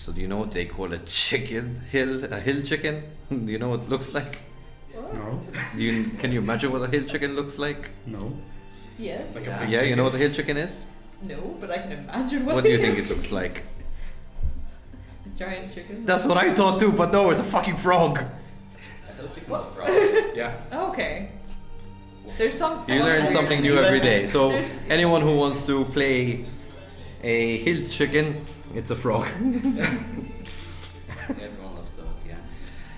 So do you know what they call a hill chicken? Do you know what it looks like? What? No. Can you imagine what a hill chicken looks like? No. Yes. Like a big Yeah, you chicken. know what a hill chicken is? No, but I can imagine what. What do you think it looks like? A giant chicken. That's what I thought too, but no, it's a fucking frog. I thought chickens What? were frogs. Yeah. Okay. There's some. You learn something new every day. So There's- anyone who wants to play a hill chicken, it's a frog. Everyone loves those, yeah.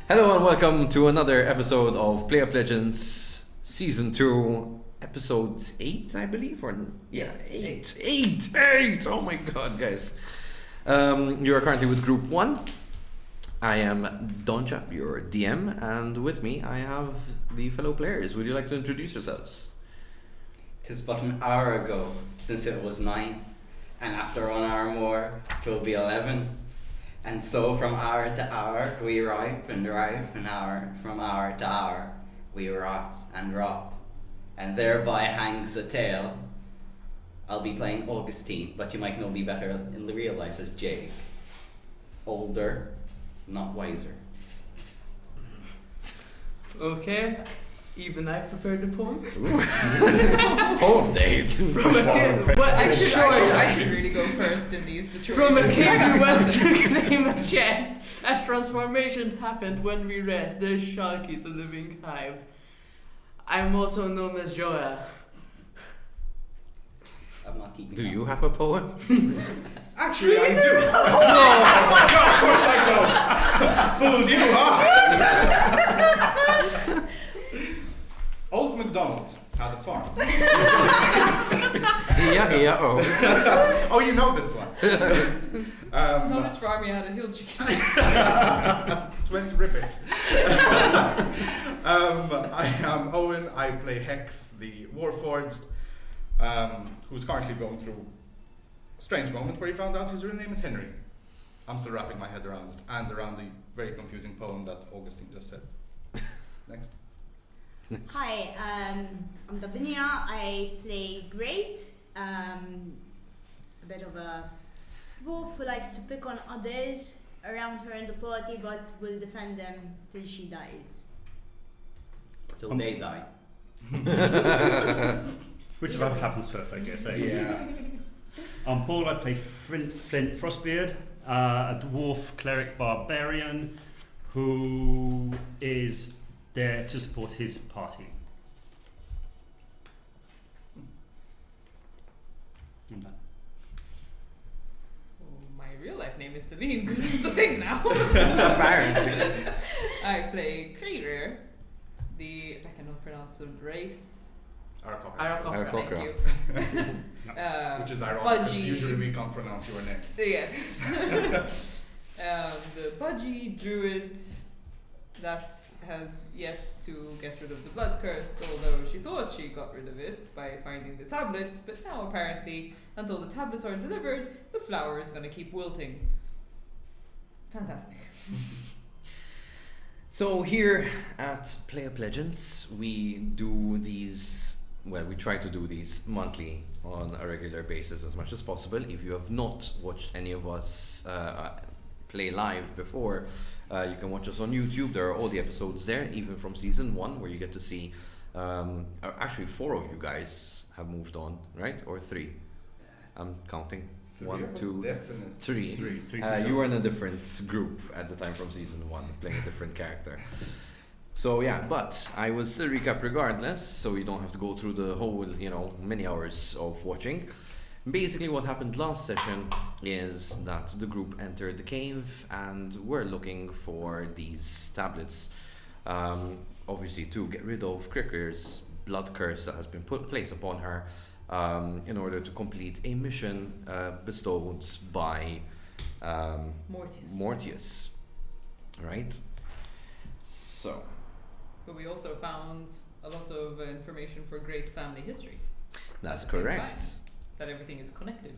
Hello and welcome to another episode of PlayUp Legends Season 2, Episode 8, I believe? Or Yes, 8! Oh my god, guys. You are currently with Group 1. I am Donjap, your DM, and with me I have the fellow players. Would you like to introduce yourselves? 'Tis but an hour ago since it was 9, and after 1 hour more 'twill be 11. And so from hour to hour we ripe, and from hour to hour we rot and rot, and thereby hangs a tale. I'll be playing Augustine, but you might know me better in the real life as Jake. Older, not wiser. Okay, even I prepared the poem. Poem day. From a cave, well, I should really go first in these situations. from a cave we went to claim a chest. As transformation happened when we rest, there's Sharky, the living hive. I'm also known as Joel. I'm not keeping Do up. you have a poem? Actually, I do. No, of course I don't. Fooled you, huh? Old MacDonald had a farm. Yeah, oh. Oh, you know this one. On this farm, you had a hill chicken. Went to rip it. I am Owen. I play Hex, the Warforged, who's currently going through a strange moment where he found out his real name is Henry. I'm still wrapping my head around it and around the very confusing poem that Augustine just said. Next. Hi, I'm Davinia. I play Great, a bit of a wolf who likes to pick on others around her in the party, but will defend them till she dies. Till they die. Whichever happens first, I guess. Eh? Yeah. I'm Paul. I play Flint Frostbeard, a dwarf cleric barbarian who is there to support his party. I'm done. My real life name is Celine because it's a thing now. Apparently. I play Crater, I cannot pronounce the race. Arakocra. Thank you. Which is ironic because Budgie. usually we can't pronounce your name. Yes. The Budgie Druid that has yet to get rid of the blood curse, although she thought she got rid of it by finding the tablets, but now apparently, until the tablets are delivered, the flower is going to keep wilting. Fantastic. So here at PlayUp Legends, we do these, well, we try to do these monthly on a regular basis as much as possible. If you have not watched any of us play live before, you can watch us on YouTube. There are all the episodes there, even from season 1, where you get to see, actually 4 of you guys have moved on, right? Or 3? I'm counting. 1, 2, 3. Three You were in a different group at the time from season 1, playing a different character. So yeah, but I will still recap regardless, so you don't have to go through the whole, many hours of watching. Basically what happened last session is that the group entered the cave and were looking for these tablets, obviously to get rid of Cricker's blood curse that has been placed upon her, in order to complete a mission bestowed by Mortius. Right? So. But we also found a lot of information for Great's family history. That's At the same correct. time, that everything is connected.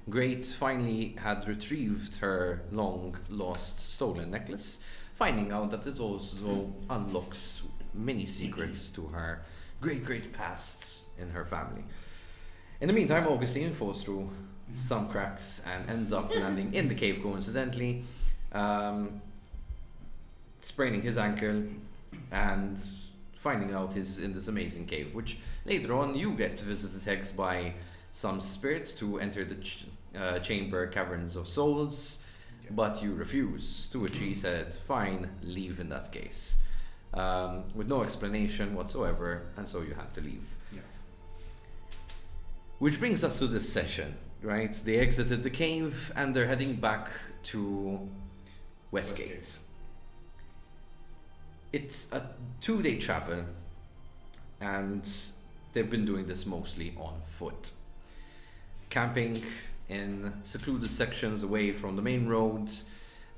Great finally had retrieved her long lost stolen necklace, finding out that it also unlocks many secrets to her great past in her family. In the meantime, Augustine falls through some cracks and ends up landing in the cave coincidentally, spraining his ankle and finding out he's in this amazing cave, which later on you get visited, Hex, by some spirits to enter the chamber Caverns of Souls, but you refuse, to which he said, fine, leave in that case. With no explanation whatsoever, and so you had to leave. Yeah. Which brings us to this session, right? They exited the cave and they're heading back to Westgate. It's a 2-day travel, and they've been doing this mostly on foot. Camping in secluded sections away from the main roads,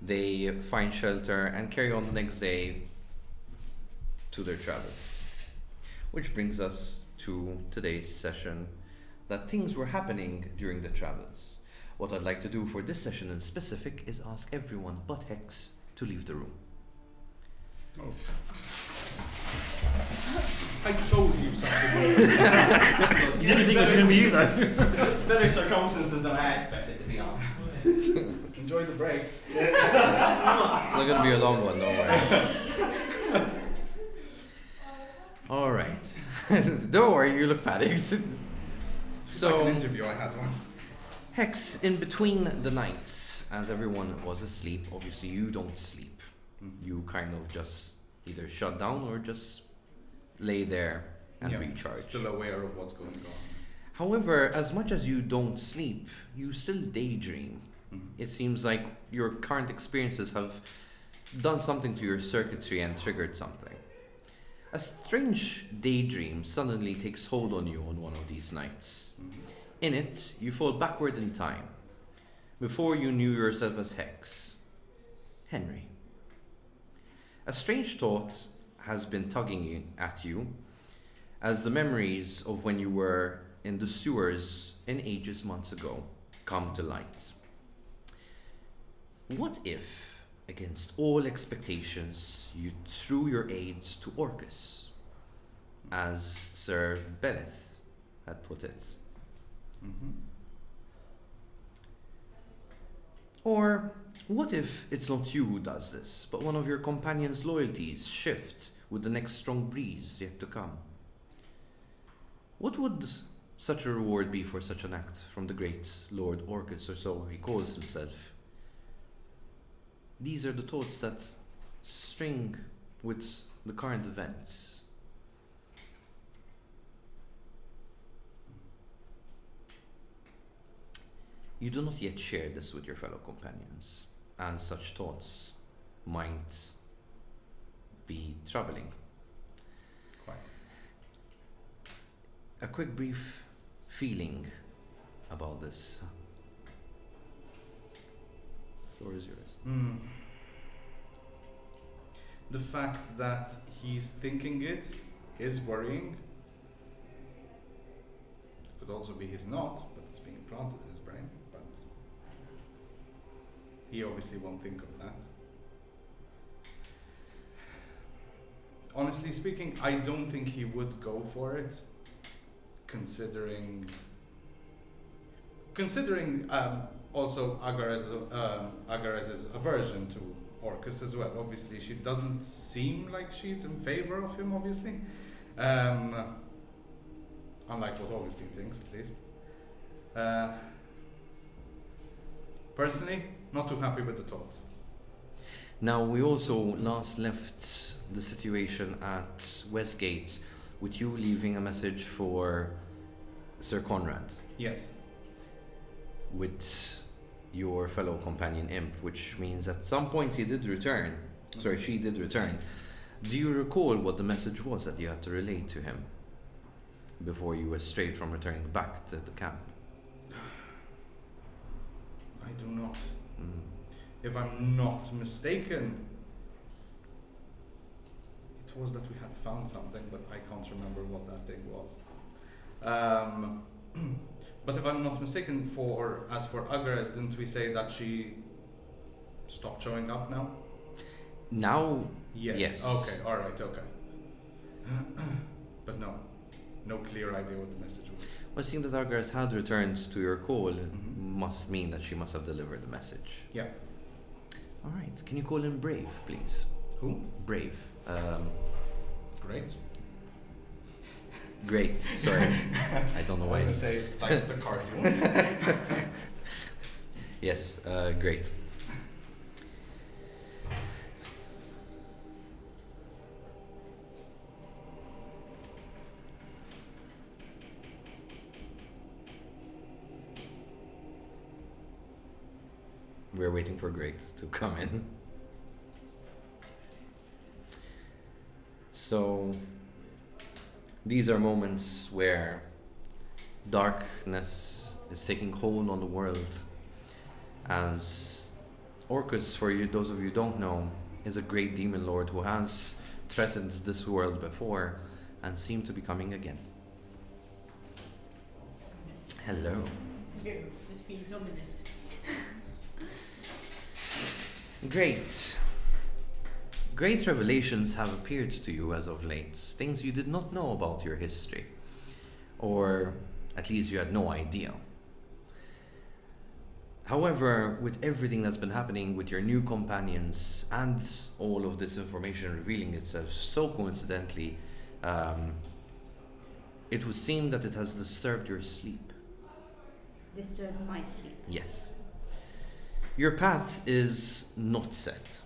they find shelter and carry on the next day to their travels. Which brings us to today's session, that things were happening during the travels. What I'd like to do for this session in specific is ask everyone but Hex to leave the room. Oh. I told you something. You didn't think it was going to be you though. It's better circumstances than I expected, to be honest. Enjoy the break. It's not gonna be a long one, don't worry. Alright. Don't worry, you look fatigued. So, like an interview I had once. Hex, in between the nights, as everyone was asleep, obviously you don't sleep. You kind of just either shut down or just lay there and recharge. Still aware of what's going on. However, as much as you don't sleep, you still daydream. It seems like your current experiences have done something to your circuitry and triggered something. A strange daydream suddenly takes hold on you on one of these nights. In it, you fall backward in time. Before you knew yourself as Hex. Henry. A strange thought has been tugging at you as the memories of when you were in the sewers in ages months ago come to light. What if, against all expectations, you threw your aids to Orcus, as Sir Beleth had put it? Or what if it's not you who does this, but one of your companions' loyalties shift with the next strong breeze yet to come? What would such a reward be for such an act from the great Lord Orcus, or so he calls himself? These are the thoughts that string with the current events. You do not yet share this with your fellow companions, as such thoughts might be troubling. Quite. A quick brief feeling about this. The floor is yours. The fact that he's thinking it is worrying. Could also be he's not, but it's being planted in his brain. But he obviously won't think of that. Honestly speaking, I don't think he would go for it, considering also Agarez's aversion to Orcus as well. Obviously, she doesn't seem like she's in favor of him, obviously. Unlike what Augustine thinks, at least. Personally, not too happy with the thoughts. Now, we also last left the situation at Westgate with you leaving a message for Sir Conrad. Yes. With your fellow companion Imp, which means at some point he did return. Sorry, she did return. Do you recall what the message was that you had to relay to him before you were strayed from returning back to the camp? I do not. If I'm not mistaken, it was that we had found something, but I can't remember what that thing was. But if I'm not mistaken, as for Agarez, didn't we say that she stopped showing up now? Now, yes. Okay, alright, okay. But no clear idea what the message was. Well, seeing that Agras had returned to your call Mhm. must mean that she must have delivered the message. Yeah. All right. Can you call in Brave, please? Who? Brave. Great. Great. Sorry. I don't know I was why. gonna say like the cartoon. Yes. Great. We're waiting for Great to come in. So, these are moments where darkness is taking hold on the world, as Orcus, for you, those of you who don't know, is a great demon lord who has threatened this world before and seemed to be coming again. Hello. This feels ominous. Great. Great revelations have appeared to you as of late, things you did not know about your history, or at least you had no idea. However, with everything that's been happening with your new companions and all of this information revealing itself so coincidentally, it would seem that it has disturbed your sleep. Disturb my sleep. Yes. Your path is not set.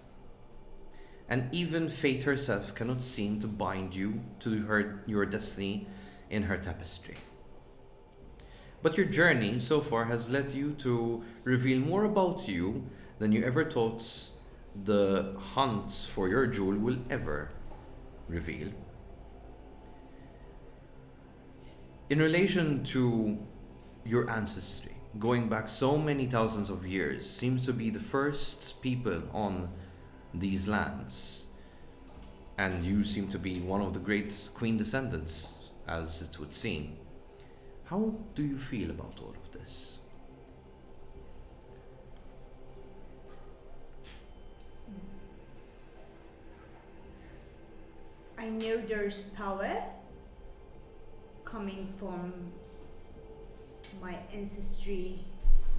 And even fate herself cannot seem to bind you to your destiny in her tapestry. But your journey so far has led you to reveal more about you than you ever thought the hunt for your jewel will ever reveal. In relation to your ancestry, going back so many thousands of years, seems to be the first people on these lands. And you seem to be one of the great queen descendants, as it would seem. How do you feel about all of this? I know there's power coming from my ancestry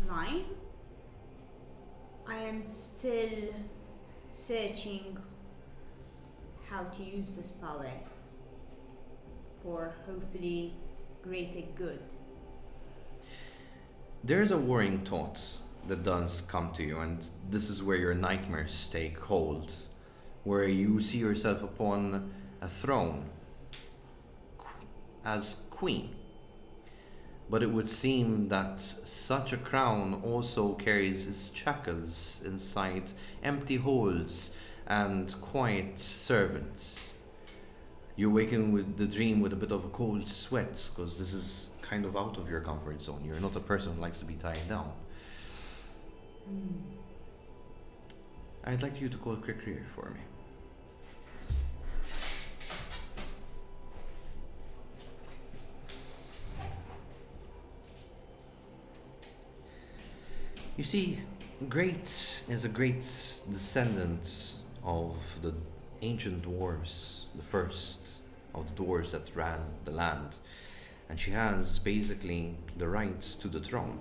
line. I am still searching how to use this power for hopefully greater good. There is a worrying thought that does come to you, and this is where your nightmares take hold, where you see yourself upon a throne as queen. But it would seem that such a crown also carries its shackles inside empty holes and quiet servants. You awaken with the dream with a bit of a cold sweat, because this is kind of out of your comfort zone. You're not a person who likes to be tied down. I'd like you to call Krikrir for me. You see, Great is a great descendant of the ancient dwarves, the first of the dwarves that ran the land, and she has basically the right to the throne.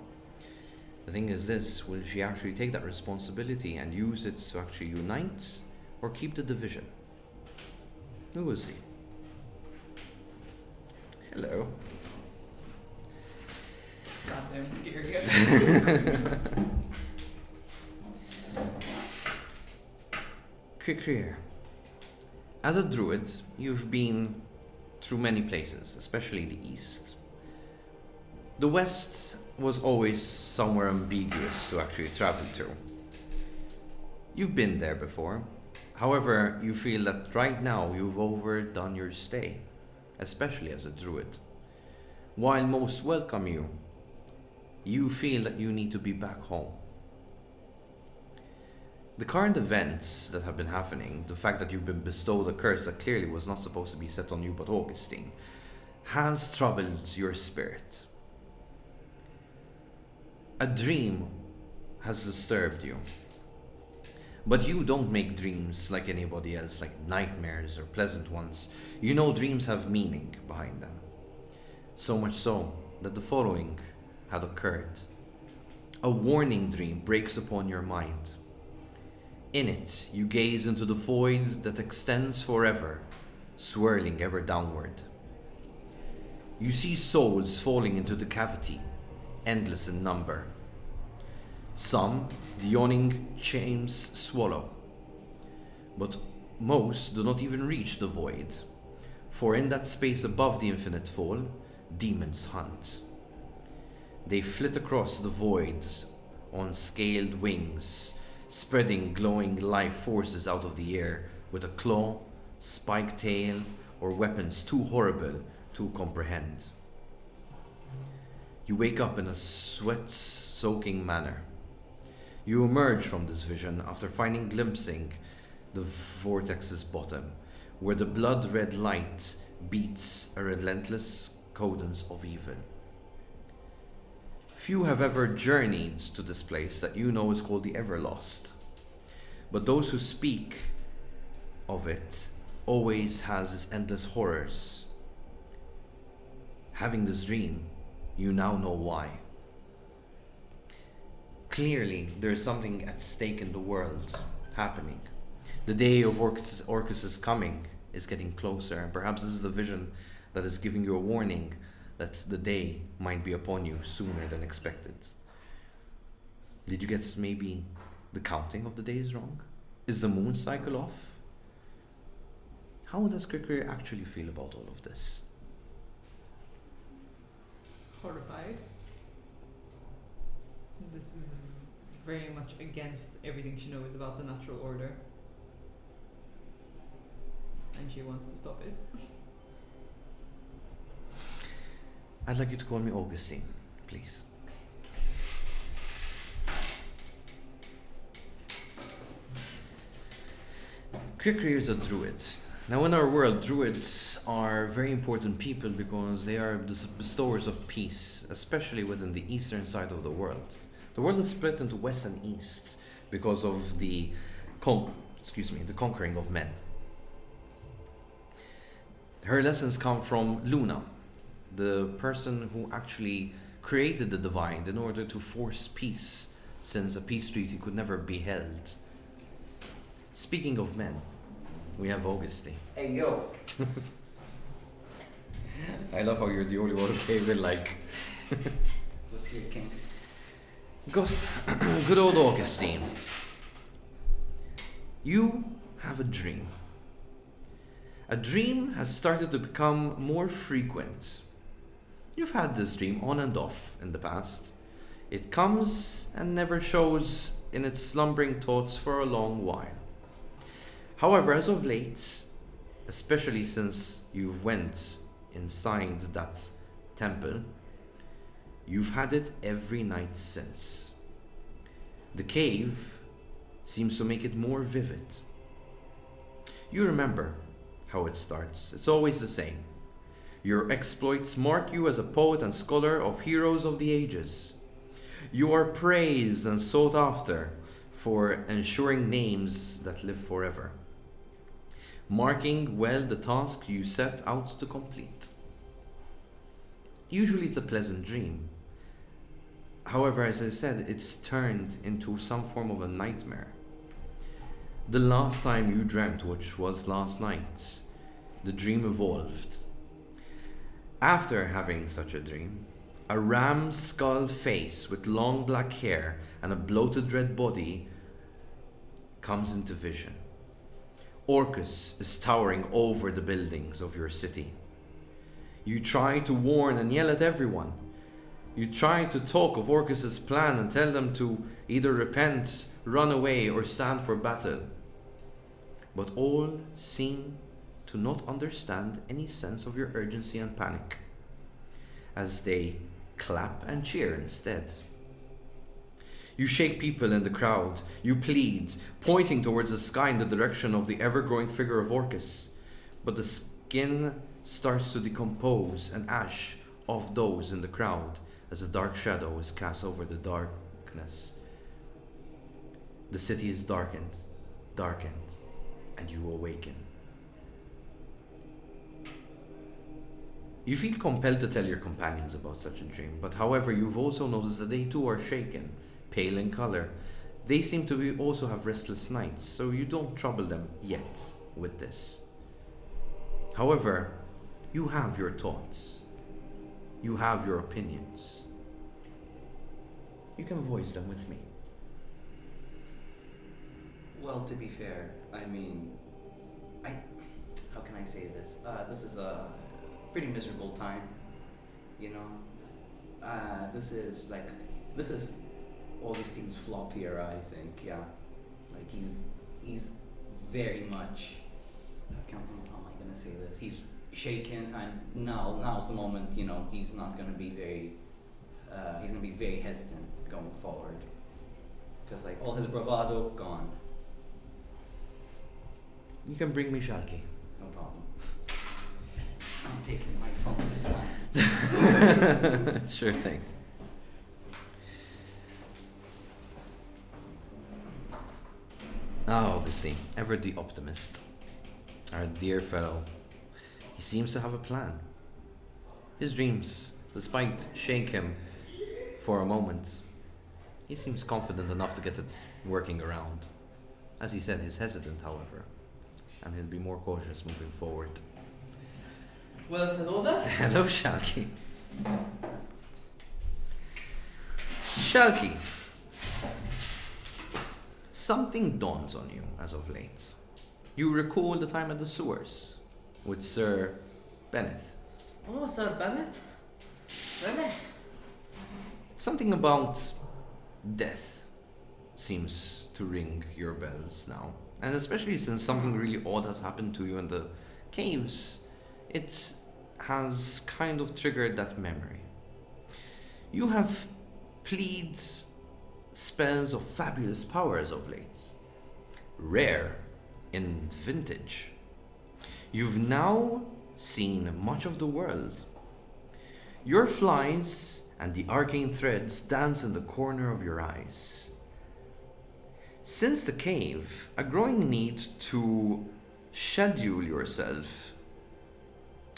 The thing is this, will she actually take that responsibility and use it to actually unite, or keep the division? We will see. Hello. Goddamn scary. Krikrir, as a druid, you've been through many places, especially the east. The west was always somewhere ambiguous to actually travel to. You've been there before. However, you feel that right now you've overdone your stay, especially as a druid. While most welcome you, you feel that you need to be back home. The current events that have been happening, the fact that you've been bestowed a curse that clearly was not supposed to be set on you but Augustine, has troubled your spirit. A dream has disturbed you. But you don't make dreams like anybody else, like nightmares or pleasant ones. You know dreams have meaning behind them. So much so that the following had occurred. A warning dream breaks upon your mind. In it, you gaze into the void that extends forever, swirling ever downward. You see souls falling into the cavity, endless in number. Some the yawning chains swallow, but most do not even reach the void, for in that space above the infinite fall, demons hunt. They flit across the void on scaled wings, spreading glowing life forces out of the air with a claw, spiked tail, or weapons too horrible to comprehend. You wake up in a sweat-soaking manner. You emerge from this vision after glimpsing the vortex's bottom, where the blood-red light beats a relentless cadence of evil. Few have ever journeyed to this place that you know is called the Everlost, but those who speak of it always has its endless horrors. Having this dream, you now know why. Clearly, there is something at stake in the world happening. The day of Orcus's coming is getting closer, and perhaps this is the vision that is giving you a warning that the day might be upon you sooner than expected. Did you get maybe the counting of the days wrong? Is the moon cycle off? How does Krikri actually feel about all of this? Horrified. This is very much against everything she knows about the natural order. And she wants to stop it. I'd like you to call me Augustine, please. Krikri is a druid. Now in our world, druids are very important people because they are the bestowers of peace, especially within the eastern side of the world. The world is split into west and east because of the conquering of men. Her lessons come from Luna, the person who actually created the divine in order to force peace, since a peace treaty could never be held. Speaking of men, we have Augustine. Hey, yo. I love how you're the only one who came in like... What's your king? Good old Augustine. You have a dream. A dream has started to become more frequent. You've had this dream on and off in the past. It comes and never shows in its slumbering thoughts for a long while. However, as of late, especially since you went inside that temple, you've had it every night since. The cave seems to make it more vivid. You remember how it starts. It's always the same. Your exploits mark you as a poet and scholar of heroes of the ages. You are praised and sought after for ensuring names that live forever, marking well the task you set out to complete. Usually it's a pleasant dream. However, as I said, it's turned into some form of a nightmare. The last time you dreamt, which was last night, the dream evolved. After having such a dream, a ram's skull face with long black hair and a bloated red body comes into vision. Orcus is towering over the buildings of your city. You try to warn and yell at everyone. You try to talk of Orcus's plan and tell them to either repent, run away, or stand for battle. But all seem to not understand any sense of your urgency and panic, as they clap and cheer instead. You shake people in the crowd. You plead, pointing towards the sky in the direction of the ever-growing figure of Orcus. But the skin starts to decompose and ash off those in the crowd as a dark shadow is cast over the darkness. The city is darkened, and you awaken. You feel compelled to tell your companions about such a dream, but however, you've also noticed that they too are shaken, pale in color. They seem to be also have restless nights, so you don't trouble them yet with this. However, you have your thoughts. You have your opinions. You can voice them with me. Well, to be fair, I mean, how can I say this? This is a pretty miserable time, you know. This is all these things flop here. I think, yeah. Like he's very much. How am I gonna say this? He's shaken, and now's the moment. You know, he's not gonna be very. He's gonna be very hesitant going forward, because like all his bravado gone. You can bring me Shalki. No problem. I'm taking my phone this time. Sure thing. Ah, obviously, ever the optimist. Our dear fellow. He seems to have a plan. His dreams, despite shake him for a moment, he seems confident enough to get it working around. As he said, he's hesitant, however, and he'll be more cautious moving forward. Well, hello there. Hello, Shalky. Shalky. Something dawns on you as of late. You recall the time at the sewers with Sir Bennett. Oh, Sir Bennett? Really? Something about death seems to ring your bells now. And especially since something really odd has happened to you in the caves, it has kind of triggered that memory. You have plead spells of fabulous powers of late, rare in vintage. You've now seen much of the world. Your flies and the arcane threads dance in the corner of your eyes. Since the cave, a growing need to schedule yourself,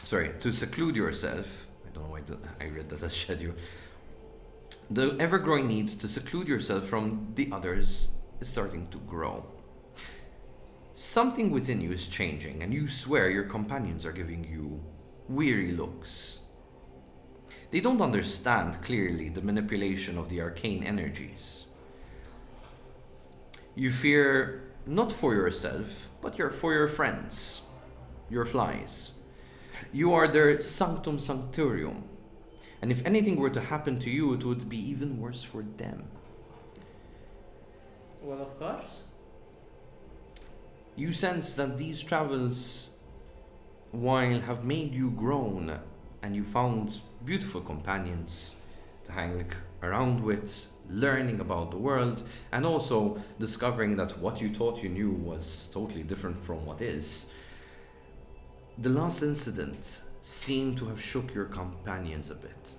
to seclude yourself, I don't know why I read that as schedule. The ever-growing need to seclude yourself from the others is starting to grow. Something within you is changing, and you swear your companions are giving you weary looks. They don't understand clearly the manipulation of the arcane energies. You fear not for yourself, but for your friends, your flies. You are their sanctum sanctorium. And if anything were to happen to you, it would be even worse for them. Well, of course. You sense that these travels, while have made you grown, and you found beautiful companions to hang around with, learning about the world, and also discovering that what you thought you knew was totally different from what is. The last incident seemed to have shook your companions a bit.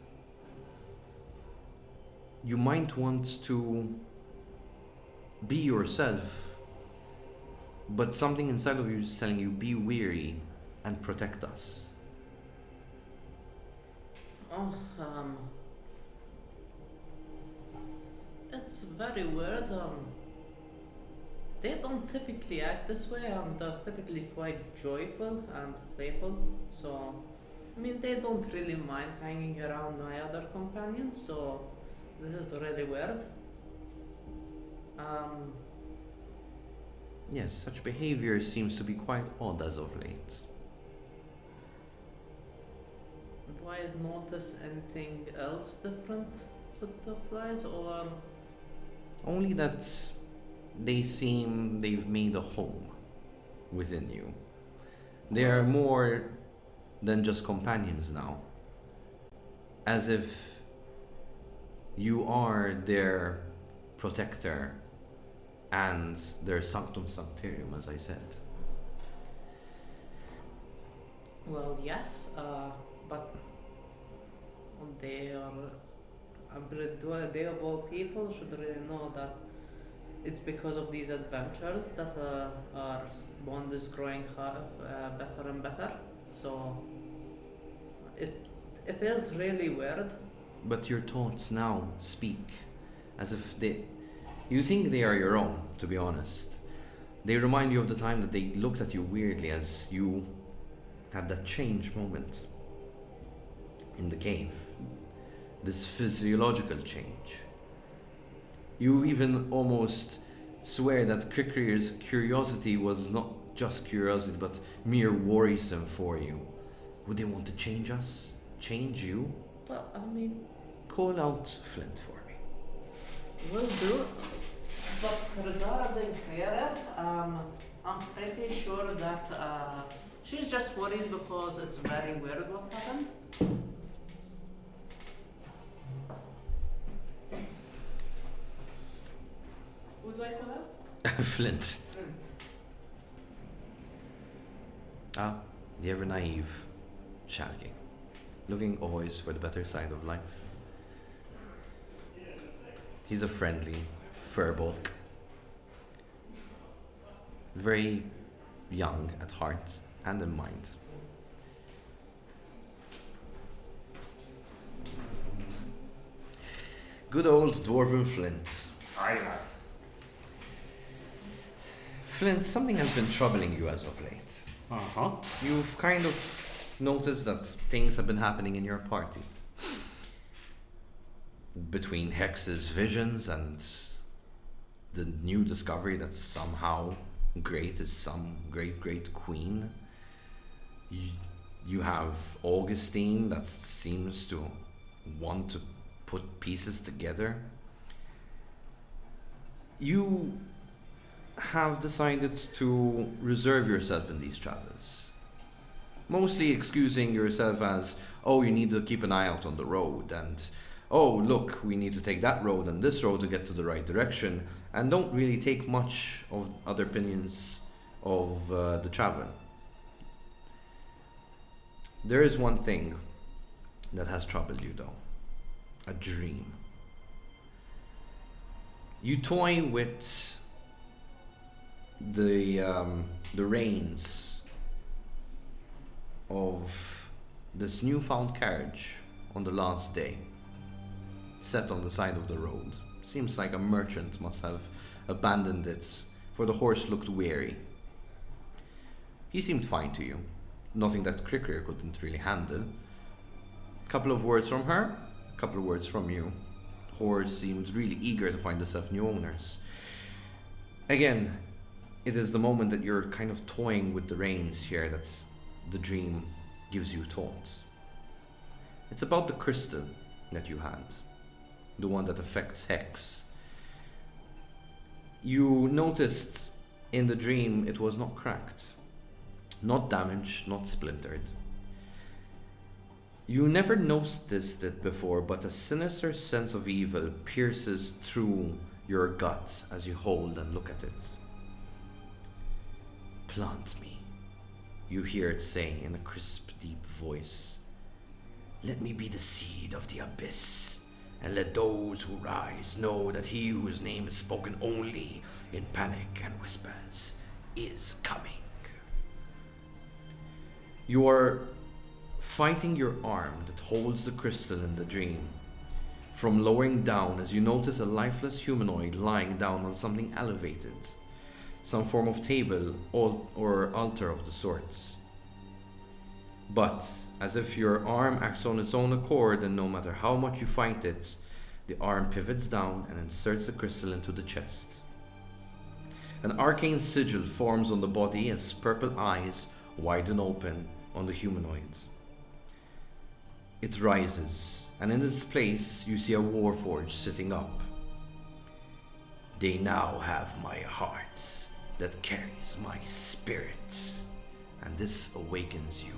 You might want to be yourself, but something inside of you is telling you, be weary and protect us. Oh, it's very weird. They don't typically act this way. They're typically quite joyful and playful. So, I mean, they don't really mind hanging around my other companions. So, this is really weird. Yes, such behavior seems to be quite odd as of late. Do I notice anything else different with the flies, or? Only that they've made a home within you. They are more than just companions now. As if you are their protector and their sanctum sanctorium, as I said. Well, yes, but they are. They of all people should really know that it's because of these adventures that our bond is growing better and better. So it is really weird. But your thoughts now speak as if you think they are your own, to be honest. They remind you of the time that they looked at you weirdly as you had that change moment in the cave. This physiological change. You even almost swear that Krikrir's curiosity was not just curiosity, but mere worrisome for you. Would they want to change us? Change you? Well, I mean, Call out Flint for me. will do. But regarding Clara, I'm pretty sure that she's just worried because it's very weird what happened. Who do I call out? Flint. Ah, the ever naive Shalky, looking always for the better side of life. He's a friendly furbulk, very young at heart and in mind. Good old dwarven Flint. Aye. Flint, something has been troubling you as of late. Uh-huh. You've kind of noticed that things have been happening in your party. Between Hex's visions and the new discovery that somehow Great is some great queen. You have Augustine that seems to want to put pieces together. You have decided to reserve yourself in these travels. Mostly excusing yourself as, oh, you need to keep an eye out on the road, and oh, look, we need to take that road and this road to get to the right direction, and don't really take much of other opinions of the travel. There is one thing that has troubled you though. A dream. You toy with the reins of this newfound carriage on the last day, set on the side of the road. Seems like a merchant must have abandoned it, for the horse looked weary. He seemed fine to you, nothing that Krikrir couldn't really handle. Couple of words from her, a couple of words from you. The horse seemed really eager to find itself new owners. Again, it is the moment that you're kind of toying with the reins here that the dream gives you thoughts. It's about the crystal that you had, the one that affects Hex. You noticed in the dream it was not cracked, not damaged, not splintered. You never noticed it before, but a sinister sense of evil pierces through your gut as you hold and look at it. Plant me, you hear it say in a crisp, deep voice. Let me be the seed of the abyss, and let those who rise know that he whose name is spoken only in panic and whispers is coming. You are fighting your arm that holds the crystal in the dream from lowering down as you notice a lifeless humanoid lying down on something elevated, some form of table or altar of the sorts. But as if your arm acts on its own accord, and no matter how much you fight it, the arm pivots down and inserts the crystal into the chest. An arcane sigil forms on the body as purple eyes widen open on the humanoid. It rises, and in its place you see a warforged sitting up. They now have my heart that carries my spirit, and this awakens you.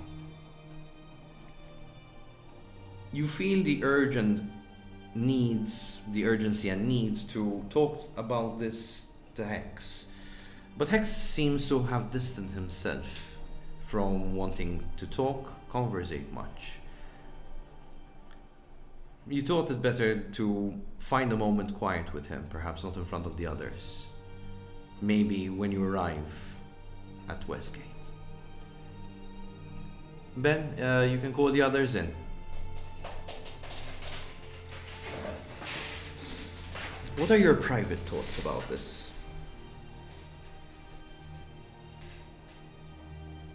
You feel the urgency and needs to talk about this to Hex, but Hex seems to have distanced himself from wanting to talk, conversate much. You thought it better to find a moment quiet with him, perhaps not in front of the others. Maybe when you arrive at Westgate. Ben, you can call the others in. What are your private thoughts about this?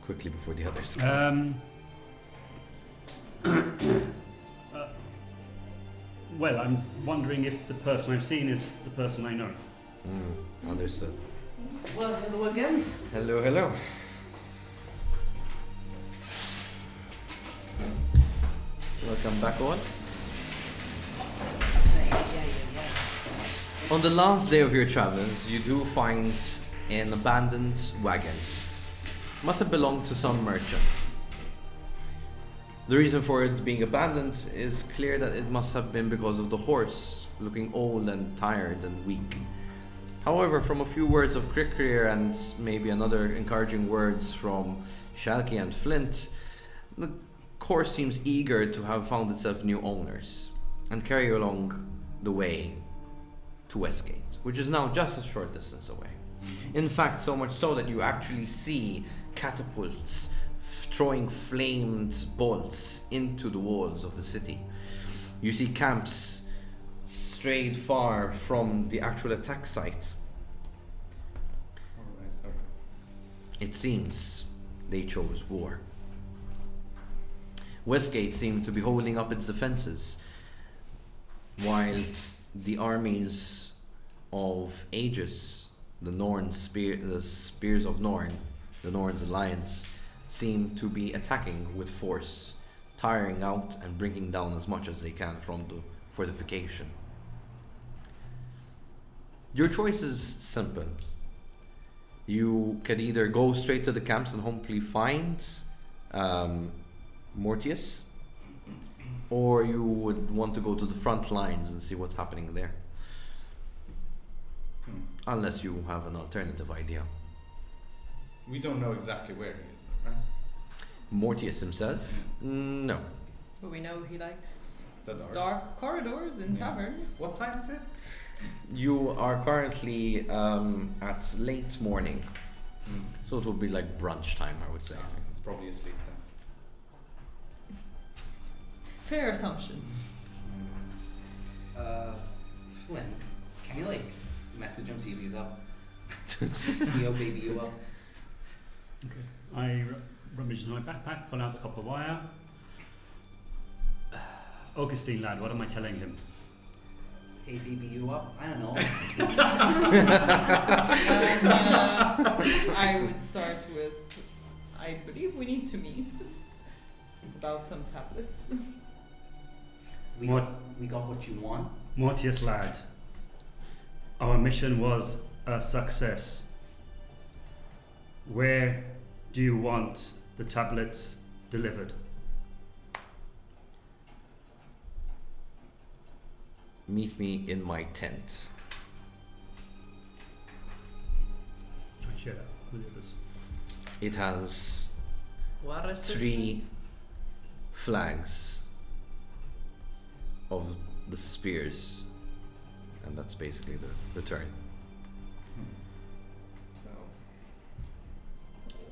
Quickly before the others come. Well, I'm wondering if the person I've seen is the person I know. Understood. Well, hello again. Hello, hello. Welcome back on. On the last day of your travels, you do find an abandoned wagon. Must have belonged to some merchant. The reason for it being abandoned is clear that it must have been because of the horse, looking old and tired and weak. However, from a few words of Krikrir and maybe another encouraging words from Shalky and Flint, the horse seems eager to have found itself new owners and carry you along the way to Westgate, which is now just a short distance away. In fact, so much so that you actually see catapults throwing flamed bolts into the walls of the city. You see camps strayed far from the actual attack site. Alright. It seems they chose war. Westgate seemed to be holding up its defenses, while the armies of Aegis, the spears of Norn, the Norn's alliance, seem to be attacking with force, tiring out and bringing down as much as they can from the fortification. Your choice is simple. You could either go straight to the camps and hopefully find Mortius, or you would want to go to the front lines and see what's happening there. Unless you have an alternative idea. We don't know exactly where he is, right? Mortius himself? No. But we know he likes The dark. dark corridors and Yeah. taverns. What time is it? You are currently at late morning, so it will be like brunch time, I would say. It's probably asleep then. Fair assumption. Flynn, can you like message him, see if he's up? Yo, baby, you up? I rummage into my backpack, pull out the copper wire. Augustine lad, what am I telling him? Hey, baby, you up? I don't know. I would start with, I believe we need to meet about some tablets. We What? got what you want. Mortius lad, our mission was a success. Where do you want the tablets delivered? Meet me in my tent. I share that with the others. It has War resistant. 3 flags of the spears, and that's basically the return. So,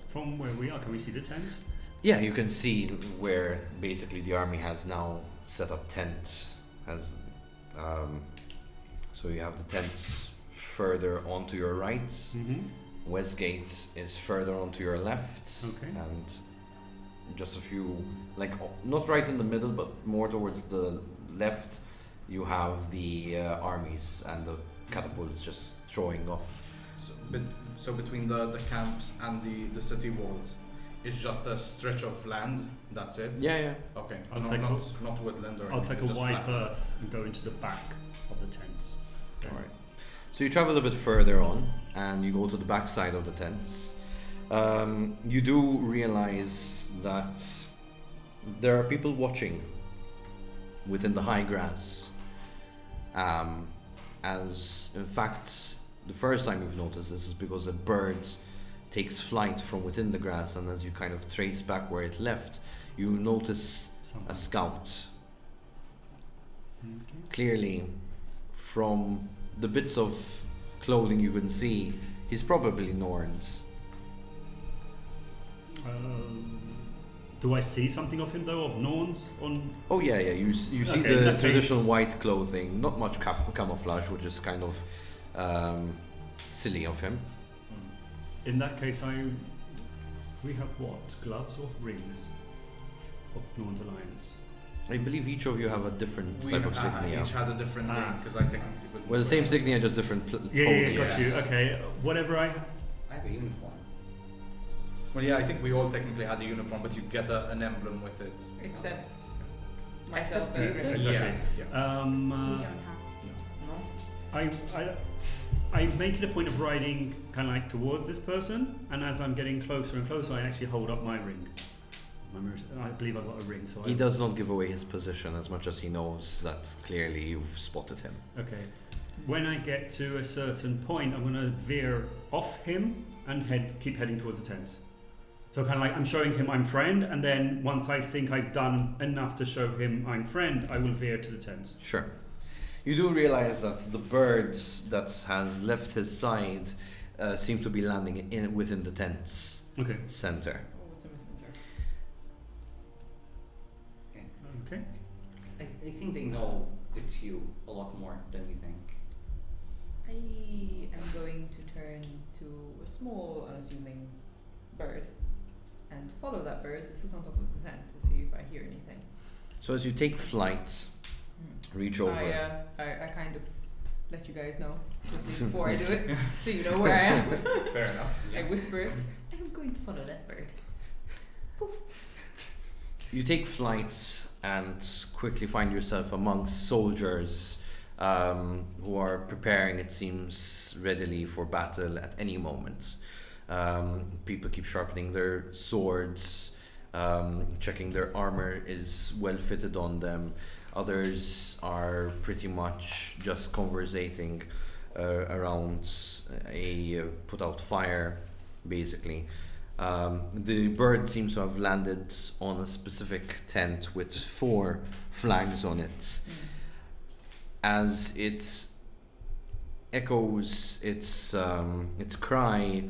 From where we are, can we see the tents? Yeah, you can see where basically the army has now set up tent. So you have the tents further onto your right. Mm-hmm. Westgate is further onto your left, Okay. and just a few, like not right in the middle, but more towards the left, you have the armies and the catapults just throwing off. So between the camps and the city walls, it's just a stretch of land. That's it. Yeah, yeah. Okay. I'll No, take not woodland or I'll anything, take a just wide flat. berth and go into the back of the tents. All right. So you travel a bit further on, and you go to the back side of the tents. You do realize that there are people watching within the high grass. As in fact, the first time you've noticed this is because a bird takes flight from within the grass, and as you kind of trace back where it left, you notice a scout. Okay. Clearly, from the bits of clothing you can see, he's probably Norn's. Do I see something of him though, of Norns on? Oh yeah. You see Okay, in the that traditional case- white clothing, not much camouflage, which is kind of silly of him. In that case, we have what? Gloves or rings of Norns Alliance? I believe each of you have a different type of signia. each had a different thing because I technically wouldn't. Well, the same signia, just different Yeah, clothing. got you. Okay, whatever I. I have a uniform. Well, yeah, I think we all technically had a uniform, but you get an emblem with it. Except myself. Except and you. Rick. Exactly. Yeah. We don't have. I make it a point of riding kind of like towards this person, and as I'm getting closer and closer, I actually hold up my ring. I believe I've got a ring, so He does not give away his position as much as he knows that clearly you've spotted him. Okay. When I get to a certain point, I'm going to veer off him and keep heading towards the tents. So kind of like I'm showing him I'm friend, and then once I think I've done enough to show him I'm friend, I will veer to the tents. Sure. You do realize that the bird that has left his side seem to be landing within the tent's Okay. center. Oh, it's a messenger. Okay. I think they know it's you a lot more than you think. I am going to turn to a small, unassuming bird and follow that bird to sit on top of the tent to see if I hear anything. So as you take flight, reach over. I kind of let you guys know before I do it, so you know where I am. Fair enough. I whisper it. I'm going to follow that bird. You take flight and quickly find yourself amongst soldiers who are preparing, it seems, readily for battle at any moment. People keep sharpening their swords, checking their armor is well fitted on them. Others are pretty much just conversating around a put out fire, basically. The bird seems to have landed on a specific tent with 4 flags on it. As it echoes its cry,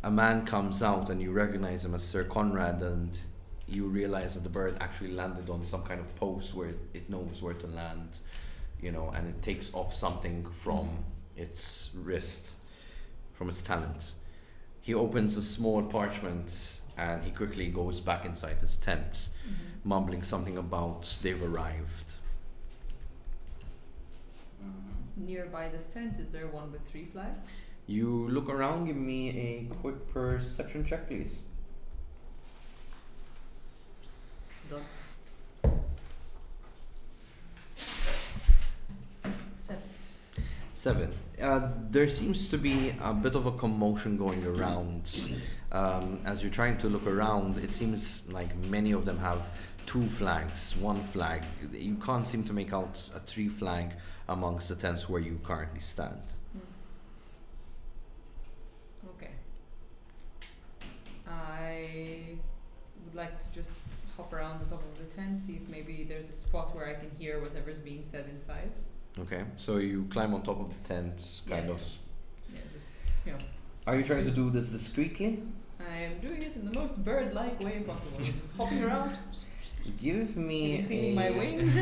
a man comes out and you recognize him as Sir Conrad, and you realize that the bird actually landed on some kind of post where it knows where to land, and it takes off something from its wrist, from its talent. He opens a small parchment and he quickly goes back inside his tent, mumbling something about they've arrived. Nearby this tent, is there one with 3 flags? You look around, give me a quick perception check, please. Done. 7. 7. There seems to be a bit of a commotion going around. As you're trying to look around, it seems like many of them have 2 flags, 1 flag. You can't seem to make out a 3 flag amongst the tents where you currently stand. Okay. I would like to just hop around the top of the tent, see if maybe there's a spot where I can hear whatever's being said inside. Okay, so you climb on top of the tent, kind Yeah. of. Yeah, just Are you trying to do this discreetly? I am doing it in the most bird-like way possible. Just hopping around, Give me cleaning my wing.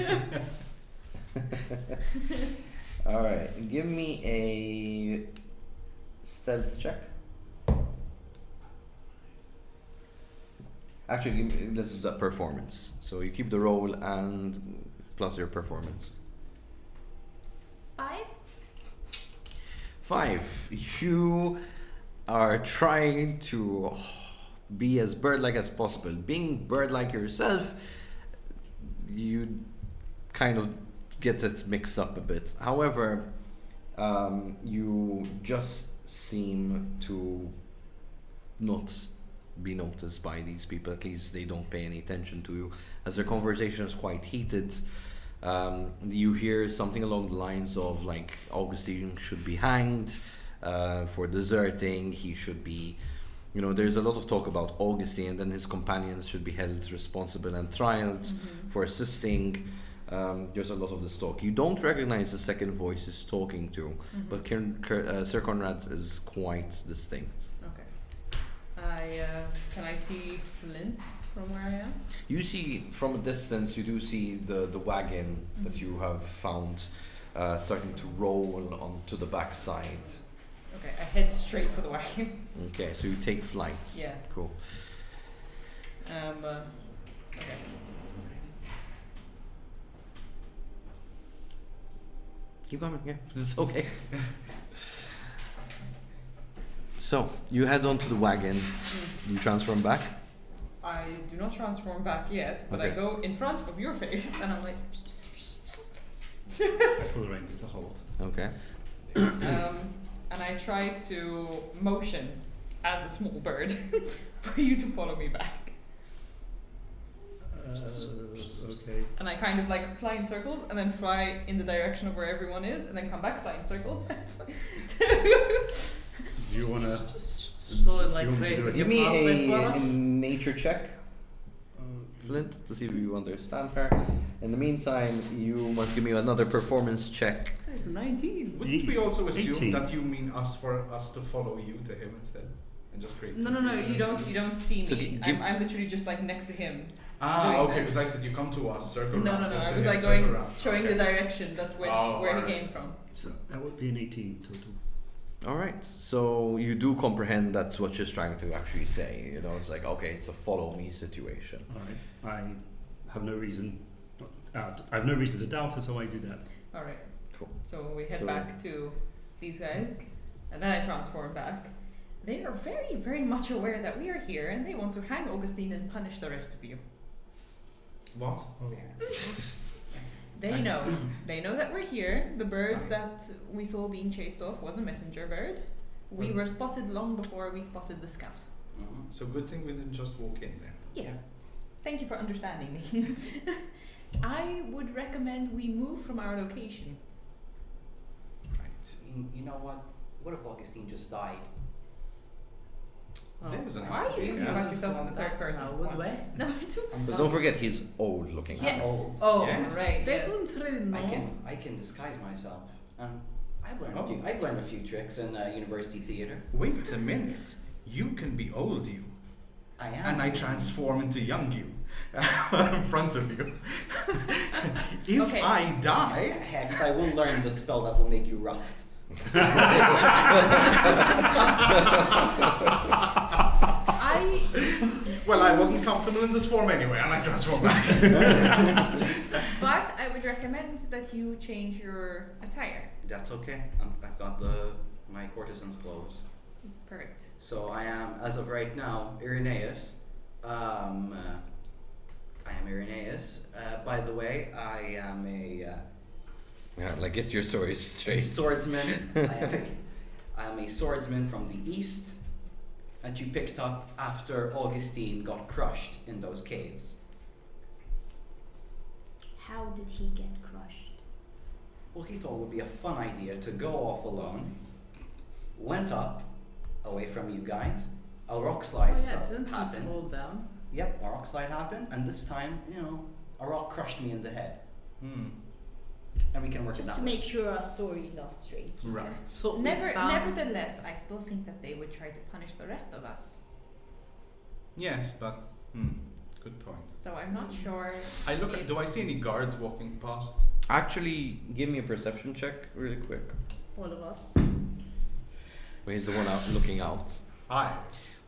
Alright, give me a stealth check. Actually, let's do that performance. So you keep the roll and plus your performance. 5. 5. You are trying to be as bird-like as possible. Being bird-like yourself, you kind of get it mixed up a bit. However, you just seem to not be noticed by these people. At least they don't pay any attention to you, as their conversation is quite heated. You hear something along the lines of like Augustine should be hanged for deserting. He should be, there's a lot of talk about Augustine, and then his companions should be held responsible and trialed for assisting. There's a lot of this talk. You don't recognize the second voice is talking to, but Sir Conrad is quite distinct. Okay. I Can I see Flint from where I am? You see from a distance, you do see the wagon that you have found starting to roll onto the backside. Okay, I head straight for the wagon. Okay, so you take flight. Yeah. Cool. Okay. Keep coming, yeah, it's okay. So, you head onto the wagon, you transform back. I do not transform back yet, but I Okay. go in front of your face and I'm like, I pull the reins to hold. Okay. and I try to motion as a small bird for you to follow me back. Okay. And I kind of like fly in circles and then fly in the direction of where everyone is and then come back, fly in circles. Do you wanna? So like You want me to do it? Give me a nature check, Uh, Flint, to see if you understand her. In the meantime, you must give me another performance check. It's 19. Wouldn't we also assume 18. that you mean us for us to follow you to him instead, and just create? No, you don't see So me. I'm literally just like next to him. Ah, doing okay. this. Because I said you come to us, circle No, round. no, go I to was him, like circle going, round. showing Okay. the direction. That's where Oh, where he alright. came from. So that would be an 18 total. Alright, so you do comprehend that's what she's trying to actually say. You know, it's like, okay, it's a follow me situation. All right. I have no reason. I have no reason to doubt her, so I do that. All right. Cool. So we head So- back to these guys, and then I transform back. They are very, very much aware that we are here, and they want to hang Augustine and punish the rest of you. What? They I know. see. They know that we're here. The bird Right. that we saw being chased off was a messenger bird. We Well- were spotted long before we spotted the scout. Mhm. So good thing we didn't just walk in there. Yes. Thank you for understanding me. I would recommend we move from our location. Right. You know what? What if Augustine just died? There was an Why are you idea. talking about yourself in the third That's person? not a good Why? way. No, I don't. But don't forget, he's old looking. Yeah. I'm old. Oh, Yes. right. They Yes. don't really know. I can disguise myself, and I've Oh. learned a few tricks in university theater. Wait a minute. You can be old you, I am. and I transform into young you in front of you. If Okay. I die, Hex, I will learn the spell that will make you rust. well, I wasn't comfortable in this form anyway, and I transform back. But I would recommend that you change your attire. That's okay. I've got my courtesan's clothes. Perfect. So I am, as of right now, Irenaeus. I am Irenaeus. By the way, I am a Yeah, like get your stories straight. swordsman. I am a swordsman from the east that you picked up after Augustine got crushed in those caves. How did he get crushed? Well, he thought it would be a fun idea to go off alone. Went up, away from you guys. A rock slide Oh yeah, didn't he happened. fall down? Yep, a rock slide happened, and this time, a rock crushed me in the head. And we can work it Just that to way. make sure our stories are straight. Right. So we Never, found- nevertheless, I still think that they would try to punish the rest of us. Yes, but good point. So I'm not sure. I look at. if- Do I see any guards walking past? Actually, give me a perception check really quick. All of us. Well, he's the one out looking out. 5.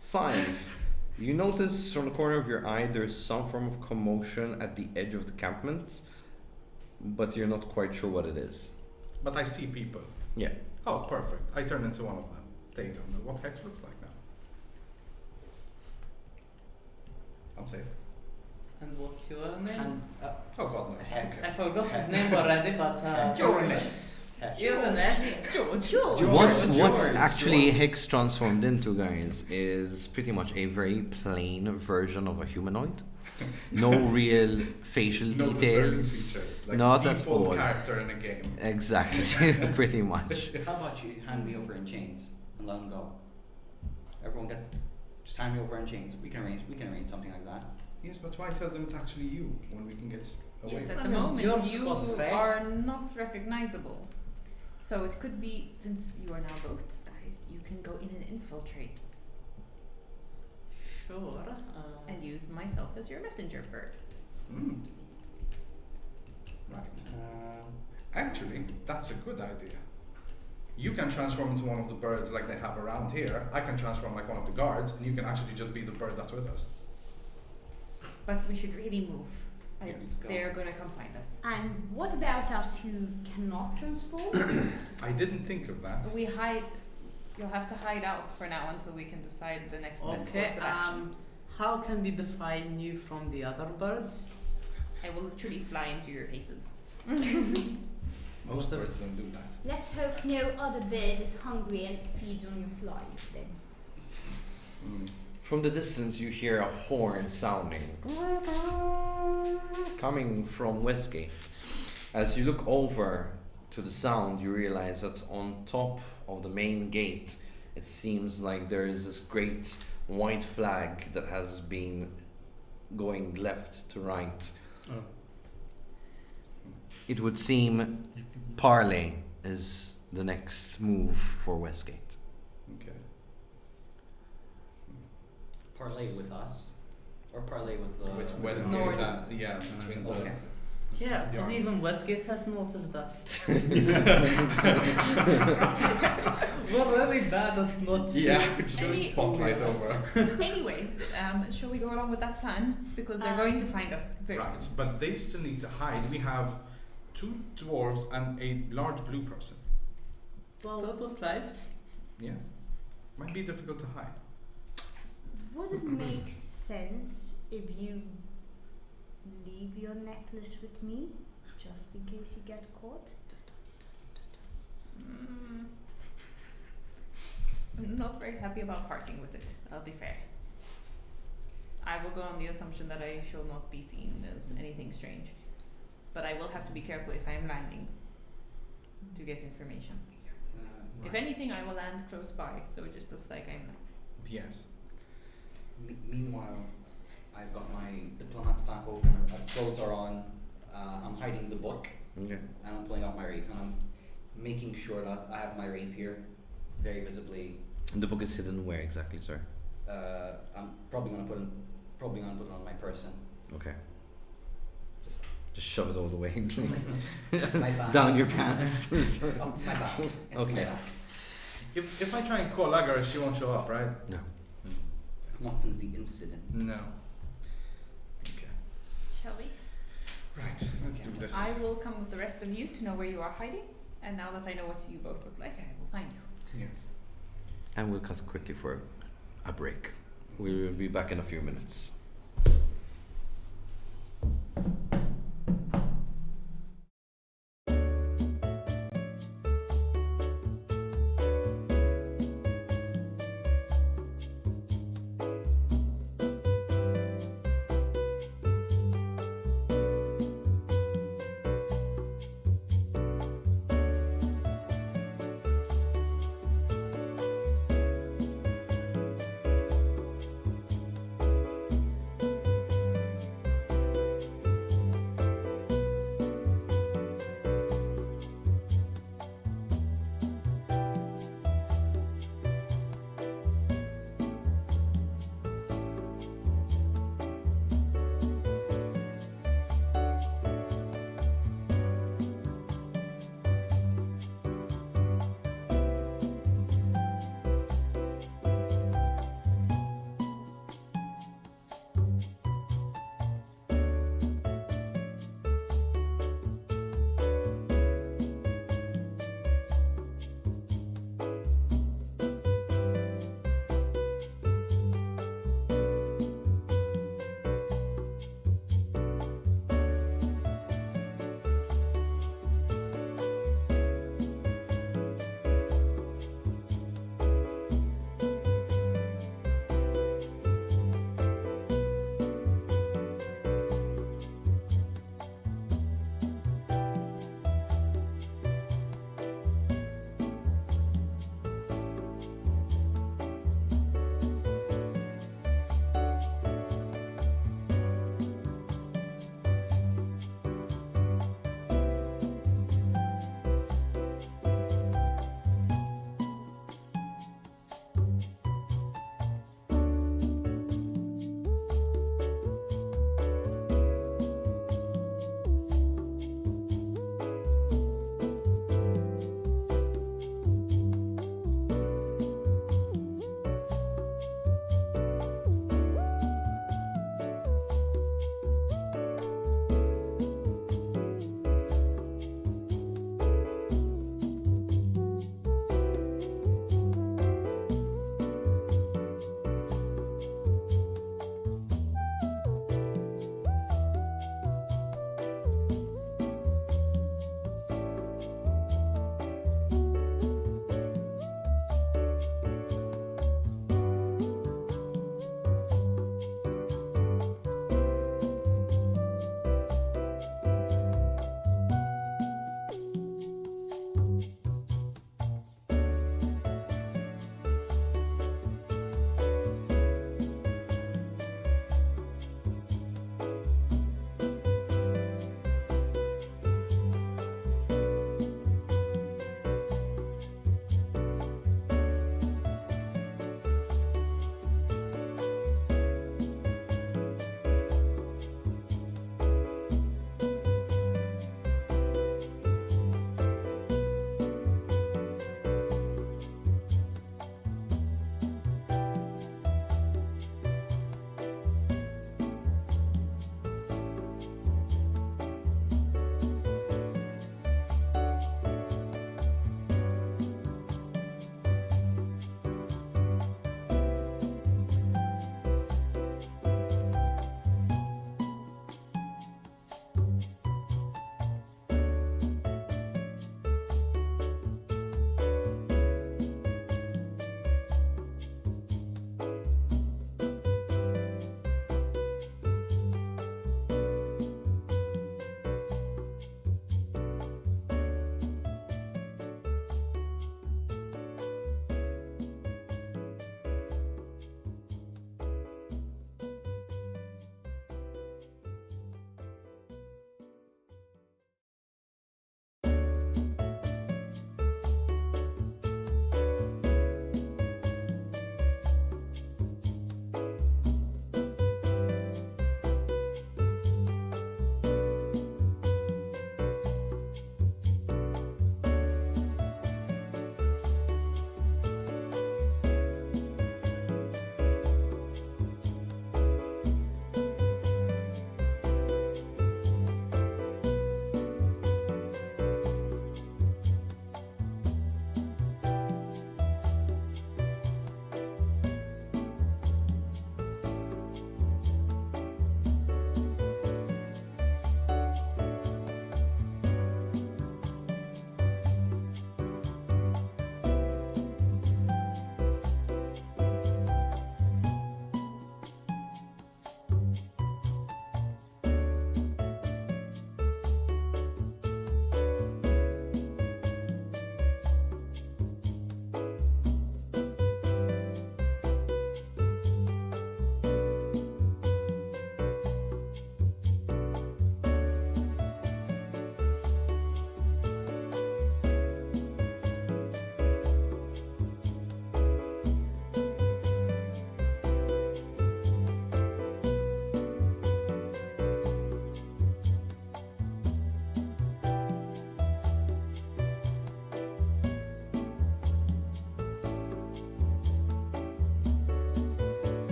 5. You notice from the corner of your eye there's some form of commotion at the edge of the campment, but you're not quite sure what it is. But I see people. Yeah. Oh, perfect. I turn into one of them. They don't know what Hex looks like now. I'm safe. And what's your name? And, Oh God, no. Hex. I forgot his name already, but Uranus. Uranus. George. George. What's George. actually Hicks transformed into, guys, is pretty much a very plain version of a humanoid. No real facial No discerning details. features, like Not at default all. character in a game. Exactly, pretty much. How about you hand me over in chains and let him go? Everyone just hand me over in chains. We can arrange something like that. Yes, but why tell them it's actually you when we can get away? Yes, from at the I mean, moment you're you Scott, right? are not recognizable. So it could be, since you are now both disguised, you can go in and infiltrate. Sure. and use myself as your messenger bird. Mm. Right. Actually, that's a good idea. You can transform into one of the birds like they have around here. I can transform like one of the guards, and you can actually just be the bird that's with us. But we should really move. Yes, go. They're gonna come find us. And what about us who cannot transform? I didn't think of that. We hide. You'll have to hide out for now until we can decide the next best Okay. course of action. How can we define you from the other birds? I will literally fly into your faces. Most birds don't do that. Let's hope no other bird is hungry and feeds on your flies then. Mm. From the distance, you hear a horn sounding, coming from Westgate. As you look over to the sound, you realize that on top of the main gate, it seems like there is this great white flag that has been going left to right. Oh. It would seem Parley is the next move for Westgate. Okay. Parlay with us, or parlay with the With Westgate, North. yeah, between the. Okay. Yeah, The because arms. even Westgate has noticed us. We're really bad at not seeing. Yeah, just a Any- spotlight over us. Anyways, shall we go along with that plan? Because they're going to find us very Right, soon. but they still need to hide. We have 2 dwarves and a large blue person. Well, Those guys. Yes. Might be difficult to hide. would it make sense if you leave your necklace with me, just in case you get caught? I'm not very happy about parting with it, I'll be fair. I will go on the assumption that I shall not be seen as anything strange. But I will have to be careful if I am landing to get information. If anything, I will land close by, so it just looks like I'm Yes. Meanwhile, I've got my diplomat's pack open. My clothes are on. I'm hiding the book, Okay. and I'm pulling out my rapier. And I'm making sure that I have my rapier very visibly. And the book is hidden where exactly, sir? I'm probably gonna put it on my person. Okay. Just shove it all the way My bag. down your pants. Oh, my bag. It's Okay. my bag. If I try and call Agar, she won't show up, right? No. Not since the incident. No. Okay. Shall we? Right, let's do this. I will come with the rest of you to know where you are hiding, and now that I know what you both look like, I will find you. Yes. And we'll cut quickly for a break. We will be back in a few minutes.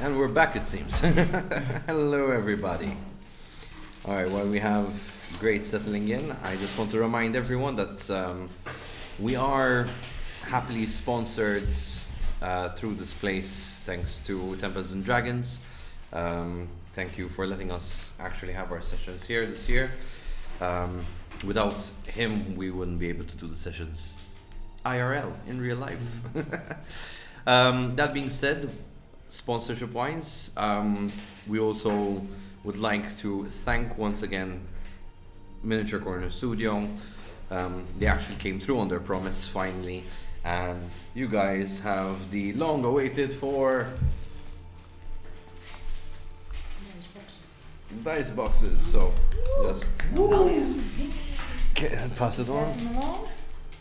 And we're back, it seems. Hello, everybody. All right, while we have Great settling in, I just want to remind everyone that we are happily sponsored through this place thanks to Temples and Dragons. Thank you for letting us actually have our sessions here this year. Without him, we wouldn't be able to do the sessions IRL, in real life. That being said, sponsorship-wise, we also would like to thank once again Miniature Corner Studio. They actually came through on their promise finally, and you guys have the long-awaited for dice boxes. So just pass it on.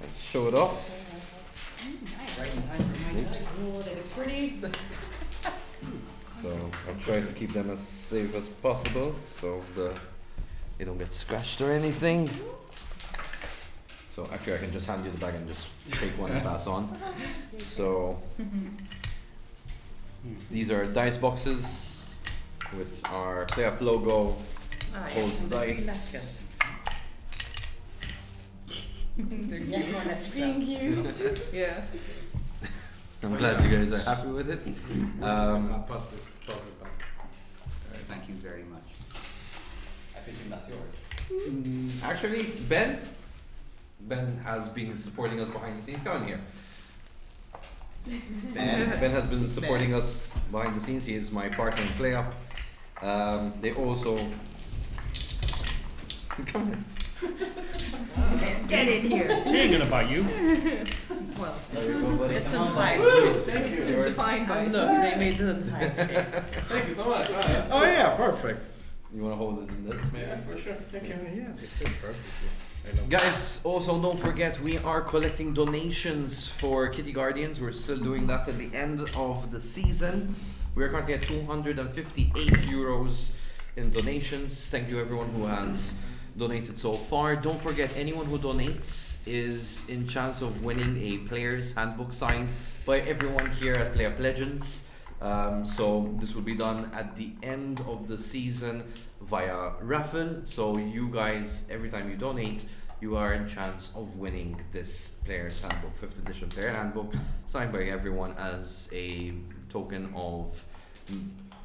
Let's show it off. Right in time for my dice. Oh, they look pretty. So I'll try to keep them as safe as possible so they don't get scratched or anything. So actually I can just hand you the bag and just take one and pass on. So these are dice boxes with our PlayUp logo, holds dice. Being used. Yeah. I'm glad you guys are happy with it. Pass this back. Thank you very much. I presume that's yours. Actually, Ben has been supporting us behind the scenes. Come in here. Ben has been supporting us behind the scenes. He is my partner in PlayUp. They also come in. Get in here. He ain't gonna bite you. Well, There you go, buddy. it's Come a on. vibe. Thank you. Defined by Look, they made it in time. Thank you so much. Oh yeah, perfect. You want to hold it in this, maybe? Yeah, for sure. Thank you. Yeah, they fit perfectly. I know. Guys, also don't forget we are collecting donations for Kitty Guardians. We're still doing that at the end of the season. We're currently at 258 euros in donations. Thank you everyone who has donated so far. Don't forget, anyone who donates is in chance of winning a player's handbook signed by everyone here at PlayUp Legends. So this will be done at the end of the season via raffle. So you guys, every time you donate, you are in chance of winning this player's handbook, 5th edition player handbook, signed by everyone as a token of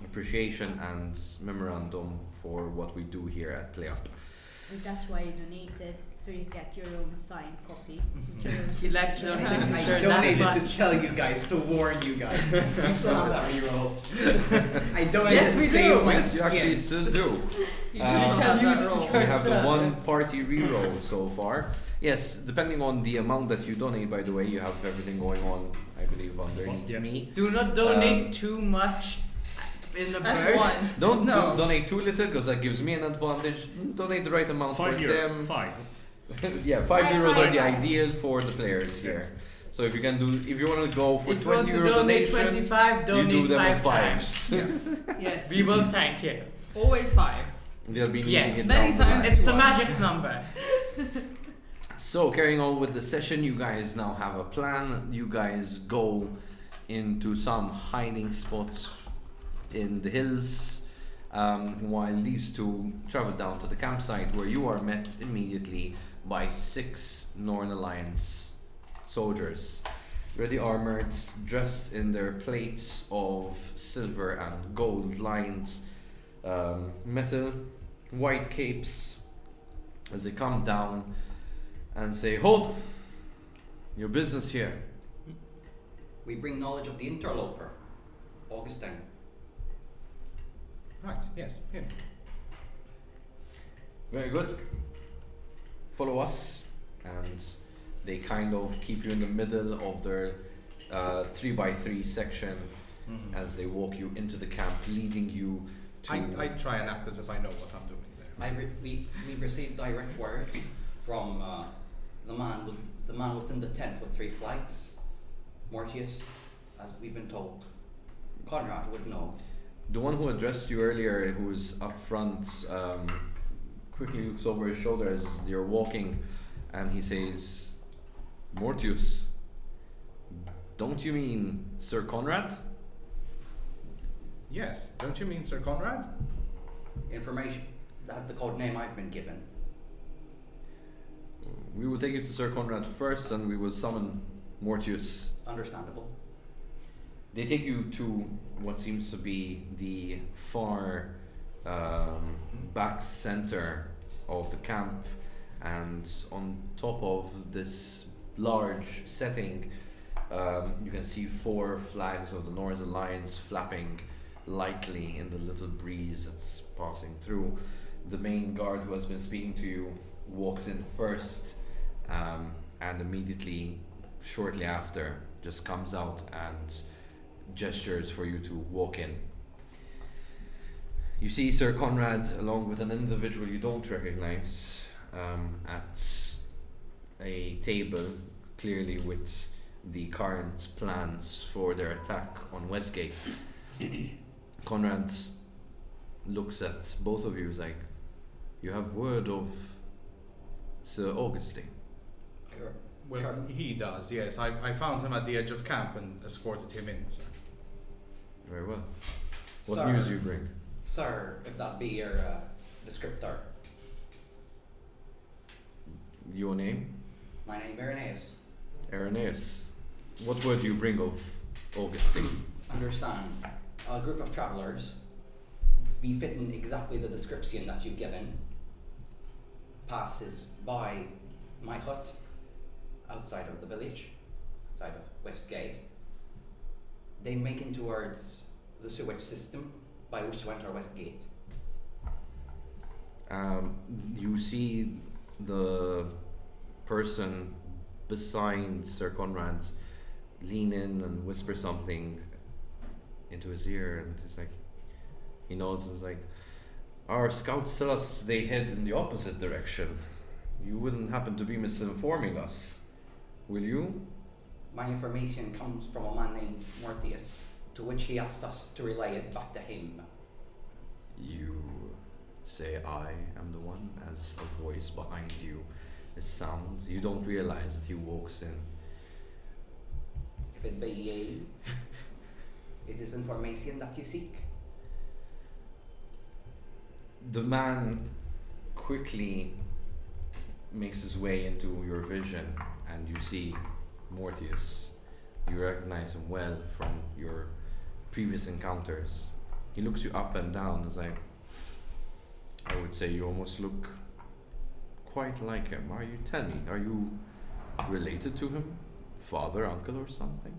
appreciation and memorandum for what we do here at PlayUp. And that's why you donated, so you get your own signed copy. He likes your I signature that donated much. to tell you guys, to warn you guys. We still have that reroll. I donated Yes, to we save do. my Yes, you actually skin. still do. You Um, just have that roll. We have the one party reroll so far. Yes, depending on the amount that you donate, by the way, you have everything going on, I believe, underneath Yeah. me. Do not donate too much in a At burst. once. Don't No. donate too little because that gives me an advantage. Donate the right amount for them. 5. Yeah, 5 euros are the Five. ideal for the players here. So if you can do, if you want to go for If you want 20 to euros donate donation, 25, you donate do them in 5 times. fives. Yes. We will thank you. Always fives. They'll be needing Yes. it Many down the times line. It's the magic number. So carrying on with the session, you guys now have a plan. You guys go into some hiding spots in the hills, while these two travel down to the campsite where you are met immediately by 6 Northern Alliance soldiers, ready armored, dressed in their plates of silver and gold lined metal, white capes, as they come down and say, "Hold! Your business here." We bring knowledge of the interloper, Augustine. Right. Yes. Him. Very good. Follow us, and they kind of keep you in the middle of their 3x3 section as they walk you into the camp, leading you to. I try and act as if I know what I'm doing there. We received direct word from the man within the tent with 3 flags, Mortius, as we've been told. Conrad would know. The one who addressed you earlier, who was up front, quickly looks over his shoulder as you're walking, and he says, "Mortius, don't you mean Sir Conrad?" Yes, don't you mean Sir Conrad? Information. That's the code name I've been given. We will take you to Sir Conrad first, and we will summon Mortius. Understandable. They take you to what seems to be the far back center of the camp, and on top of this large setting, you can see 4 flags of the Northern Alliance flapping lightly in the little breeze that's passing through. The main guard who has been speaking to you walks in first, and immediately, shortly after, just comes out and gestures for you to walk in. You see Sir Conrad along with an individual you don't recognize at a table, clearly with the current plans for their attack on Westgate. Conrad looks at both of you, is like, you have word of Sir Augustine? Well, he does, yes. I found him at the edge of camp and escorted him in, sir. Very well. What Sir. news do you bring? Sir, if that be your descriptor. Your name? My name Irenaeus. Irenaeus. What word do you bring of Augustine? Understand. A group of travellers, befitting exactly the description that you've given, passes by my hut outside of the village, outside of Westgate. They make in towards the sewage system by which to enter Westgate. You see the person beside Sir Conrad lean in and whisper something into his ear, and he's like, he nods and is like, our scouts tell us they head in the opposite direction. You wouldn't happen to be misinforming us, will you? My information comes from a man named Mortius, to which he asked us to relay it back to him. You say I am the one, as a voice behind you is sound. You don't realize that he walks in. If it be ye, it is information that you seek. The man quickly makes his way into your vision, and you see Mortius. You recognize him well from your previous encounters. He looks you up and down as I would say you almost look quite like him. Tell me, are you related to him? Father, uncle or something?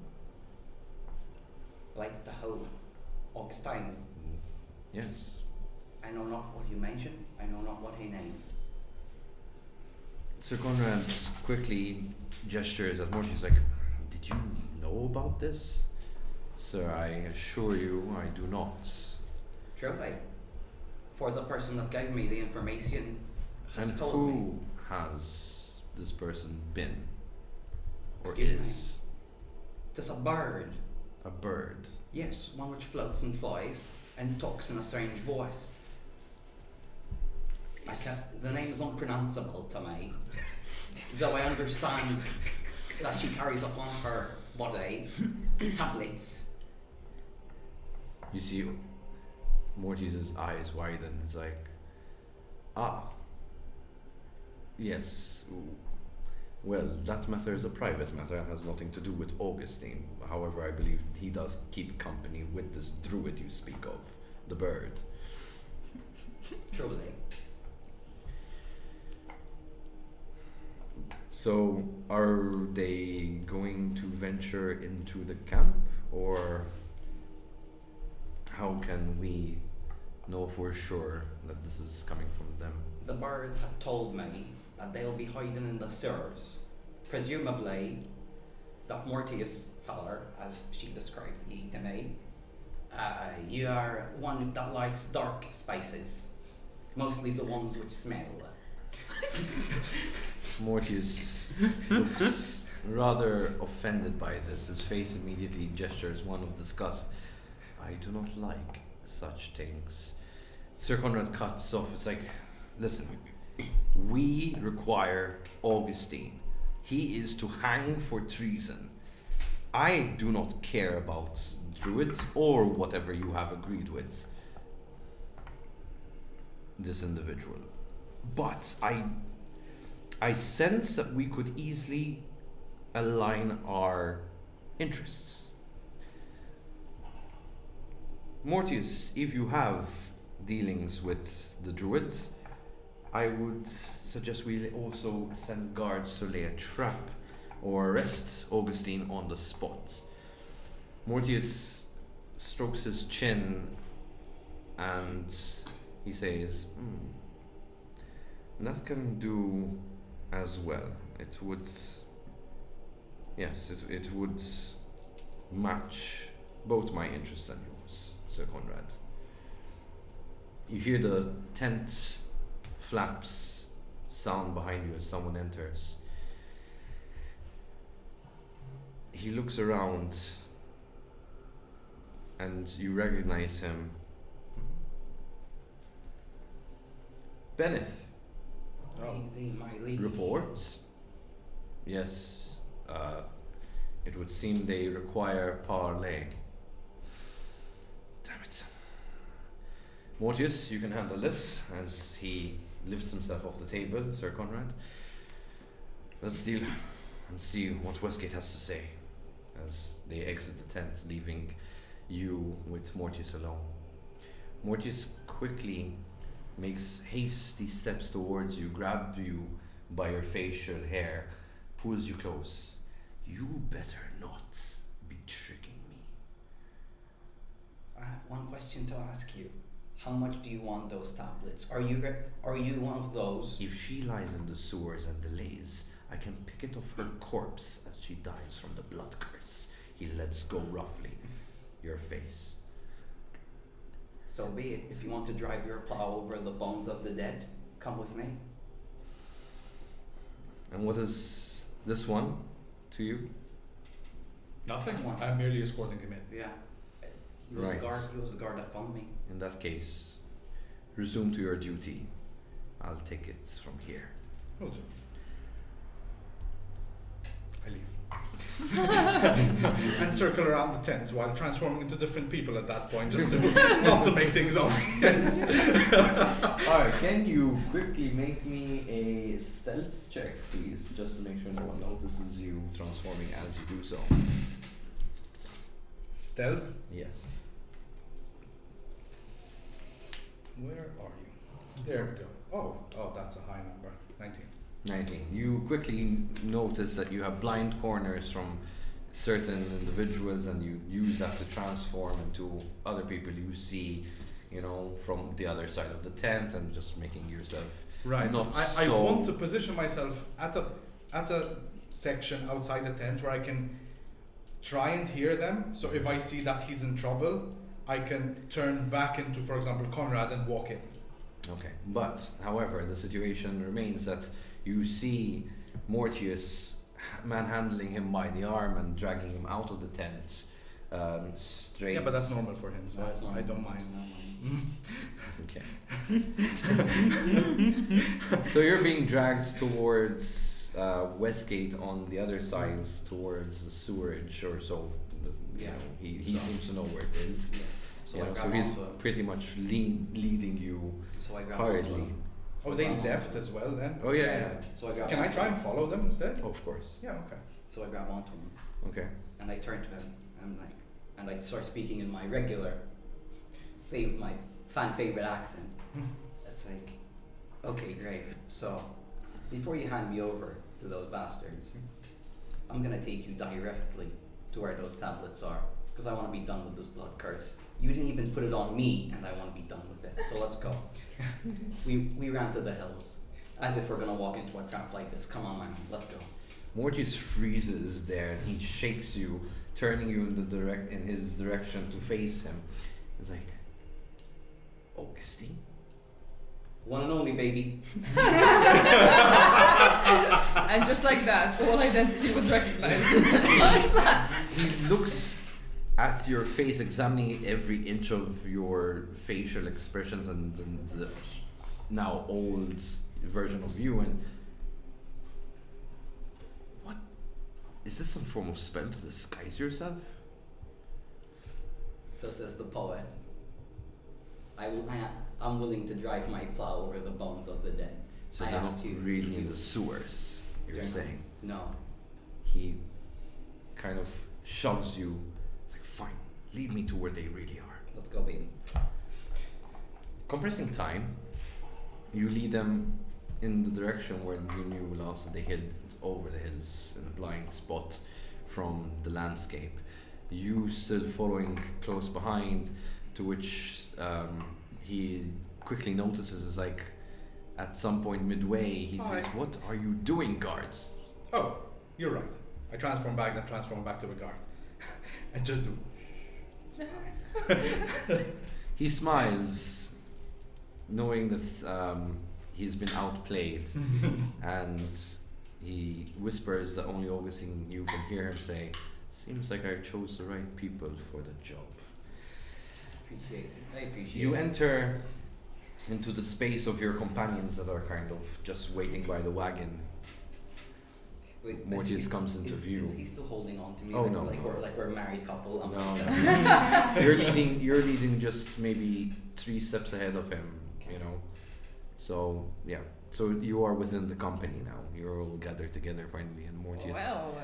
Like the whole Augustine. Yes. I know not what you mentioned, I know not what he named. Sir Conrad quickly gestures at Mortius like, did you know about this? Sir, I assure you I do not. Truly. For the person that gave me the information has And told who me. has this person been? Or Excuse me? is? Tis a bird. A bird. Yes, one which floats and flies and talks in a strange voice. The name is unpronounceable to me, though I understand that she carries upon her body tablets. You see Mortius's eyes widen. It's like, yes. Well, that matter is a private matter and has nothing to do with Augustine. However, I believe he does keep company with this druid you speak of, the bird. Truly. So, are they going to venture into the camp, or how can we know for sure that this is coming from them? The bird had told me that they'll be hiding in the sewers. Presumably, that Mortius feller, as she described ye to me, you are one that likes dark spaces, mostly the ones which smell. Mortius looks rather offended by this. His face immediately gestures one of disgust. I do not like such things. Sir Conrad cuts off. It's like, listen, we require Augustine. He is to hang for treason. I do not care about druid or whatever you have agreed with this individual. But I sense that we could easily align our interests. Mortius, if you have dealings with the druids, I would suggest we also send guards to lay a trap or arrest Augustine on the spot. Mortius strokes his chin and he says, that can do as well. It would, yes, it would match both my interests and yours, Sir Conrad. You hear the tent flaps sound behind you as someone enters. He looks around and you recognize him. Benneth. My lady. Reports? Yes. It would seem they require parley. Damn it. Mortius, you can handle this as he lifts himself off the table, Sir Conrad. Let's deal and see what Westgate has to say as they exit the tent, leaving you with Mortius alone. Mortius quickly makes hasty steps towards you, grabs you by your facial hair, pulls you close. You better not be tricking me. I have one question to ask you. How much do you want those tablets? Are you one of those? If she lies in the sewers and delays, I can pick it off her corpse as she dies from the blood curse. He lets go roughly. Your face. So be it. If you want to drive your plow over the bones of the dead, come with me. And what is this one to you? Nothing. One. I'm merely escorting him in. Yeah. He was Right. the guard that found me. In that case, resume to your duty. I'll take it from here. Will do. I leave. And circle around the tent while transforming into different people at that point, just to not to make things obvious. Alright, can you quickly make me a stealth check, please? Just to make sure no one notices you transforming as you do so. Stealth. Yes. Where are you? There we go. Oh, that's a high number. 19. 19. You quickly notice that you have blind corners from certain individuals and you use that to transform into other people you see, from the other side of the tent and just making yourself Right. not I so... want to position myself at a section outside the tent where I can try and hear them. So if I see that he's in trouble, I can turn back into, for example, Conrad and walk in. Okay, but however, the situation remains that you see Mortius manhandling him by the arm and dragging him out of the tent straight. Yeah, but that's normal for him, so That's I don't mind. Okay. So you're being dragged towards Westgate on the other side, towards the sewerage or so. Yeah. He So- seems to know where it is. Yeah. So I So grab he's onto him. pretty much leading you So I grab onto hurriedly. him. Oh, they left as well then? Oh yeah. So I grab Can I onto try him. and follow them instead? Of course. Yeah, okay. So I grab onto him Okay. and I turn to him and I start speaking in my regular my fan favorite accent. It's like, okay, great. So before you hand me over to those bastards, I'm gonna take you directly to where those tablets are because I want to be done with this blood curse. You didn't even put it on me, and I want to be done with it. So let's go. we ran to the hills, as if we're gonna walk into a trap like this. Come on, man, let's go. Mortius freezes there and he shakes you, turning you in his direction to face him. He's like, Augustine? One and only, baby. And just like that, all identity was recognized. He looks at your face, examining every inch of your facial expressions and the now old version of you, and what is this, some form of spell to disguise yourself? So says the poet. I'm willing to drive my plow over the bones of the dead. So I they're not asked you. really in the sewers, you're They're not. saying. No. He kind of shoves you. It's like, fine, lead me to where they really are. Let's go, baby. Compressing time, you lead them in the direction where you knew last that they hid over the hills in a blind spot from the landscape. You still following close behind, to which he quickly notices is like at some point midway he Hi. says, "What are you doing, guards?" Oh, you're right. I transform back, then transform back to a guard. And just do. He smiles, knowing that he's been outplayed, and he whispers that only Augustine you can hear him say, "Seems like I chose the right people for the job." I appreciate You it. enter into the space of your companions that are kind of just waiting by the wagon. Wait, Mortius comes into view. Is he still holding on to me? Oh, like, no, like no. we're a married couple. I'm No, you're leading just maybe 3 steps ahead of him, you know. So yeah, so you are within the company now. You're all gathered together finally, and Mortius. Well,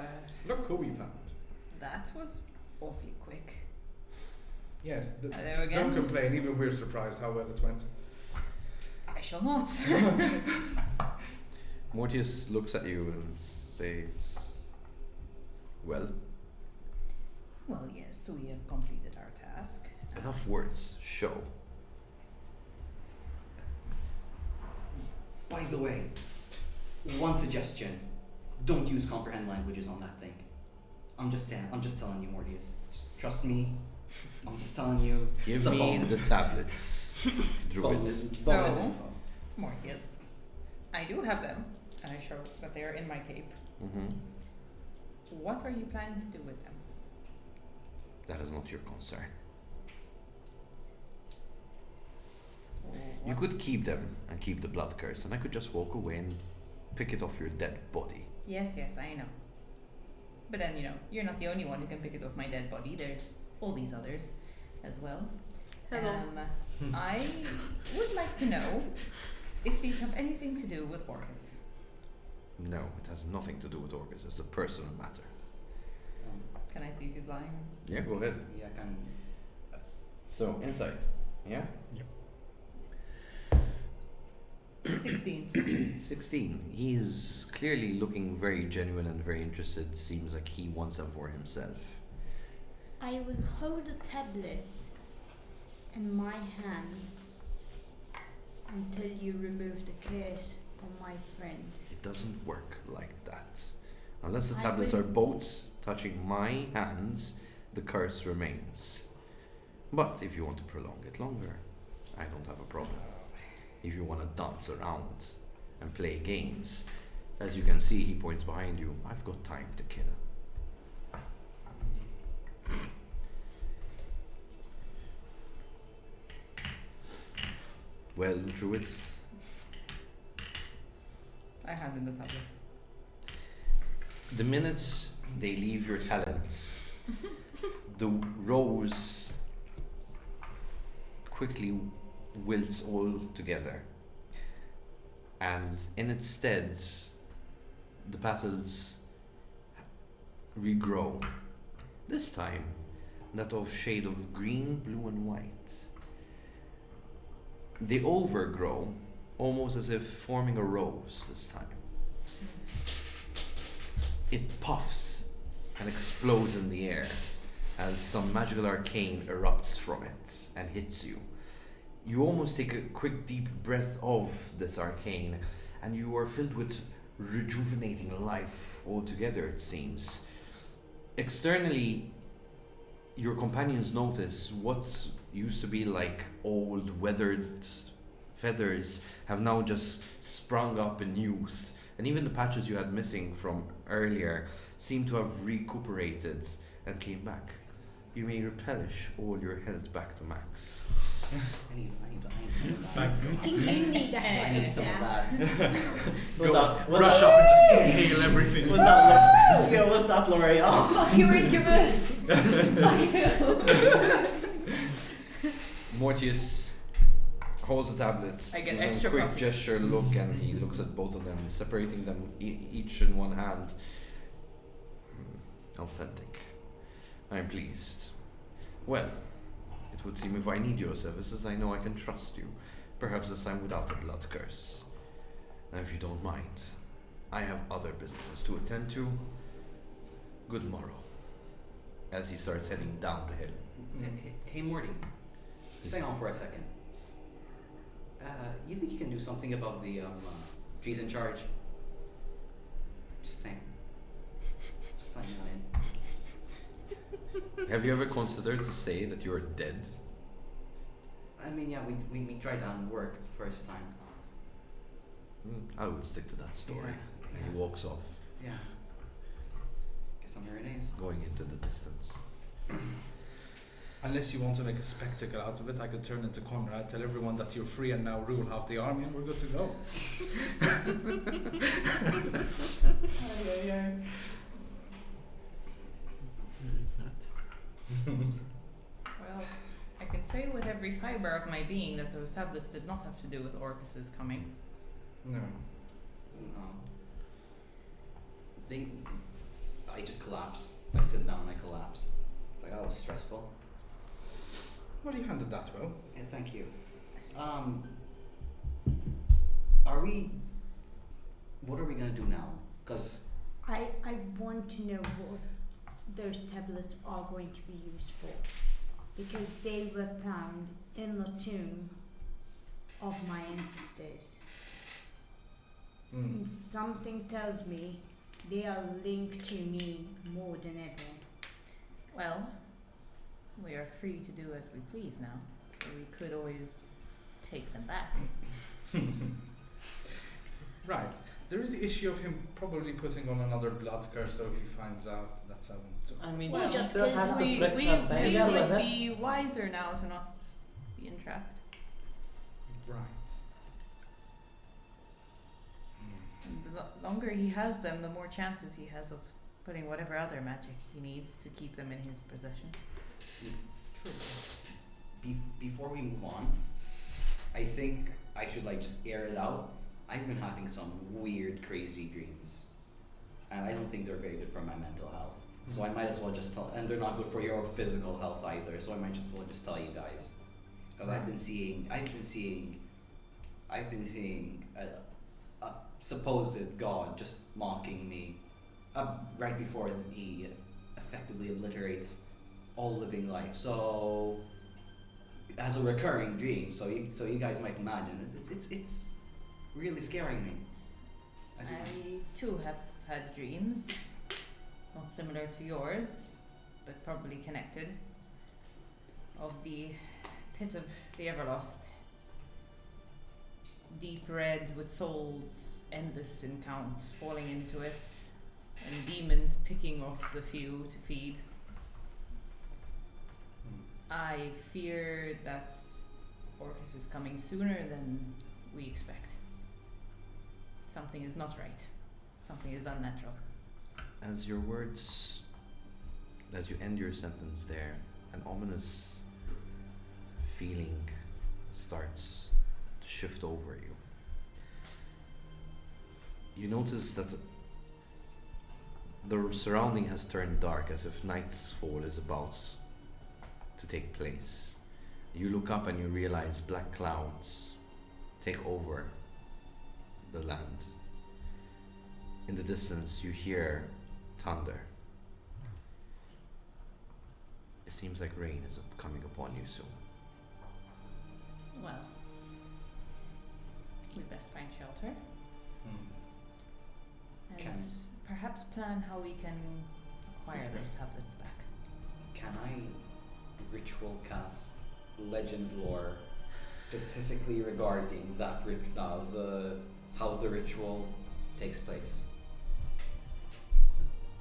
Look who we found. that was awfully quick. Yes, Hello again. don't complain, even we're surprised how well it went. I shall not. Mortius looks at you and says, "Well, Well, yes, we have completed our task. enough words. Show." By the way, one suggestion: don't use comprehend languages on that thing. I'm just telling you, Mortius. Just trust me. I'm just telling you. Give it's a me bonus. the tablets, druid. Bonus So- info. Mortius, I do have them, and I show that they are in my cape. Mm-hmm. What are you planning to do with them? That is not your concern. You What- could keep them and keep the blood curse, and I could just walk away and pick it off your dead body. Yes, I know. But then, you're not the only one who can pick it off my dead body. There's all these others as well. Hello. I would like to know if these have anything to do with Orcus. No, it has nothing to do with Orcus. It's a personal matter. Can I see if he's lying? Yeah, go ahead. Yeah, I can. So, insight. Yeah? 16. 16. He is clearly looking very genuine and very interested. Seems like he wants them for himself. I will hold the tablet in my hand until you remove the curse from my friend. It doesn't work like that. Unless the I tablets will- are both touching my hands, the curse remains. But if you want to prolong it longer, I don't have a problem. If you want to dance around and play games, as you can see, he points behind you. I've got time to kill. Well, Druid, I hand him the tablets. the minute they leave your talents, the rose quickly wilts all together, and in its stead, the petals regrow. This time, that of shade of green, blue, and white. They overgrow, almost as if forming a rose this time. It puffs and explodes in the air as some magical arcane erupts from it and hits you. You almost take a quick deep breath of this arcane, and you are filled with rejuvenating life altogether, it seems. Externally, your companions notice what used to be like old weathered feathers have now just sprung up in youth, and even the patches you had missing from earlier seem to have recuperated and came back. You may replenish all your health back to max. I need some of that. I think you need a I head need of some of that. that. Go rush up and just inhale everything. Was that? Yeah, was that L'Oreal? Fuck you, Incubus! Fuck you! Mortius holds the tablets. I get with extra a quick coffee. gesture look, and he looks at both of them, separating them each in one hand. Authentic. I'm pleased. Well, it would seem if I need your services, I know I can trust you. Perhaps this time without a blood curse. Now, if you don't mind, I have other businesses to attend to. Good morrow. As he starts heading down the hill. Hey Morty, stay on for a second. You think you can do something about the trees in charge? Just saying. Just letting that in. Have you ever considered to say that you're dead? I mean, yeah, we tried that and worked the first time. I would stick to that story. Yeah, And he walks off, yeah. Guess I'm here it is. going into the distance. Unless you want to make a spectacle out of it, I could turn into Conrad, tell everyone that you're free and now rule half the army, and we're good to go. Well, I can say with every fiber of my being that those tablets did not have to do with Orcus's coming. No. No. I just collapse. I sit down and I collapse. It's like, oh, it was stressful. Well, you handled that well. Yeah, thank you. What are we gonna do now? Cause I want to know what those tablets are going to be used for. Because they were found in the tomb of my ancestors. And something tells me they are linked to me more than ever. Well, we are free to do as we please now, so we could always take them back. Right. There is the issue of him probably putting on another blood curse, though, if he finds out that's happened to I mean, Well, he just still has to we flick her would finger with it. be wiser now to not be entrapped. Right. And the longer he has them, the more chances he has of putting whatever other magic he needs to keep them in his possession. true. Before we move on, I think I should just air it out. I've been having some weird, crazy dreams, and I don't think they're very good for my mental health. So I might as well just tell, and they're not good for your physical health either. So I might as well just tell you guys, because I've been seeing a supposed god just mocking me, right before he effectively obliterates all living life. So as a recurring dream, so you guys might imagine it's really scaring me. As you know. I too have had dreams, not similar to yours, but probably connected, of the pit of the Everlost. Deep red with souls, endless in count, falling into it, and demons picking off the few to feed. I fear that Orcus is coming sooner than we expect. Something is not right. Something is unnatural. As your words, as you end your sentence there, an ominous feeling starts to shift over you. You notice that the surrounding has turned dark, as if nightfall is about to take place. You look up and you realize black clouds take over the land. In the distance, you hear thunder. It seems like rain is coming upon you soon. Well, we best find shelter and Can- perhaps plan how we can acquire those tablets back. Can I ritual cast legend lore specifically regarding that how the ritual takes place?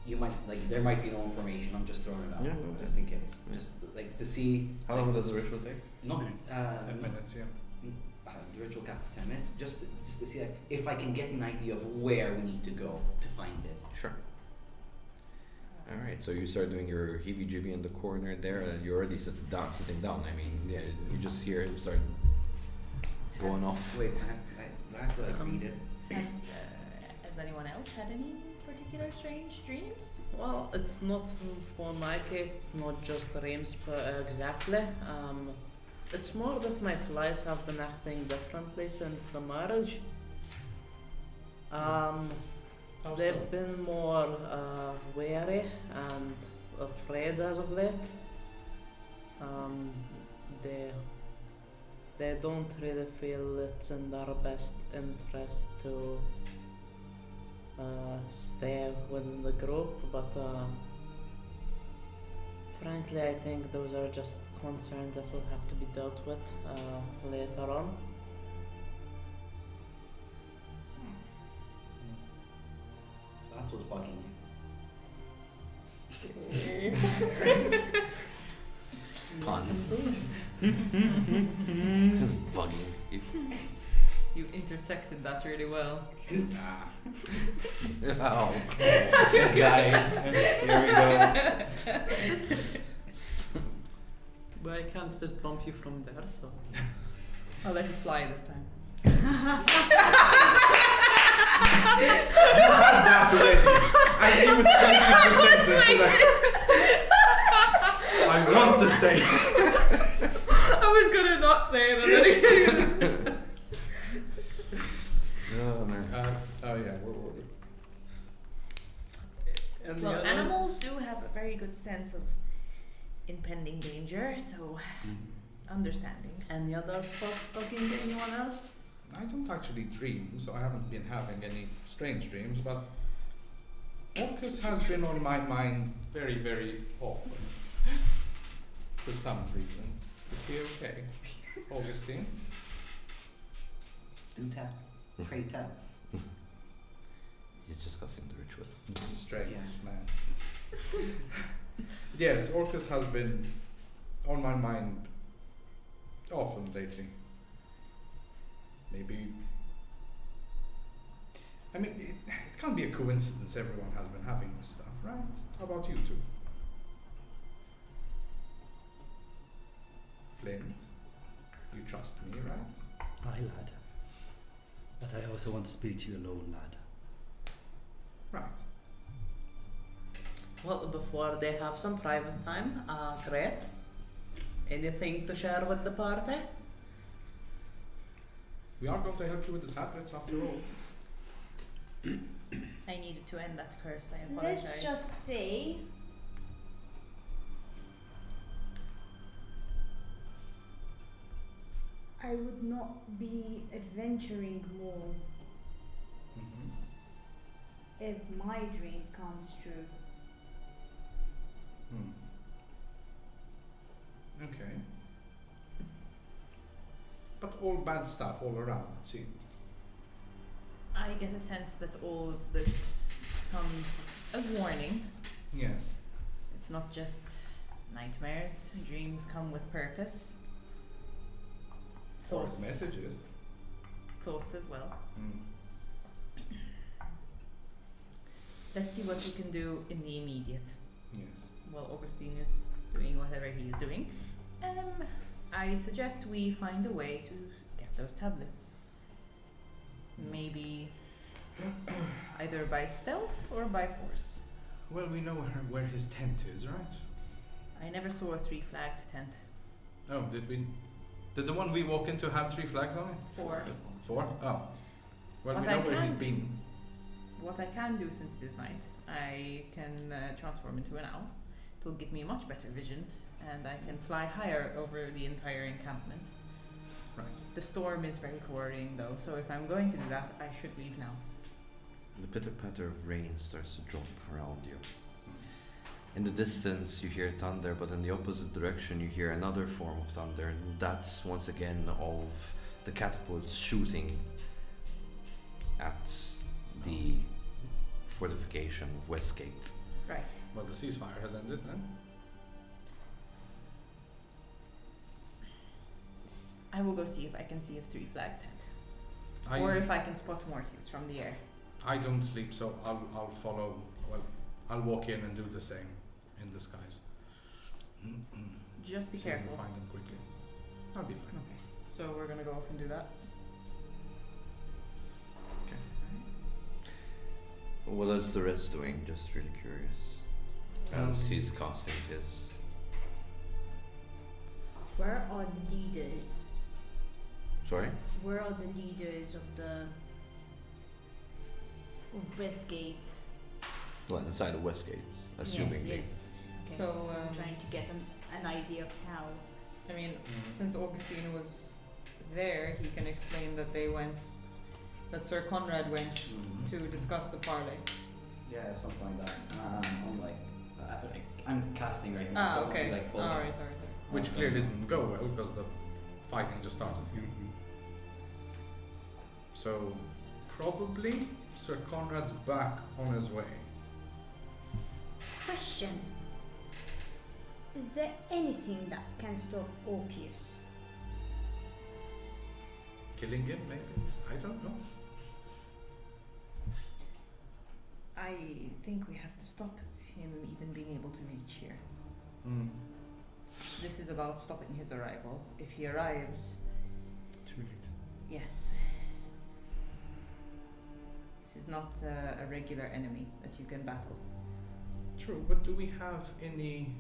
You might there might be no information. I'm just throwing it out, Yeah, go ahead. just in case, Yeah. just to see. How long does the ritual take? No, 10 minutes. 10 minutes, yeah. The ritual cast is 10 minutes. Just to see if I can get an idea of where we need to go to find it. Sure. All right, so you start doing your heebie-jeebie in the corner there, and you're already sitting down. I mean, yeah, you just hear him start going off. Wait, I have to like read it. And, has anyone else had any particular strange dreams? Well, it's not for my case. It's not just dreams exactly. It's more that my flies have been acting differently since the marriage. How They've so? been more wary and afraid as of late. They don't really feel it's in their best interest to stay within the group, but frankly, I think those are just concerns that will have to be dealt with later on. So that's what's bugging you. Pun. Bugging. You intersected that really well. Oh. Guys, here we go. But I can't fist bump you from there, so. I'll let you fly this time. That already. As he was finishing the sentence, you're like, I want to say. I was gonna not say it, and then Oh man. Oh yeah. And Well, animals do have a very good sense of impending danger, so understanding. Any other thoughts bugging anyone else? I don't actually dream, so I haven't been having any strange dreams, but Orcus has been on my mind very, very often. For some reason. Is he okay? Augustine? Do tell. Pray tell. He's just casting the ritual. Strange Yeah. man. Yes, Orcus has been on my mind often lately. Maybe. I mean, it can't be a coincidence everyone has been having this stuff, right? How about you two? Flint, you trust me, right? Aye, lad. But I also want to speak to you alone, lad. Right. Well, before they have some private time, great. Anything to share with the party? We are going to help you with the tablets after all. I needed to end that curse, I apologize. Let's just say I would not be adventuring more Mm-hmm. if my dream comes true. Okay. But all bad stuff all around, it seems. I get a sense that all of this comes as warning. Yes. It's not just nightmares. Dreams come with purpose. Or as Thoughts. messages. Thoughts as well. Mm. Let's see what we can do in the immediate. Yes. While Augustine is doing whatever he's doing. I suggest we find a way to get those tablets. Maybe either by stealth or by force. Well, we know where his tent is, right? I never saw a three-flagged tent. Oh, did we? Did the one we walk into have 3 flags on it? 4. 4? Oh. Well, What we I know where he's can do- been. What I can do since it is night, I can transform into an owl. It will give me much better vision, and I can fly higher over the entire encampment. Right. The storm is very worrying though, so if I'm going to do that, I should leave now. The pitter-patter of rain starts to drop around you. In the distance you hear thunder, but in the opposite direction you hear another form of thunder, and that's once again of the catapults shooting at the fortification of Westgate. Right. Well, the ceasefire has ended then. I will go see if I can see a three-flagged tent. I Or if I can spot Mortius from the air. don't sleep, so I'll follow. Well, I'll walk in and do the same in disguise. Just be See if we careful. find them quickly. I'll be fine. Okay. So we're gonna go off and do that. What is the rest doing? Just really curious. As he's casting his. Where are the leaders? Sorry? Where are the leaders of Westgate? Well, inside of Westgate, assuming Yes, they. So I'm trying to get an idea of how. I mean, since Augustine was there, he can explain that they went, that Sir Conrad went to discuss the parley. Yeah, something like that. I'm like, I'm casting right now. so Ah, okay. Like Alright. Which clearly didn't go well because the fighting just started. So probably Sir Conrad's back on his way. Question. Is there anything that can stop Orpheus? Killing him, maybe? I don't know. I think we have to stop him even being able to reach here. This is about stopping his arrival. If he arrives, Too late. yes. This is not a regular enemy that you can battle. True, but do we have any...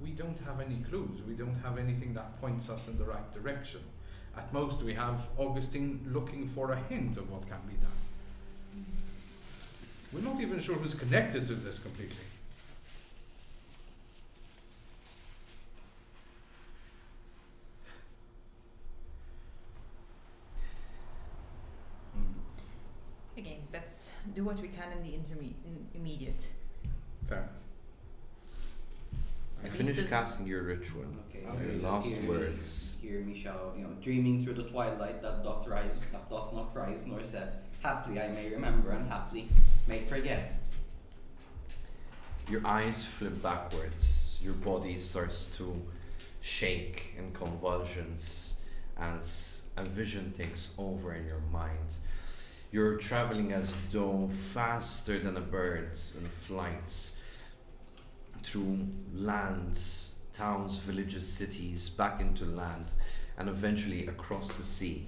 We don't have any clues. We don't have anything that points us in the right direction. At most we have Augustine looking for a hint of what can be done. We're not even sure who's connected to this completely. Again, let's do what we can in the immediate. Fair enough. I At finished least casting your ritual. Okay, So so your you last just words. hear me shout, dreaming through the twilight that doth not rise nor set. Haply I may remember and haply may forget. Your eyes flip backwards. Your body starts to shake in convulsions as a vision takes over in your mind. You're traveling as though faster than a bird in flight through lands, towns, villages, cities, back into land, and eventually across the sea.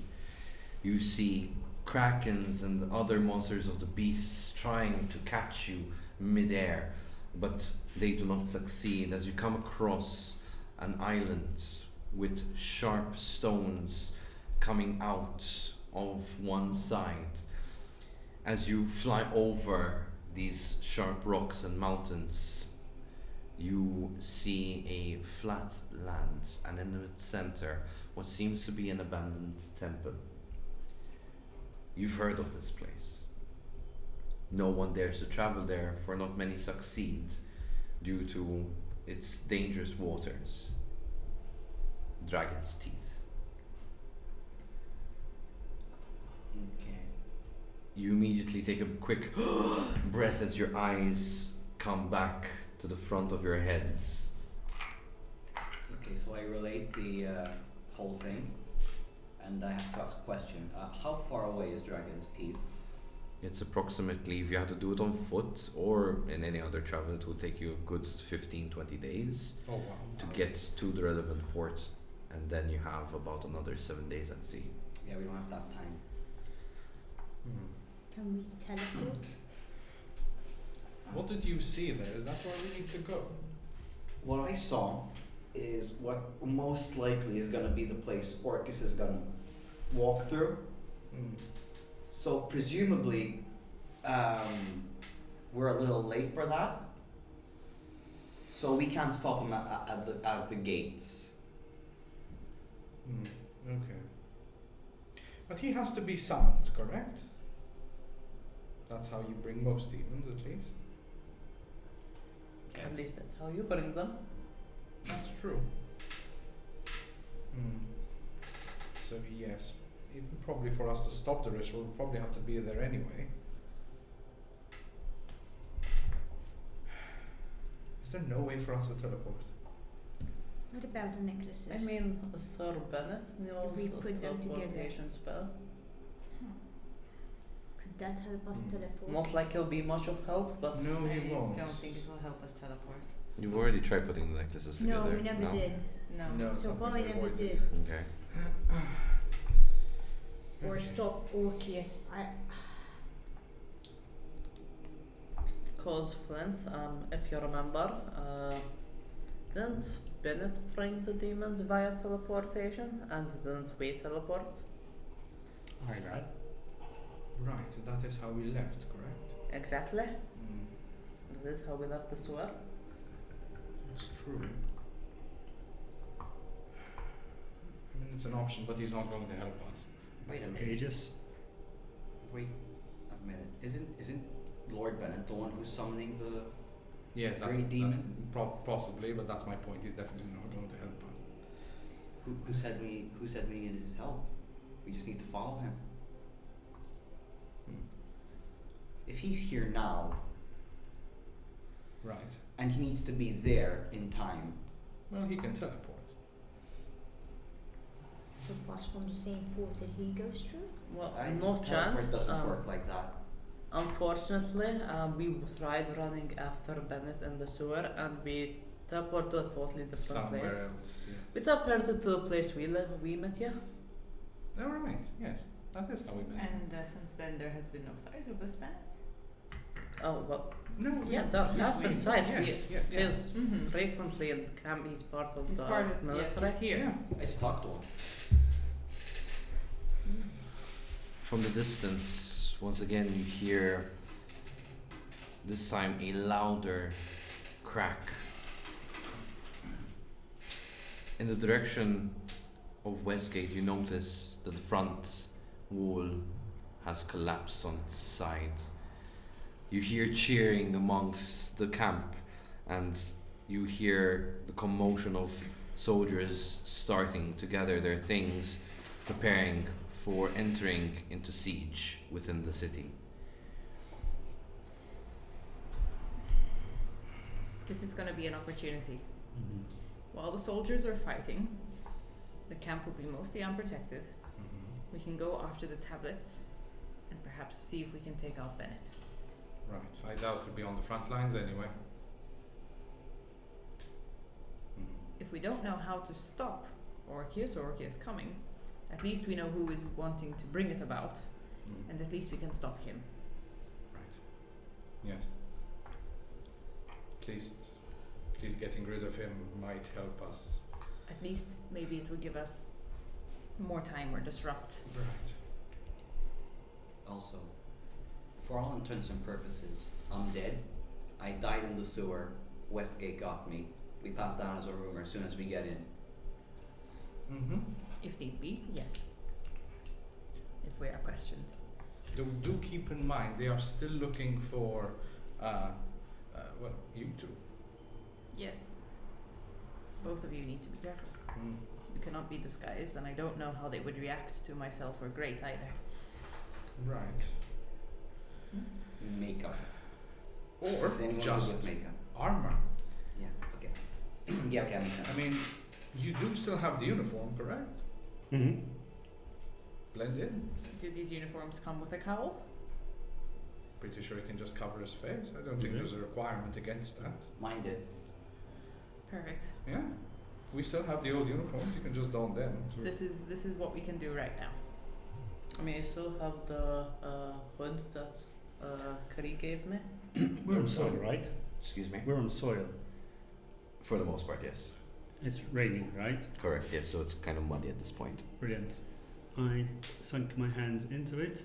You see krakens and other monsters of the beasts trying to catch you mid-air, but they do not succeed as you come across an island with sharp stones coming out of one side. As you fly over these sharp rocks and mountains, you see a flat land, and in its center, what seems to be an abandoned temple. You've heard of this place. No one dares to travel there, for not many succeed due to its dangerous waters. Dragon's teeth. Okay. You immediately take a quick breath as your eyes come back to the front of your head. Okay, so I relate the whole thing, and I have to ask a question. How far away is Dragon's Teeth? It's approximately, if you had to do it on foot or in any other travel, it would take you a good 15-20 days Oh wow. to get to the relevant port, and then you have about another 7 days at sea. Yeah, we don't have that time. Can we teleport? What did you see there? Is that where we need to go? What I saw is what most likely is going to be the place Orcus is going to walk through. So presumably, we're a little late for that. So we can't stop him at the gates. Okay. But he has to be summoned, correct? That's how you bring most demons, at least. At least that's how you bring them. That's true. So yes, even probably for us to stop the ritual, we'll probably have to be there anyway. Is there no way for us to teleport? What about the necklaces? I mean, Sir Bennett knows We a put them together. teleportation spell. Could Could that help us teleport? Not like he'll be much of help, but No, I he won't. don't think it will help us teleport. You've already tried putting the necklaces No, together. we never did. No. No, it's So something far we we never avoided. did. Okay. Or stop Orpheus. cause Flint, if you remember, didn't Bennett bring the demons via teleportation and didn't we teleport? My bad. Right, that is how we left, correct? Exactly. Mm, That is how we left the sewer. that's true. I mean, it's an option, but he's not going to help us. Wait a minute. Aegis. Wait a minute. Isn't Lord Bennett the one who's summoning the? Yes, that's Great demon? possibly, but that's my point. He's definitely not going to help us. Who said we needed his help? We just need to follow him. Hmm. If he's here now Right. and he needs to be there in time, Well, he can teleport. To pass from the same portal he goes through? Well, I no teleport chance. doesn't work like that. Unfortunately, we tried running after Bennett in the sewer and we teleported to a totally different Somewhere place. else, yes. We teleported to the place we met, yeah. Oh, right, yes. That is how we met. And since then, there has been no sight of this Bennett. Oh, well, No, yeah, there has been sights. Yes, yes, yes. He's frequently in camp, he's part of He's the part of yes, military. he's here. Yeah. I just talked to him. From the distance, once again you hear this time a louder crack. In the direction of Westgate, you notice that the front wall has collapsed on its side. You hear cheering amongst the camp, and you hear the commotion of soldiers starting to gather their things, preparing for entering into siege within the city. This is going to be an opportunity. While the soldiers are fighting, the camp will be mostly unprotected. Mhm. We can go after the tablets and perhaps see if we can take out Bennett. Right. I doubt he'll be on the front lines anyway. If we don't know how to stop Orpheus coming, at least we know who is wanting to bring it about, Mm. and at least we can stop him. Right. Yes. At least getting rid of him might help us. At least maybe it would give us more time or disrupt. Right. Also, for all intents and purposes, I'm dead. I died in the sewer. Westgate got me. We pass down as a rumor as soon as we get in. Mm-hmm. If need be, yes. If we are questioned. Do keep in mind they are still looking for, well, you two. Yes. Both of you need to be careful. Mm. You cannot be disguised, and I don't know how they would react to myself or Great either. Right. Makeup. Or Is anyone good just with makeup? armor. Yeah. Okay. Yeah. Okay. Makes sense. I mean, you do still have the uniform, correct? Mm-hmm. Blend in. Do these uniforms come with a cowl? Pretty sure he can just cover his face. I don't think Mhm. there's a requirement against that. Mine did. Perfect. Yeah. We still have the old uniforms. You can just don them. This is what we can do right now. I mean, I still have the hood that Kari gave me. We're on soil, right? Excuse me? We're on soil. For the most part, yes. It's raining, right? Correct, yes, so it's kind of muddy at this point. Brilliant. I sunk my hands into it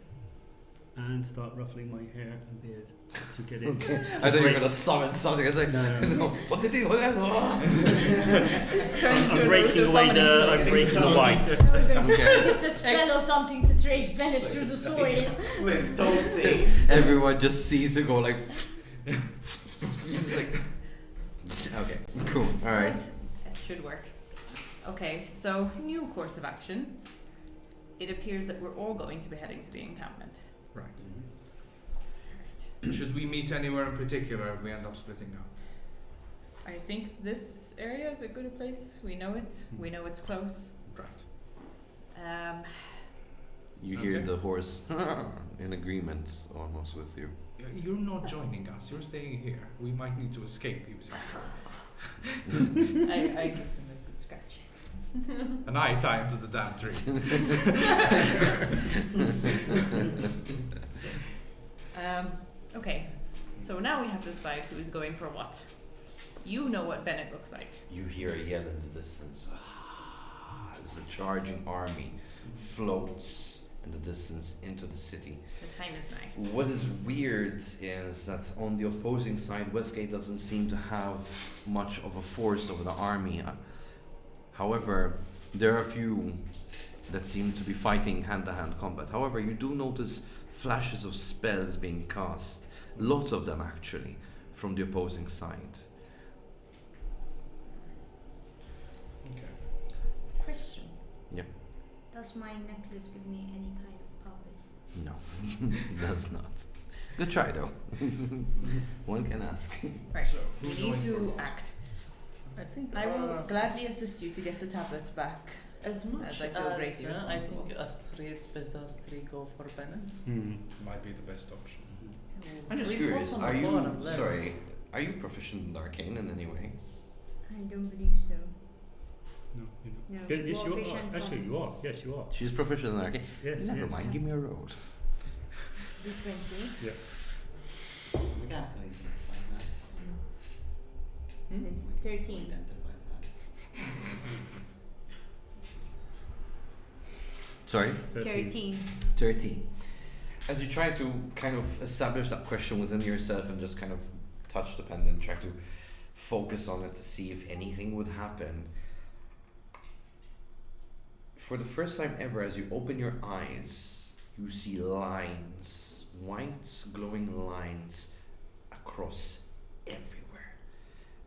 and start ruffling my hair and beard to get in. I thought you were gonna summon something. I was like, No. what did he? What I'm breaking away I'm breaking the white. Okay. It's a spell or something to trace Bennett through the soil. Flint, don't say. Everyone just sees it go like. It's like. Okay, cool. All right. That should work. Okay, so new course of action. It appears that we're all going to be heading to the encampment. Right. Alright. Should we meet anywhere in particular if we end up splitting up? I think this area is a good place. We know it. We know it's close. Right. You hear Okay. the horse in agreement almost with you. You're not joining us. You're staying here. We might need to escape. He was I give him a good scratch. and I tie him to the damn tree. Okay, so now we have to decide who is going for what. You know what Bennett looks like. You hear a yell in the distance. As a charging army floats in the distance into the city. The time is nigh. What is weird is that on the opposing side, Westgate doesn't seem to have much of a force over the army. However, there are a few that seem to be fighting hand-to-hand combat. However, you do notice flashes of spells being cast. Lots of them, actually, from the opposing side. Okay. Question. Yep. Does my necklace give me any kind of powers? No, it does not. Good try, though. One can ask. Right, So, we who's need going for to what? act. I think I will gladly assist you to get the tablets back. as much as I feel greatly I responsible. think us three go for Bennett. Might be the best option. I'm just We curious, fought on are the you, bottom left. sorry, are you proficient in arcane in any way? I don't believe so. No, you're not. No. Yes, you Dwarfish are. and Actually, common. you are. Yes, you are. She's proficient in arcane? Yes, Never yes. mind, give me a roll. D20. We can't identify that. Hmm? 13. Identify that. Sorry? 13. 13. As you try to kind of establish that question within yourself and just kind of touch the pendant, try to focus on it to see if anything would happen. For the first time ever, as you open your eyes, you see lines, white glowing lines across everywhere.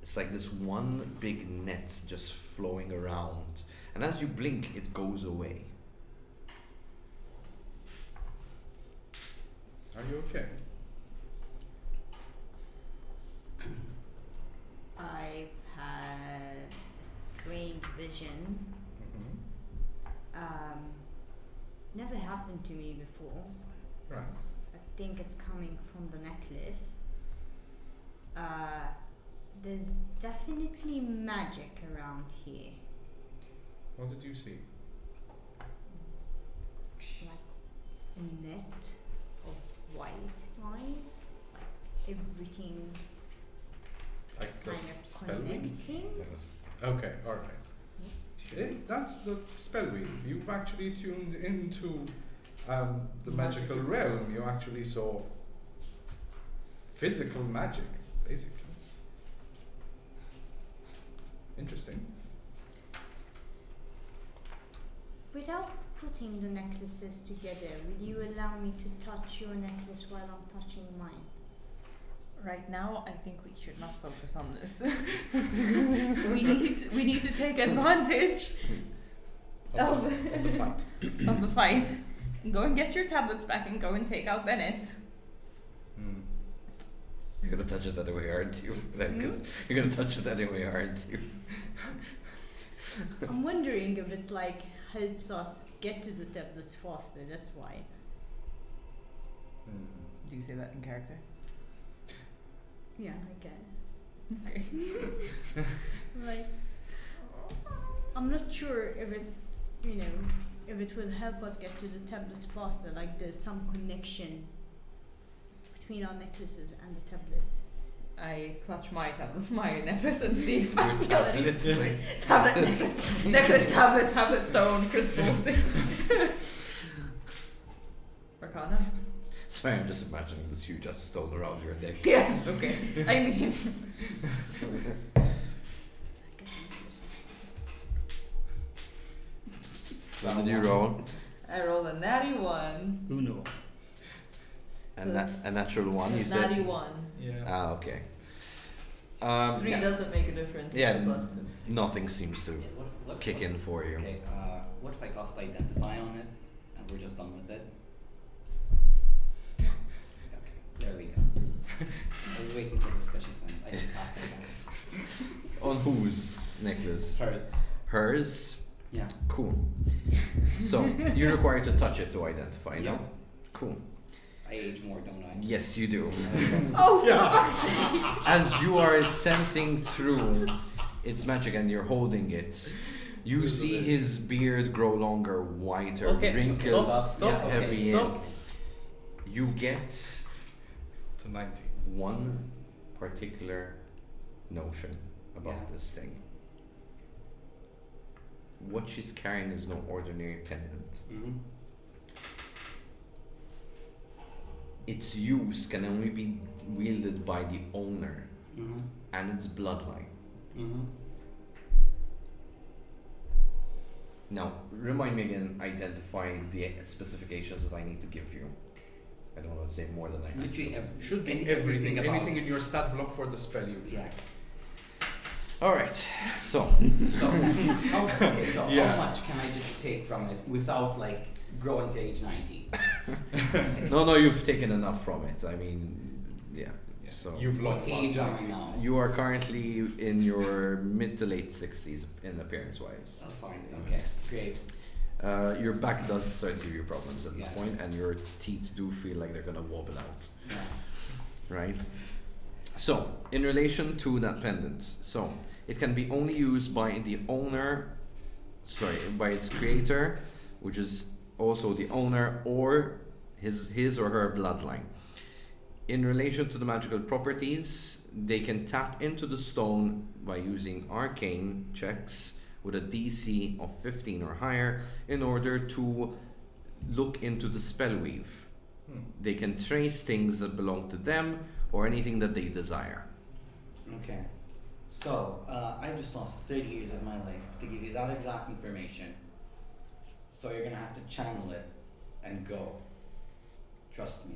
It's like this one big net just flowing around. And as you blink, it goes away. Are you okay? I've had a strange vision. Mm-hmm. Never happened to me before. Right. I think it's coming from the necklace. There's definitely magic around here. What did you see? Like a net of white lines. Everything Like the kind of spell wheel? connecting. Okay, alright. That's the spell wheel. You've actually tuned into the magical realm. You actually saw physical magic, basically. Interesting. Without putting the necklaces together, will you allow me to touch your necklace while I'm touching mine? Right now, I think we should not focus on this. we need to take advantage Of the fight. of the fight. Go and get your tablets back and go and take out Bennett. Hmm. You're gonna touch it anyway, aren't you? You're gonna touch it anyway, aren't you? I'm wondering if it like helps us get to the tablets faster, that's why. Do you say that in character? Yeah, I can. Okay. Like, I'm not sure if it, if it will help us get to the tablets faster, like there's some connection between our necklaces and the tablet. I clutch my tablet, my necklace, and see if I Your feel any tablet, like- tablet, necklace, tablet, stone, crystal things. Arcana? Sorry, I'm just imagining this huge ass stone around your neck. Yeah, it's okay. I mean, What did you roll? I rolled a natty 1. Uno. A natural one, you said? Natty 1. Yeah. Ah, okay. 3 yeah, doesn't make a difference. Yeah, with the plus 2. nothing seems to Yeah, what kick in for you. Okay, what if I cast Identify on it and we're just done with it? Okay, there we go. I was waiting for discussion time. I just cast it. On whose necklace? Hers. Hers? Yeah. Cool. So you're required to touch it to identify, Yeah. no? Cool. I age more, don't I? Yes, you do. Oh, for fuck's sake! As you are sensing through its magic and you're holding it, you see his beard grow longer, whiter, Okay, wrinkles stop, heavy stop. in. You get To 90. one particular notion about Yeah. this thing. What she's carrying is no ordinary pendant. Mm-hmm. Its use can only be wielded by the owner Mm-hmm. and its bloodline. Mm-hmm. Now, remind me again, identify the specifications that I need to give you. I don't want to say more than I have. Literally Should be anything everything. about Anything in your stat block for the spell use. Yeah. Alright, so, So, how Yeah. much can I just take from it without like growing to age 90? no, you've taken enough from it. I mean, yeah. Yeah. So, You've long What past age am I 90. now? you are currently in your mid to late 60s in appearance wise. Oh, fine. Okay. Great. Your back does start to give you problems at this Yeah. point, and your teeth do feel like they're gonna wobble out. Yeah. Right? So, in relation to that pendant, so it can be only used by the owner, by its creator, which is also the owner, or his or her bloodline. In relation to the magical properties, they can tap into the stone by using arcane checks with a DC of 15 or higher in order to look into the spell weave. They can trace things that belong to them or anything that they desire. Okay. So, I just lost 30 years of my life to give you that exact information. So you're gonna have to channel it and go. Trust me.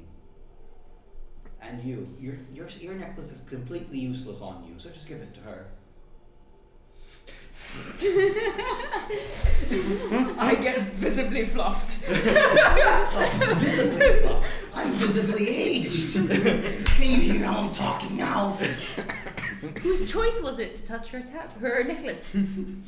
And your necklace is completely useless on you, so just give it to her. I get visibly fluffed. Visibly fluffed. I'm visibly aged. Can you hear how I'm talking now? Whose choice was it to touch her necklace?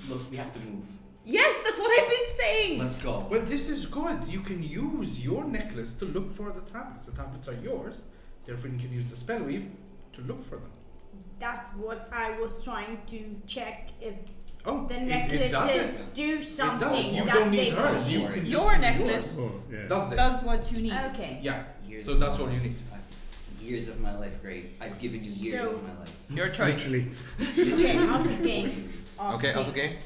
Look, we have to move. Yes, that's what I've been saying. Let's go. Well, this is good. You can use your necklace to look for the tablets. The tablets are yours. Therefore, you can use the spell weave to look for them. That's what I was trying to check if Oh, the it necklaces does do it. something. It does. You that don't need they hers. do. You can Your just use necklace yours. Oh, yeah. Does this? Does what you need. Okay. Yeah. Years So of that's my all you life. need. Years of my life, great. I've given you years So- of my life. Your choice. Literally. Okay, out of game. Okay, out of game?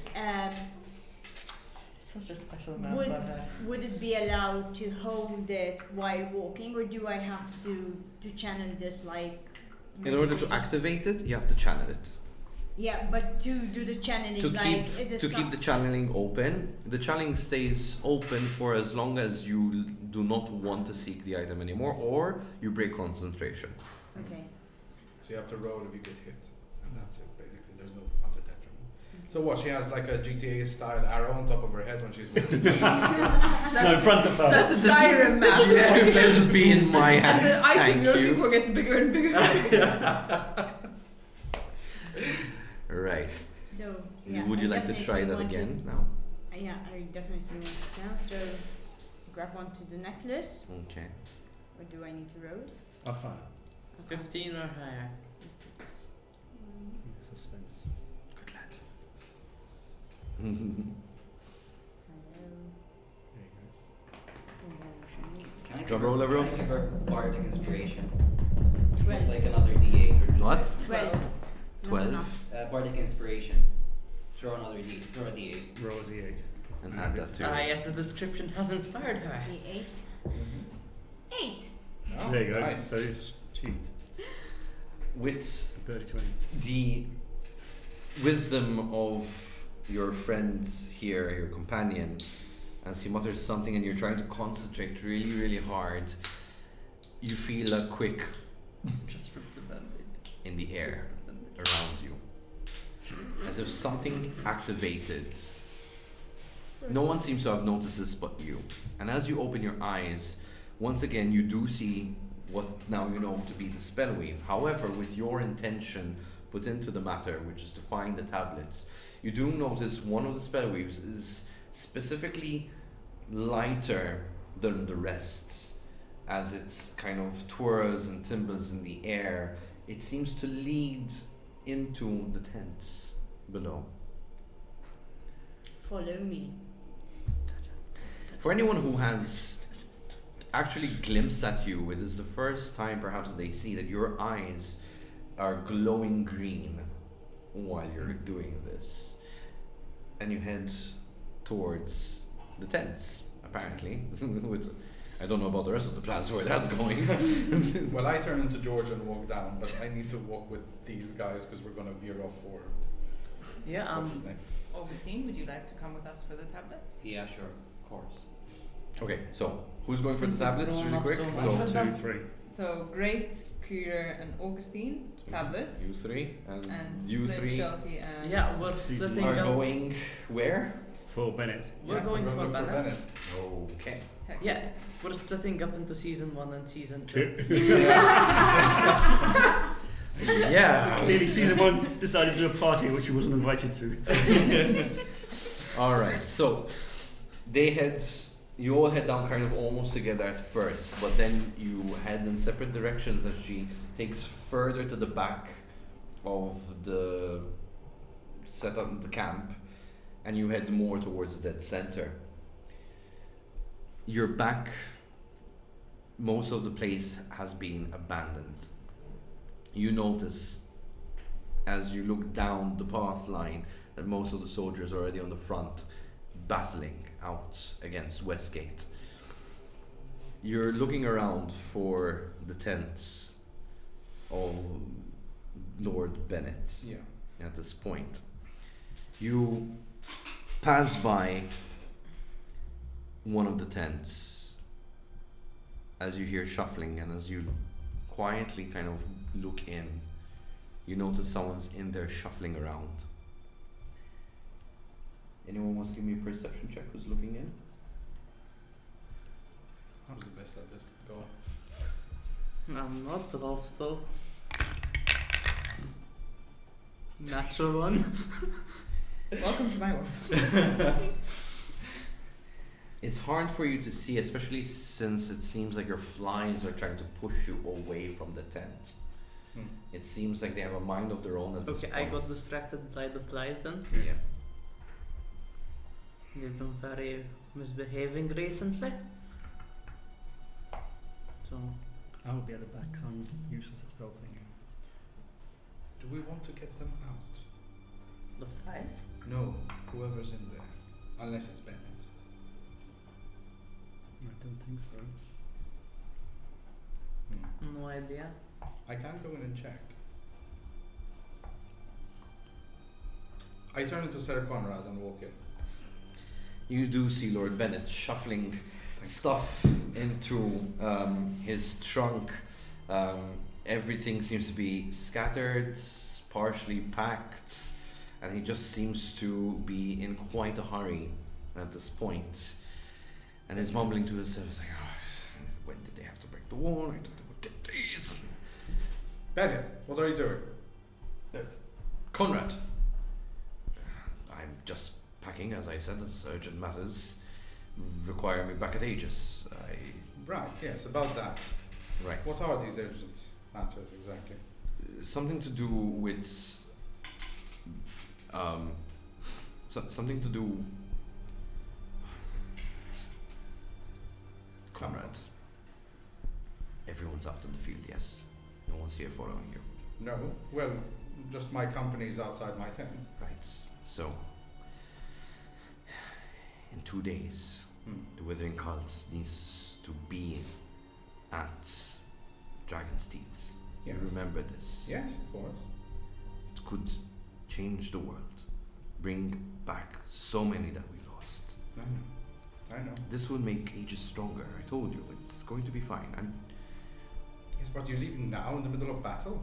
Such a special amount Would, of that. would it be allowed to hold it while walking, or do I have to channel this like? In order to activate it, you have to channel it. Yeah, but to do the channeling, To like, is it keep some- the channeling open, the channeling stays open for as long as you do not want to seek the item anymore, or you break concentration. Okay. So you have to roll if you get hit, and that's it. Basically, there's no other detriment. So what? She has like a GTA style arrow on top of her head when she's walking. No, in front of her. That's the Skyrim map. This can just be in my And hands. the item Thank you're looking you. for gets bigger and bigger. Right. So yeah. Would you I like to try definitely that want to- again now? Yeah, I definitely want to now. So grab onto the necklace, Okay. or do I need to roll? Oh, fine. Okay. 15 or higher. Let's do this. Suspense. Good lad. Hello. There you go. Can I Drum roll, everyone. Can I give her bardic inspiration? 12. Like another D8 or just What? 12. Not 12. enough. bardic inspiration. Throw a D8. Roll a d8. And add that to Ah, it. yes, the description has inspired her. The 8. 8. Oh, There you go. Nice. That is cheat. With 30-20. the wisdom of your friend here, your companion, as he mutters something and you're trying to concentrate really, really hard, you feel a quick Just rip the band-aid. in the air around you. As if something activated. No one seems to have noticed this but you. And as you open your eyes, once again you do see what now you know to be the spell weave. However, with your intention put into the matter, which is to find the tablets, you do notice one of the spell weaves is specifically lighter than the rest. As it kind of twirls and tumbles in the air, it seems to lead into the tents below. Follow me. For anyone who has actually glimpsed at you, it is the first time perhaps that they see that your eyes are glowing green while you're doing this. And you head towards the tents, apparently. With, I don't know about the rest of the plans where that's going. Well, I turn into George and walk down, but I need to walk with these guys because we're going to veer off for... Yeah, what's his name? Augustine, would you like to come with us for the tablets? Yeah, sure, of course. Okay, so who's going for the Since you've tablets grown really up quick? so much. So 2, 3. So Great, Krieger, and Augustine, tablets. you three and And you Flynn, three Shelby, and Yeah, we're See, splitting are up. going where? For Bennett. We're Yeah, going gonna for look Bennett. Okay. Hex. Yeah, we're splitting up into season 1 and season 2. Yeah. Clearly, season 1 decided to do a party which he wasn't invited to. All right. So they head. You all head down kind of almost together at first, but then you head in separate directions as she takes further to the back of the setup, the camp, and you head more towards the dead center. Your back, most of the place has been abandoned. You notice as you look down the path line that most of the soldiers are already on the front, battling out against Westgate. You're looking around for the tents of Lord Bennett. Yeah. At this point, you pass by one of the tents as you hear shuffling, and as you quietly kind of look in, you notice someone's in there shuffling around. Anyone wants to give me a perception check who's looking in? How's the best at this go? I'm not, but I'll still. Natural one. Welcome to my world. It's hard for you to see, especially since it seems like your flies are trying to push you away from the tent. It seems like they have a mind of their own at this Okay, point. I got distracted by the flies then. Yeah. They've been very misbehaving recently. So, I will be at the back, so I'm useless at stealthing. Do we want to get them out? the flies? No, whoever's in there. Unless it's Bennett. I don't think so. No idea. I can go in and check. I turn into Sarah Conrad and walk in. You do see Lord Bennett shuffling stuff into his trunk. Everything seems to be scattered, partially packed, and he just seems to be in quite a hurry at this point. And he's mumbling to himself, like, oh, when did they have to break the wall? I thought they would take days. Bennett, what are you doing? Conrad, I'm just packing, as I said, as urgent matters require me back at Aegis. Right, yes, about that. Right. What are these urgent matters exactly? Something to do with something to do. Conrad, everyone's out in the field, yes. No one's here following you. No, well, just my company's outside my tent. Right. So, in 2 days, the Withering Cult needs to be at Dragon's Teeth. Yes. You remember this? Yes, of course. It could change the world, bring back so many that we lost. I know. This will make Aegis stronger. I told you, it's going to be fine. Yes, but you're leaving now in the middle of battle?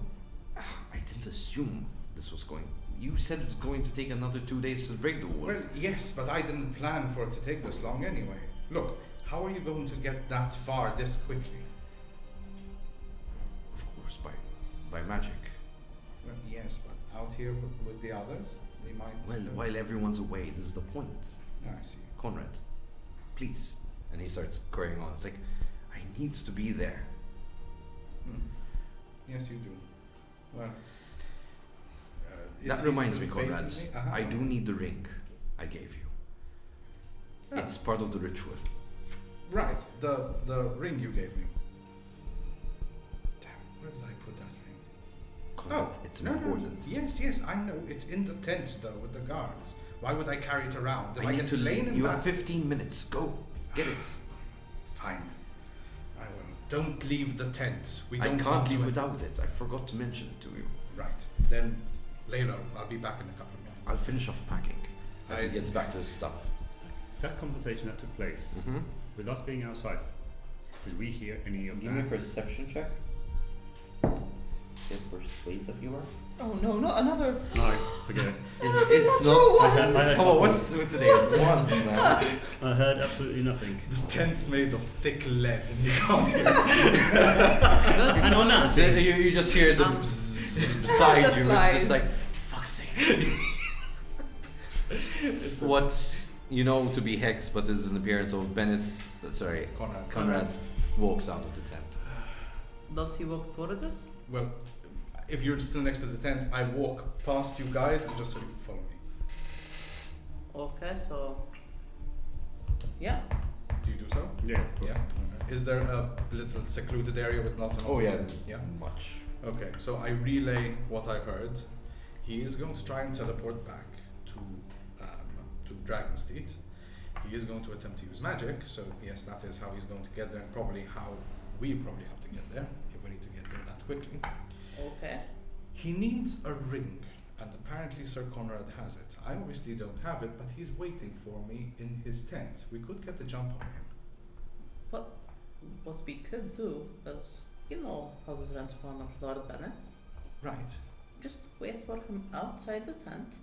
I didn't assume this was going. You said it's going to take another 2 days to break the wall. Well, yes, but I didn't plan for it to take this long anyway. Look, how are you going to get that far this quickly? Of course, by magic. Well, yes, but out here with the others, they might. Well, while everyone's away, this is the point. I see. Conrad, please. And he starts carrying on. It's like, I need to be there. Yes, you do. Well, That is reminds he me, still Conrad. facing me? I do need the ring I gave you. Ah. It's part of the ritual. Right, the ring you gave me. Damn, where did I put that ring? Conrad, it's important. Yes, I know. It's in the tent though with the guards. Why would I carry it around? If I need get to slain in You have battle- 15 minutes. Go. Get it. Fine. I will. Don't leave the tent. We I don't can't want leave to- without it. I forgot to mention it to you. Right. Then lay low. I'll be back in a couple of minutes. I'll finish off packing as he I- gets back to his stuff. That conversation that took place, Mm-hmm. with us being outside, did we hear any of Give me a that? perception check. See how persuasive you are. Oh no, not another. No, forget it. It's not. I heard Come on, what's with today? Once, man. I heard absolutely nothing. The tent's made of thick lead and you can't hear it. And on that, You just hear the beside you, it's just like, fuck's sake. What you know to be Hex, but is an appearance of Bennett. Sorry, Conrad walks out of the tent. Does he walk towards us? Well, if you're still next to the tent, I walk past you guys and just so you can follow me. Okay, so yeah. Do you do so? yeah, of course. Yeah. Is there a little secluded area with not enough? Oh yeah, Yeah. much. Okay, so I relay what I heard. He is going to try and teleport back to Dragon's Teeth. He is going to attempt to use magic, so yes, that is how he's going to get there, and probably how we probably have to get there, if we need to get there that quickly. Okay. He needs a ring, and apparently Sir Conrad has it. I obviously don't have it, but he's waiting for me in his tent. We could get the jump on him. What we could do is, you know how to transform into Lord Bennett. Right. Just wait for him outside the tent.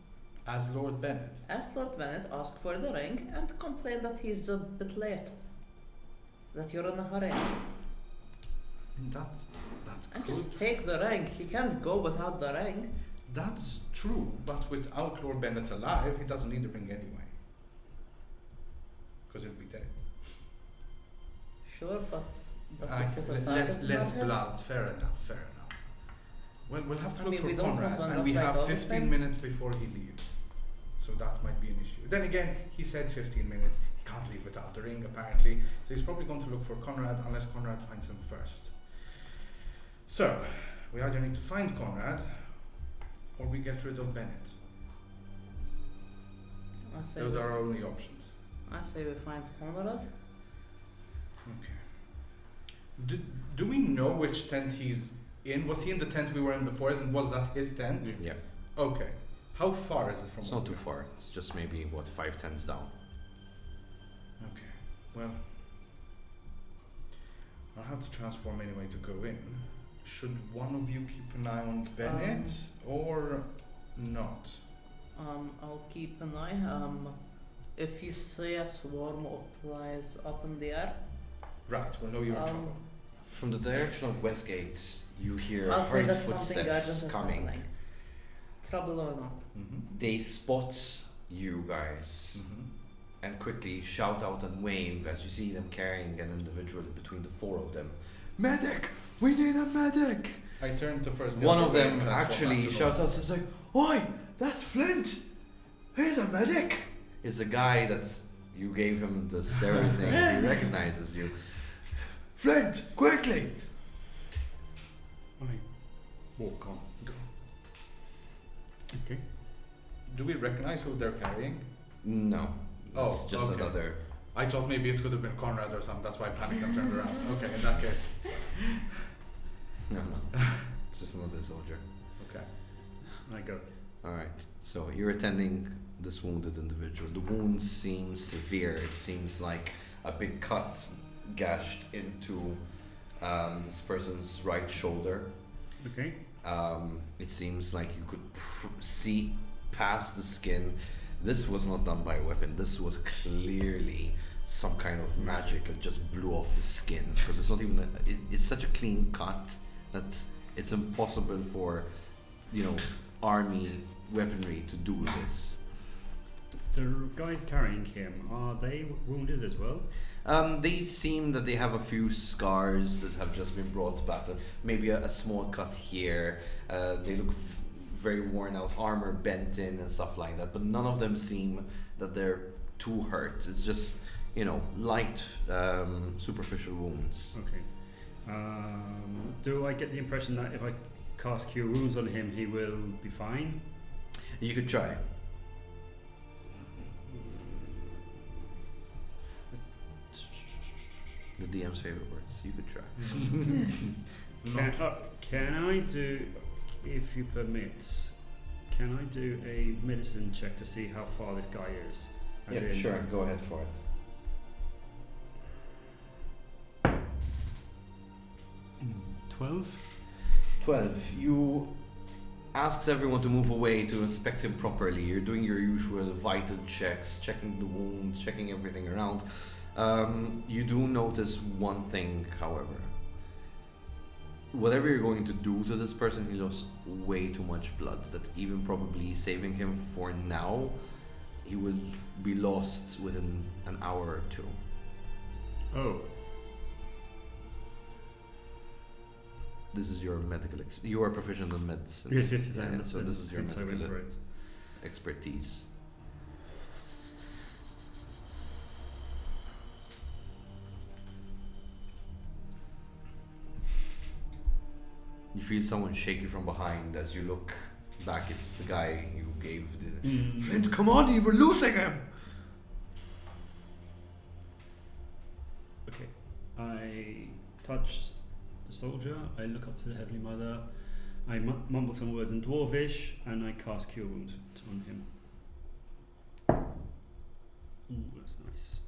As Lord Bennett. Ask Lord Bennett, ask for the ring, and complain that he's a bit late. That you're in a hurry. That's And good. just take the ring. He can't go without the ring. That's true, but without Lord Bennett alive, he doesn't need the ring anyway. Because he'll be dead. Sure, but that's Aye, because the less target is not blood. Fair enough. Well, we'll have to I look mean, for we don't want Conrad, to end and up we like have all the 15 time. minutes before he leaves. So that might be an issue. Then again, he said 15 minutes. He can't leave without the ring, apparently. So he's probably going to look for Conrad, unless Conrad finds him first. So, we either need to find Conrad, or we get rid of Bennett. I say, Those are our only options. I say we find Conrad. Okay. Do we know which tent he's in? Was he in the tent we were in before? And was that his tent? Yeah, Okay. How far is it from? it's not too far. It's just maybe 5 tents down. Okay. Well, I'll have to transform anyway to go in. Should one of you keep an eye on Bennett or not? I'll keep an eye. If you see a swarm of flies up in the air, Right. We'll know you're in trouble. From the direction of Westgate, you hear I'll say hurried that's something urgent footsteps is coming. happening. Trouble or not. Mm-hmm. They spot you guys Mm-hmm. and quickly shout out and wave as you see them carrying an individual between the 4 of them. Medic! We need a medic! I turn to first. One of way them and transform actually back to shouts normal. out, it's like, Oi! That's Flint! Here's a medic! It's the guy that's you gave him the steroid thing and he recognizes you. Flint! Quickly! I walk on. Go. Okay. Do we recognize who they're carrying? No. Oh, It's just okay. another. I thought maybe it could have been Conrad or something. That's why I panicked and turned around. Okay, in that case. It's fine. No. It's just another soldier. Okay. I go. Alright, so you're attending this wounded individual. The wound seems severe. It seems like a big cut gashed into this person's right shoulder. Okay. It seems like you could see past the skin. This was not done by a weapon. This was clearly some kind of magic that just blew off the skin. Because it's not even. It's such a clean cut that it's impossible for army weaponry to do this. The guys carrying him, are they wounded as well? They seem that they have a few scars that have just been brought back. Maybe a small cut here. They look very worn out, armor bent in and stuff like that. But none of them seem that they're too hurt. It's just, light, superficial wounds. Okay. Do I get the impression that if I cast Cure Wounds on him, he will be fine? You could try. The DM's favorite words. You could try. Can I do, if you permit, can I do a medicine check to see how far this guy is? Yeah, sure. Go ahead for it. 12? 12. You asks everyone to move away to inspect him properly. You're doing your usual vital checks, checking the wounds, checking everything around. You do notice one thing, however. Whatever you're going to do to this person, he lost way too much blood. That even probably saving him for now, he will be lost within an hour or two. Oh. This is your medical you are proficient in medicine. Yes, I Yeah, understand. so this is your Hence I went medical for it. expertise. You feel someone shake you from behind as you look back. It's the guy you gave the Flint, come on, you were losing him! Okay. I touch the soldier, I look up to the Heavenly Mother, I mumble some words in Dwarvish, and I cast Cure Wound on him. Ooh, that's nice.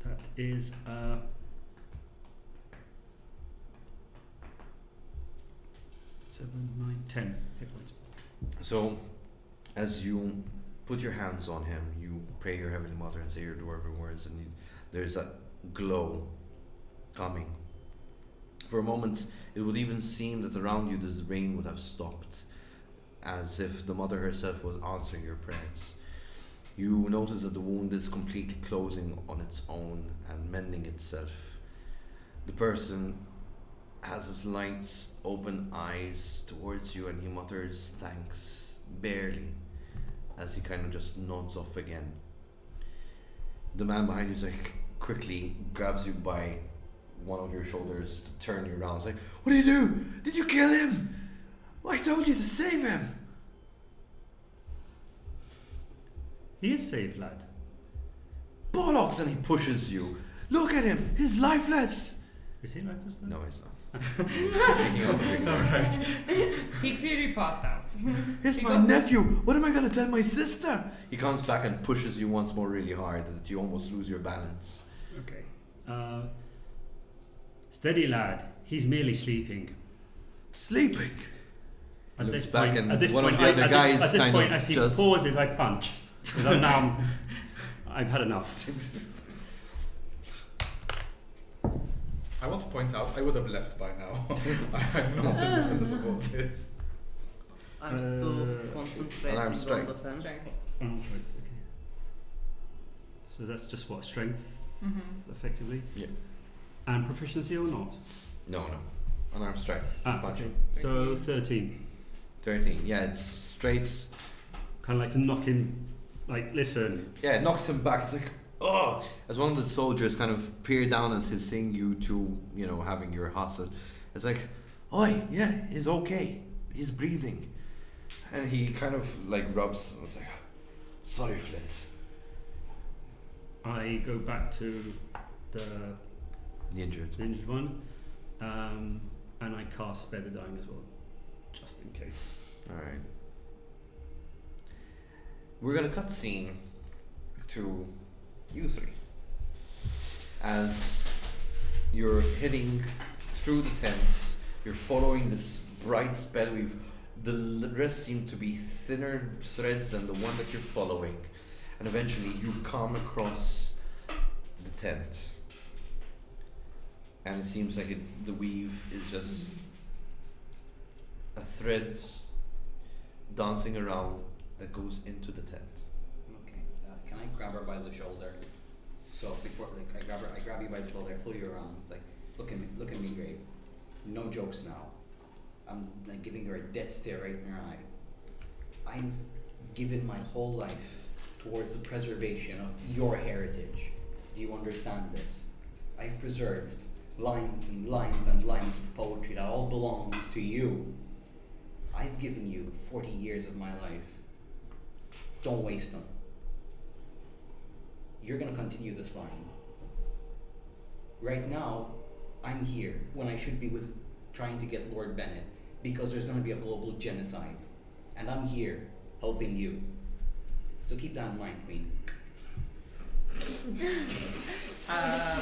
That is 7, 9, 10 hit points. So, as you put your hands on him, you pray your Heavenly Mother and say your dwarven words, and there's that glow coming. For a moment, it would even seem that around you the rain would have stopped, as if the Mother herself was answering your prayers. You notice that the wound is completely closing on its own and mending itself. The person has his light, open eyes towards you, and he mutters thanks, barely, as he kind of just nods off again. The man behind you is like, quickly grabs you by one of your shoulders to turn you around. It's like, what did you do? Did you kill him? I told you to save him. He is saved, lad. Bollocks! And he pushes you. Look at him. He's lifeless. Is he lifeless then? No, he's not. Speaking out of ignorance. He clearly passed out. It's He my got- nephew. What am I gonna tell my sister? He comes back and pushes you once more really hard that you almost lose your balance. Okay. Steady, lad. He's merely sleeping. Sleeping. At Looks this back point, and at this one point, of the other guys at this kind point, of as he just- pauses, I punch because I'm now. I've had enough. I want to point out, I would have left by now. I'm not independent of all this. I'm still Uh, concentrating alarm on strike. the fence. Strength. Oh, right, okay. So that's just what strength, Mm-hmm. effectively. Yeah. And proficiency or not? No. Unarmed strike. Punch. Okay. So 13. 13. Yeah, it's straight. Kind of like to knock him. Like, listen. Yeah, it knocks him back. It's like, oh! As one of the soldiers kind of peer down as he's seeing you two, having your hustle. It's like, oi, yeah, he's okay. He's breathing. And he kind of like rubs. It's like, sorry, Flint. I go back to the The injured. injured one, and I cast Spare the Dying as well, just in case. Alright. We're gonna cut scene to you three. As you're heading through the tents, you're following this bright spell. The rest seem to be thinner threads than the one that you're following. And eventually you come across the tent. and it seems like the weave is just a thread dancing around that goes into the tent. Okay. Can I grab her by the shoulder? So before, like, I grab you by the shoulder, I pull you around. It's like, look at me, Grape. No jokes now. I'm like giving her a dead stare right in her eye. I've given my whole life towards the preservation of your heritage. Do you understand this? I've preserved lines and lines and lines of poetry that all belong to you. I've given you 40 years of my life. Don't waste them. You're gonna continue this line. Right now, I'm here when I should be with trying to get Lord Bennett because there's gonna be a global genocide. And I'm here helping you. So keep that in mind, Queen.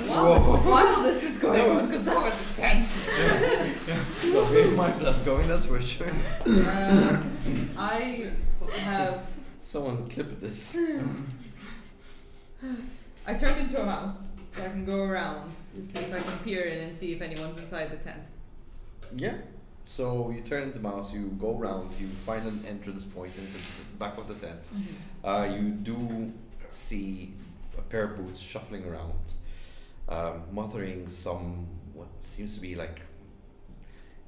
While this is going on, because that was intense. Not really my blood going, that's for sure. I have. Someone clip this. I turned into a mouse, so I can go around to see if I can peer in and see if anyone's inside the tent. Yeah. So you turn into mouse, you go around, you find an entrance point into the back of the tent. You do see a pair of boots shuffling around, muttering some what seems to be like,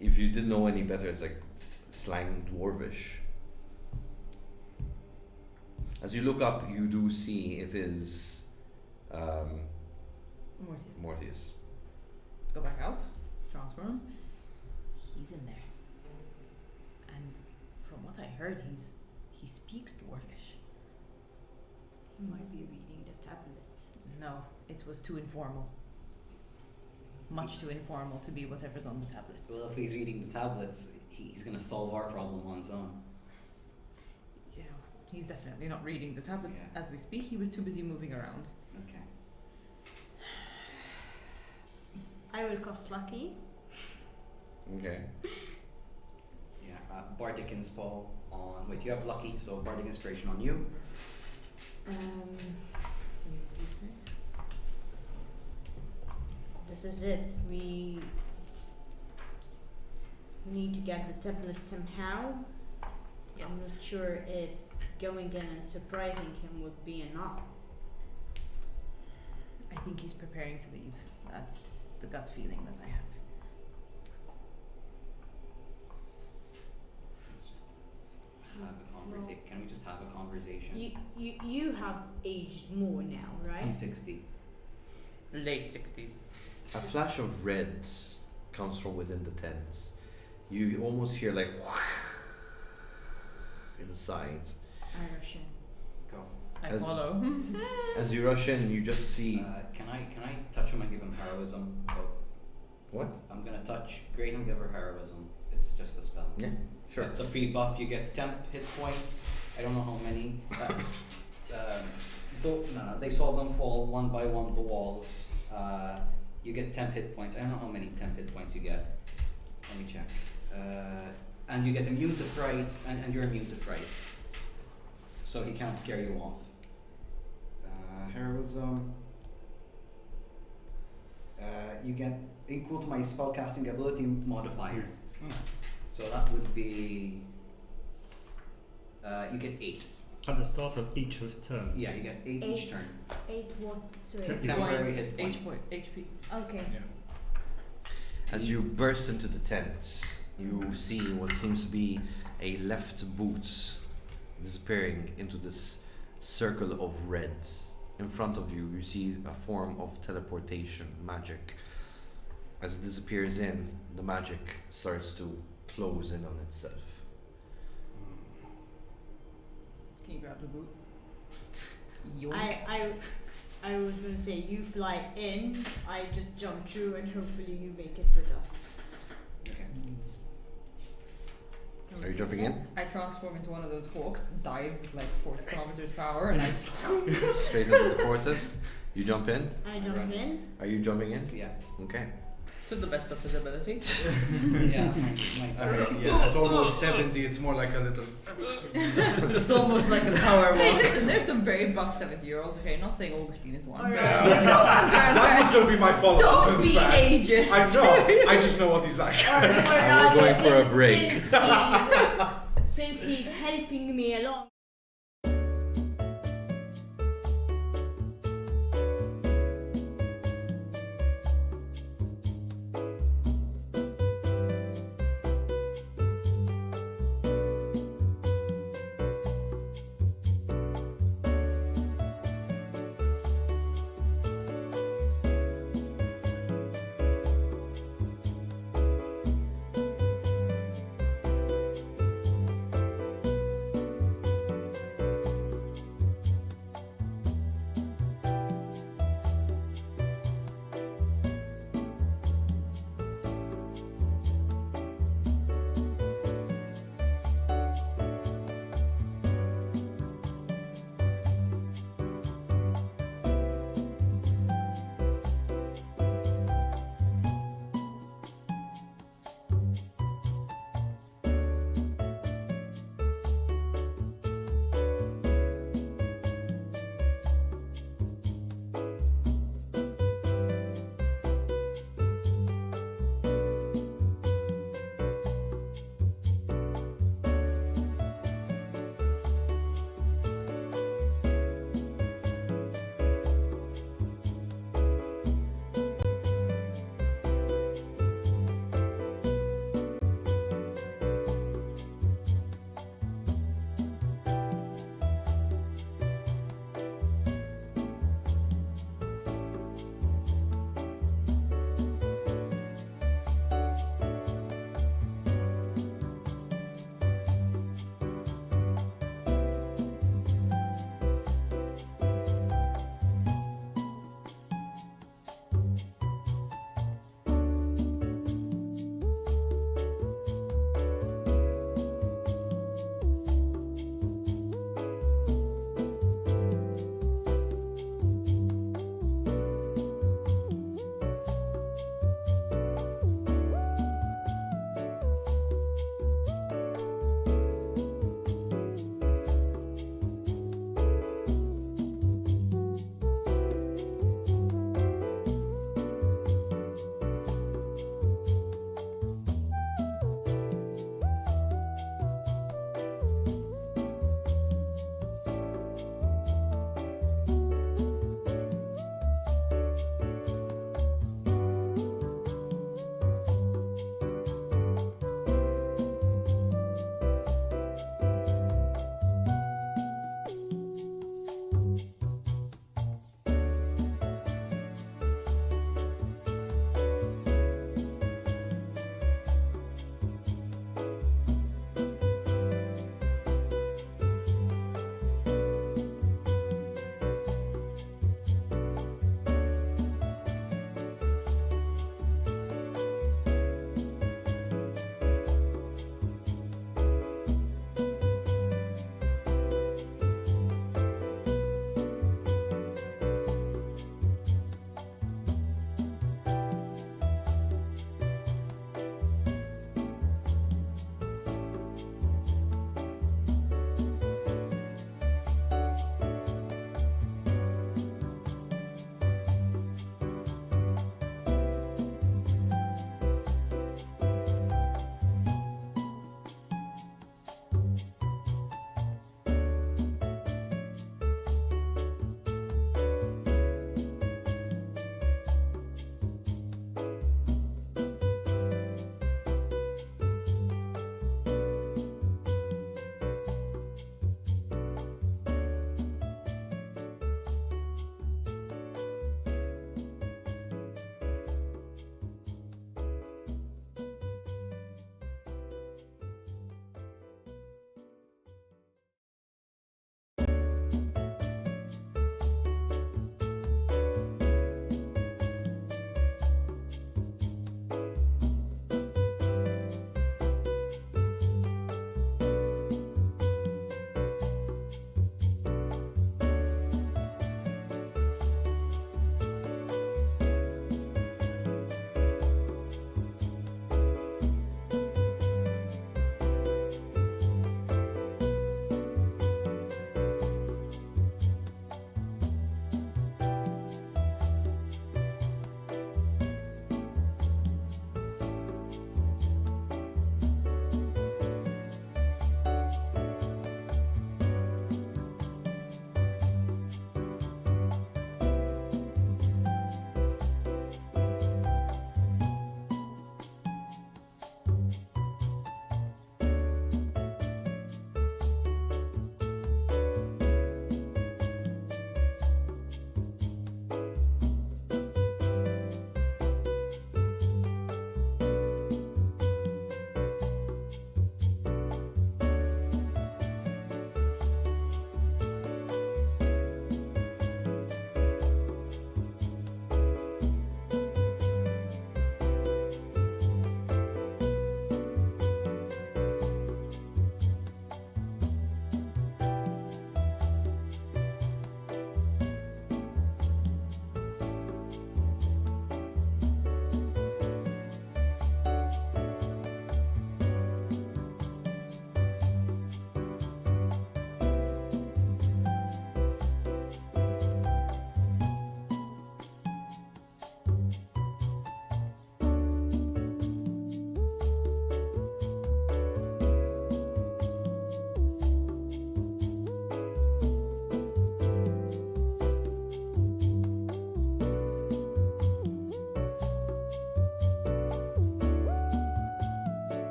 if you didn't know any better, it's like slang dwarvish. As you look up, you do see it is Mortius. Go back out, transform. He's in there. And from what I heard, he speaks Dwarvish. He might be reading the tablets. No, it was too informal. Much too informal to be whatever's on the tablets. Well, if he's reading the tablets, he's gonna solve our problem on his own. Yeah, he's definitely not reading the tablets Yeah. as we speak. He was too busy moving around. Okay. I will cast Lucky. Okay. Yeah. Bardic Inspo on. Wait, you have Lucky, so Bardic Inspiration on you. This is it. We need to get the tablet somehow. I'm Yes. not sure if going in and surprising him would be enough. I think he's preparing to leave. That's the gut feeling that I have. Let's just have a conversation. Can we just have a conversation? You have aged more now, right? I'm 60. Late 60s. A flash of red comes from within the tent. You almost hear like inside. I rush in. Go. I As- follow. As you rush in, you just see Can I touch him and give him heroism? Oh, what? I'm gonna touch Great and give her heroism. It's just a spell. Yeah, sure. It's a pre-buff. You get temp hit points. I don't know how many. No, they saw them fall one by one the walls. You get temp hit points. I don't know how many temp hit points you get. Let me check. And you get immune to fright, and you're immune to fright. So he can't scare you off. Heroism. You get equal to my spellcasting ability modifier. So that would be. You get 8. At the start of each of the turns. Yeah, you get 8 each Eight. turn. 8 what? Ten- Sorry. Temporary hit points. HP. Okay. As you burst into the tent, you see what seems to be a left boot disappearing into this circle of red. In front of you, you see a form of teleportation magic. As it disappears in, the magic starts to close in on itself. Can you grab the boot? I was gonna say you fly in, I just jump through and hopefully you make it with us. Okay. Are you jumping in? I transform into one of those hawks, dives at like 40 kilometers per hour, and I Straight into the portal. You jump in. I jump Right. in. Are you jumping in? Yeah. Okay. To the best of his abilities. Yeah, Yeah, at almost 70, it's more like a little. It's almost like a power Hey, walk. listen, there's some very buff 70-year-olds, okay? Not saying Augustine is one. Alright. That will still be my follow-up. Don't in be fact. ageist. I'm not. I just know what he's like. And we're going for a break. Since he's helping me along.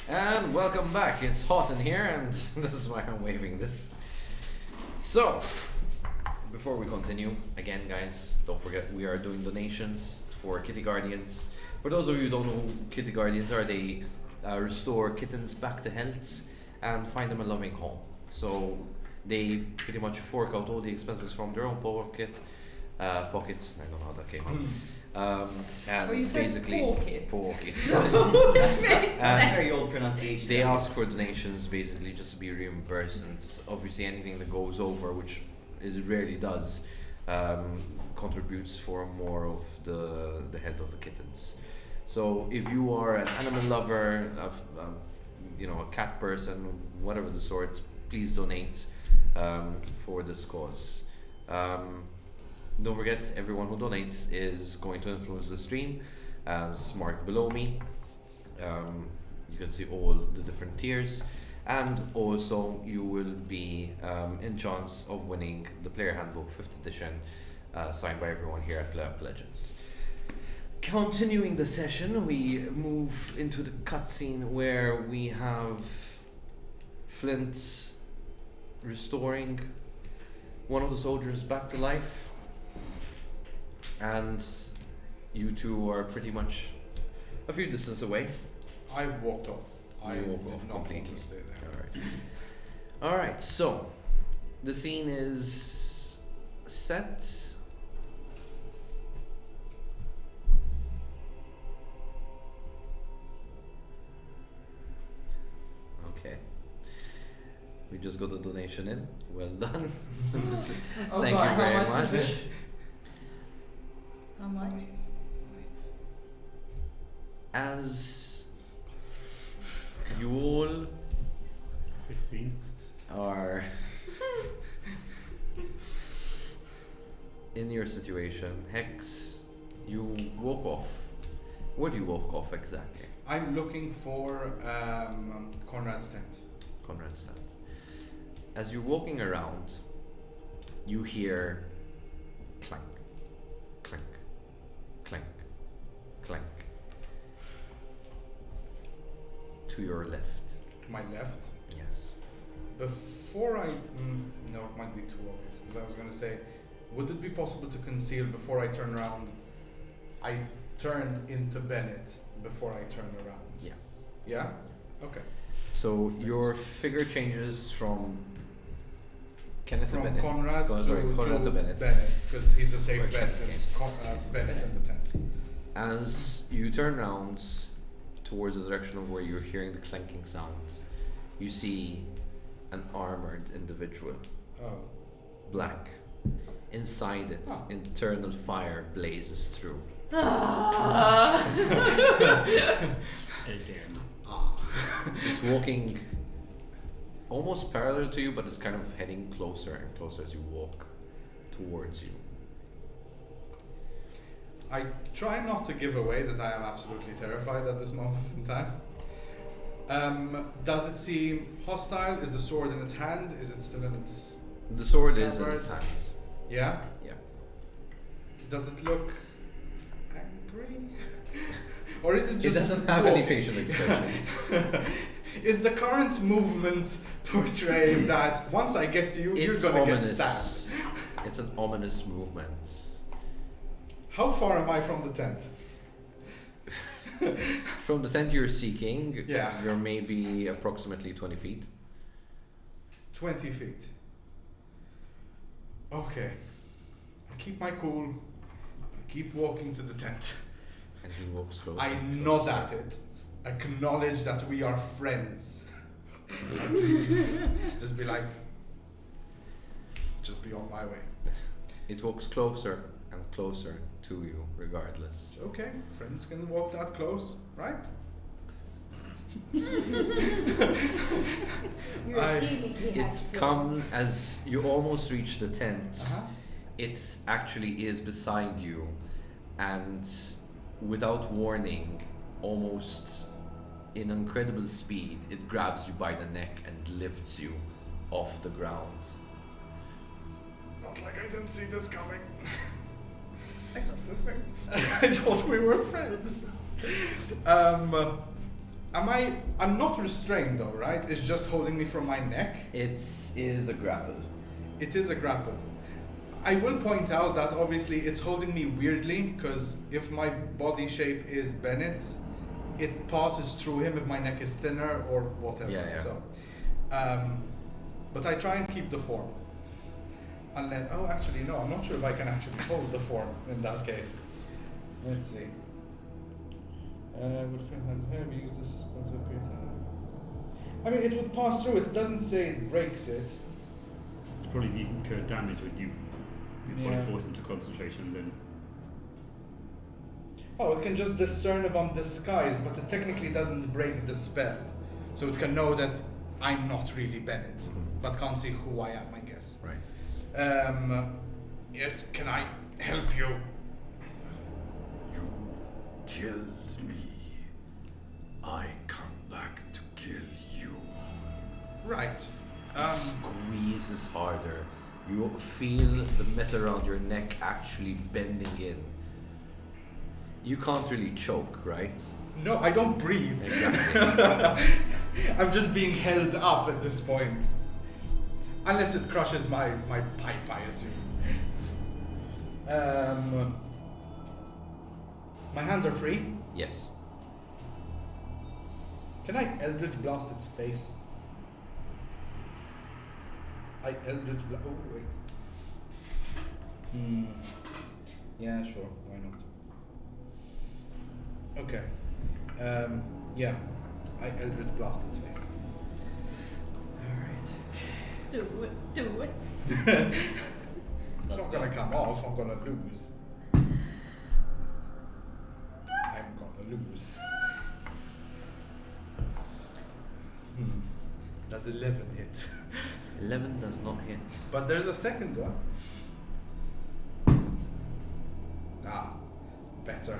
And welcome back. It's hot in here, and this is why I'm waving this. So, before we continue, again, guys, don't forget we are doing donations for Kitty Guardians. For those of you who don't know who Kitty Guardians are, they restore kittens back to health and find them a loving home. So they pretty much fork out all the expenses from their own pockets. I don't know how that came out. And Well, you said basically, pockets. Very old pronunciation. they ask for donations basically just to be reimbursed, and obviously anything that goes over, which is rarely does, contributes for more of the health of the kittens. So if you are an animal lover, a cat person, whatever the sort, please donate for this cause. Don't forget, everyone who donates is going to influence the stream, as marked below me. You can see all the different tiers, and also you will be in chance of winning the player handbook 5th edition, signed by everyone here at PlayUp Legends. Continuing the session, we move into the cutscene where we have Flint restoring one of the soldiers back to life, and you two are pretty much a few distance away. I walked off. I You did walked off not want completely. to stay there. Alright, so the scene is set. Okay. We just got a donation in. Well done. Oh Thank God, you very how much is it? How much? As you all 15. are in your situation, Hex, you walk off. Where do you walk off exactly? I'm looking for Conrad's tent. Conrad's tent. As you're walking around, you hear clank, clank, clank, clank. To your left. To my left. Yes. Before I... no, it might be too obvious, because I was going to say, would it be possible to conceal before I turn around? I turn into Bennett before I turn around. Yeah. Yeah? Okay. So your figure changes from Kenneth to From Bennett. Conrad Conrad to Bennett. because he's the safe Or bet Kenneth since Bennett's in the tent. As you turn around towards the direction of where you're hearing the clanking sound, you see an armored individual, Oh. black. Inside it, Ah. internal fire blazes through. Again. It's walking almost parallel to you, but it's kind of heading closer and closer as you walk towards you. I try not to give away that I am absolutely terrified at this moment in time. Does it seem hostile? Is the sword in its hand? Is it still in its... The sword is in Scabbard. his hand. Yeah? Yeah. Does it look angry? Or is it It just... doesn't have any walk? facial expressions. Is the current movement portraying that once I get to you, you're gonna get stabbed? It's an ominous movement. How far am I from the tent? From the tent you're seeking, Yeah. you're maybe approximately 20 feet. 20 feet. Okay. I keep my cool. I keep walking to the tent. And he walks closer. I and nod closer. at it. Acknowledge that we are friends. And leave. Just be like, just be on my way. It walks closer and closer to you, regardless. It's okay, friends can walk that close, right? You're I- assuming he has It flaws. comes as you almost reach the tent. Uh-huh. It actually is beside you, and without warning, almost in incredible speed, it grabs you by the neck and lifts you off the ground. Not like I didn't see this coming. I thought we were friends. I thought we were friends. I'm not restrained though, right? It's just holding me from my neck. It is a grapple. It is a grapple. I will point out that obviously it's holding me weirdly because if my body shape is Bennett's, it passes through him if my neck is thinner or whatever. Yeah. So, but I try and keep the form. Unless, actually no, I'm not sure if I can actually hold the form in that case. Let's see. Would have used this spell to create I mean, it would pass through it. It doesn't say it breaks it. Probably the incur damage when you Yeah. force into concentration, then It can just discern if I'm disguised, but it technically doesn't break the spell. So it can know that I'm not really Bennett, but can't see who I am, I guess. Right. Yes, can I help you? You killed me. I come back to kill you. Right. It squeezes harder. You feel the metal around your neck actually bending in. You can't really choke, right? No, I don't breathe. Exactly. I'm just being held up at this point. Unless it crushes my pipe, I assume. My hands are free. Yes. Can I Eldritch Blast its face? I Eldritch Blast. Oh, wait. Yeah, sure. Why not? Okay. Yeah. I Eldritch Blast its face. Alright. Do it. It's not gonna come off, I'm gonna lose. I'm gonna lose. Does 11 hit? 11 does not hit. But there's a second one. Better.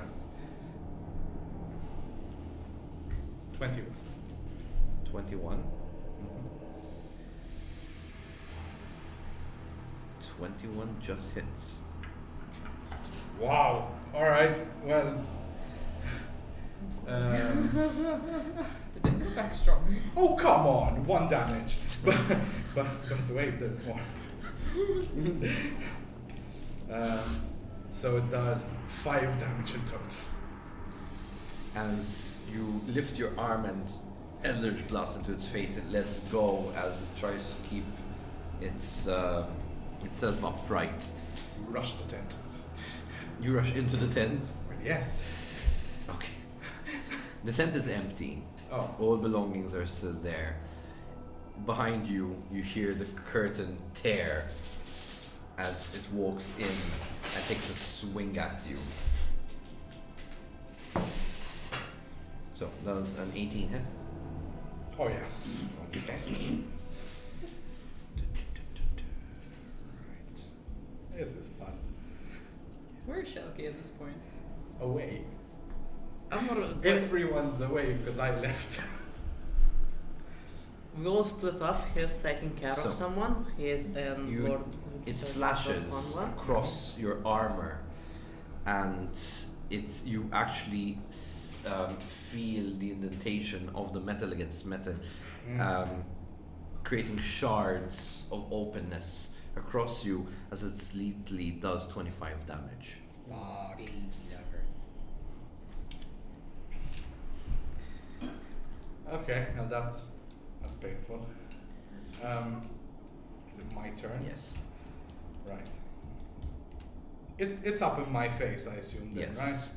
21. 21. 21 just hits. Wow. Alright, well. Did it go back stronger? Oh, come on! 1 damage. but wait, there's more. So it does 5 damage in total. As you lift your arm and Eldritch Blast into its face, it lets go as it tries to keep itself upright. Rush the tent. You rush into the tent. Well, yes. Okay. The tent is empty. Oh. All belongings are still there. Behind you, you hear the curtain tear as it walks in and takes a swing at you. So that was an 18 hit. Oh yeah. Okay. Right. This is fun. Where is Shelky at this point? Away. I'm not. Everyone's away because I left. We all split up. He's taking care So, of someone. He's you- Lord. It slashes across your armor, and you actually feel the indentation of the metal against metal, creating shards of openness across you as it lethally does 25 damage. Okay, now that's painful. Is it my turn? Yes. Right. It's up in my face, I assume. Then, Yes. right?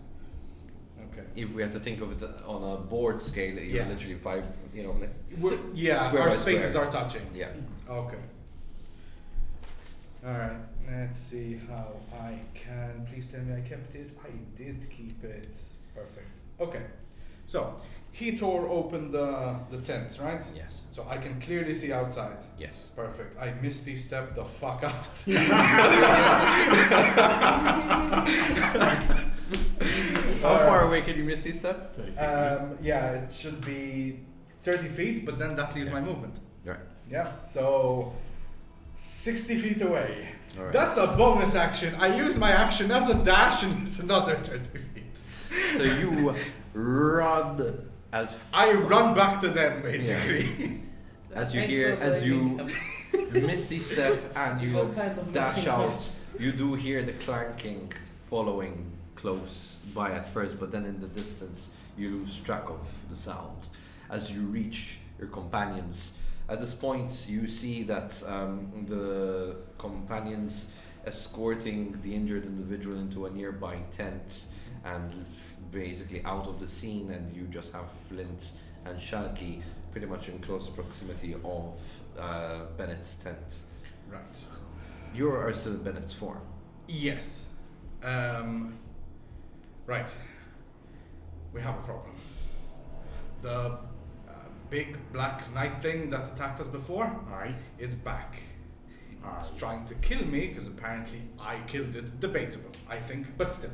Okay. If we had to think of it on a board scale, you're Yeah. literally 5, like, Yeah, Square our by spaces square. are touching. yeah. Okay. Alright, let's see how I can. Please tell me I kept it. I did keep it. Perfect. Okay. So, he tore open the tent, right? Yes. So I can clearly see outside. Yes. Perfect. I misty stepped the fuck out. How far away can you misty step? 30 feet. Yeah, it should be 30 feet, but then that leaves my movement. Right. Yeah, so 60 feet away. Alright. That's a bonus action. I use my action as a dash and it's another 30 feet. So you run As I run back to them basically. as you Thanks hear, for as you blaming misty step and you What kind of dash missing out, parts? you do hear the clanking following close by at first, but then in the distance you lose track of the sound as you reach your companions. At this point, you see that the companions escorting the injured individual into a nearby tent and basically out of the scene, and you just have Flint and Shalky pretty much in close proximity of Bennett's tent. Right. You are still in Bennett's form. Yes. Right. We have a problem. The big black knight thing that attacked us before, Aye. it's back. Aye. It's trying to kill me because apparently I killed it. Debatable, I think, but still.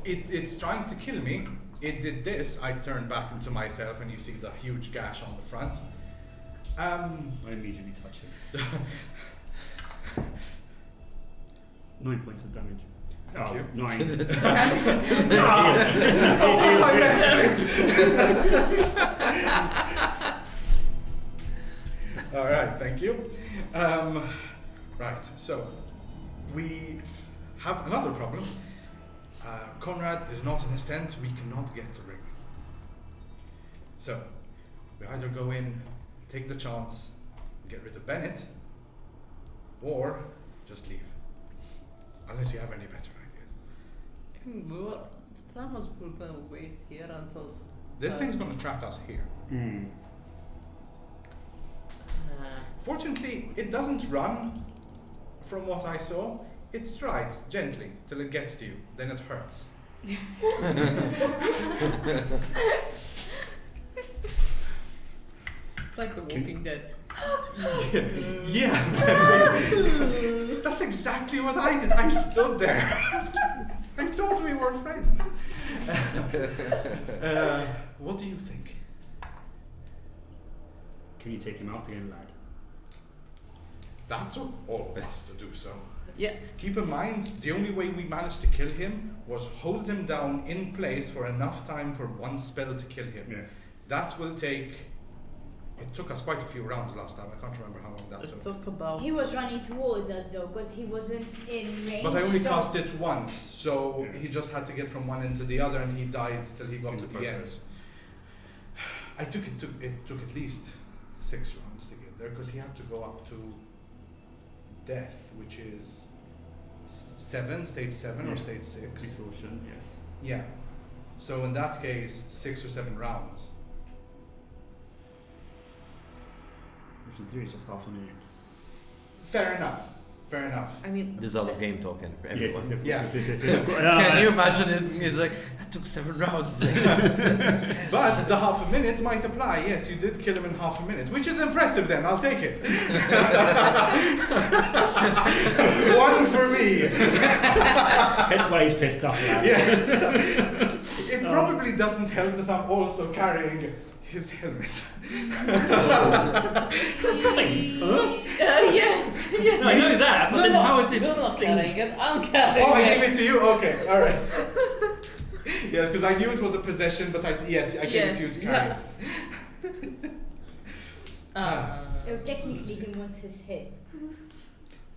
It's trying to kill me. It did this. I turned back into myself, and you see the huge gash on the front. I immediately touch him. 9 points of damage. Thank you. 9. All right, thank you. Right, so we have another problem. Conrad is not in his tent. We cannot get to ring. So we either go in, take the chance, get rid of Bennett, or just leave. Unless you have any better ideas. The plan was we're gonna wait here until. This thing's going to track us here. Fortunately, it doesn't run. From what I saw, it strides gently till it gets to you. Then it hurts. It's like The Walking Dead. Yeah. That's exactly what I did. I stood there. I thought we were friends. What do you think? Can you take him out again, lad? That took all of us to do so. Yeah. Keep in mind, the only way we managed to kill him was hold him down in place for enough time for one spell to kill him. Yeah. That will take... It took us quite a few rounds last time. I can't remember how long that It took. took about. He was running towards us though, because he wasn't in range. But I only so- cast it once, so Yeah. he just had to get from one end to the other, and he died till he got In to the the end. process. It took at least 6 rounds to get there, because he had to go up to death, which is 7, stage 7 or Yeah. stage 6. Exhaustion, yes. Yeah. So in that case, 6 or 7 rounds. Which in theory is just half a minute. Fair enough. Fair enough. I mean, This is out of game talking for everyone. Yes, Yeah. Can you imagine it? It's like, that took 7 rounds. But the half a minute might apply. Yes, you did kill him in half a minute, which is impressive then. I'll take it. 1 for me. That's why he's pissed off, lad. Yes. It probably doesn't help that I'm also carrying his helmet. yes, yes. No, I know that, but then how is this You're not thing? carrying it. I'm carrying Oh, I it. gave it to you? Okay, alright. Yes, because I knew it was a possession, but I gave it to you to carry Yes, it. So technically he wants his head.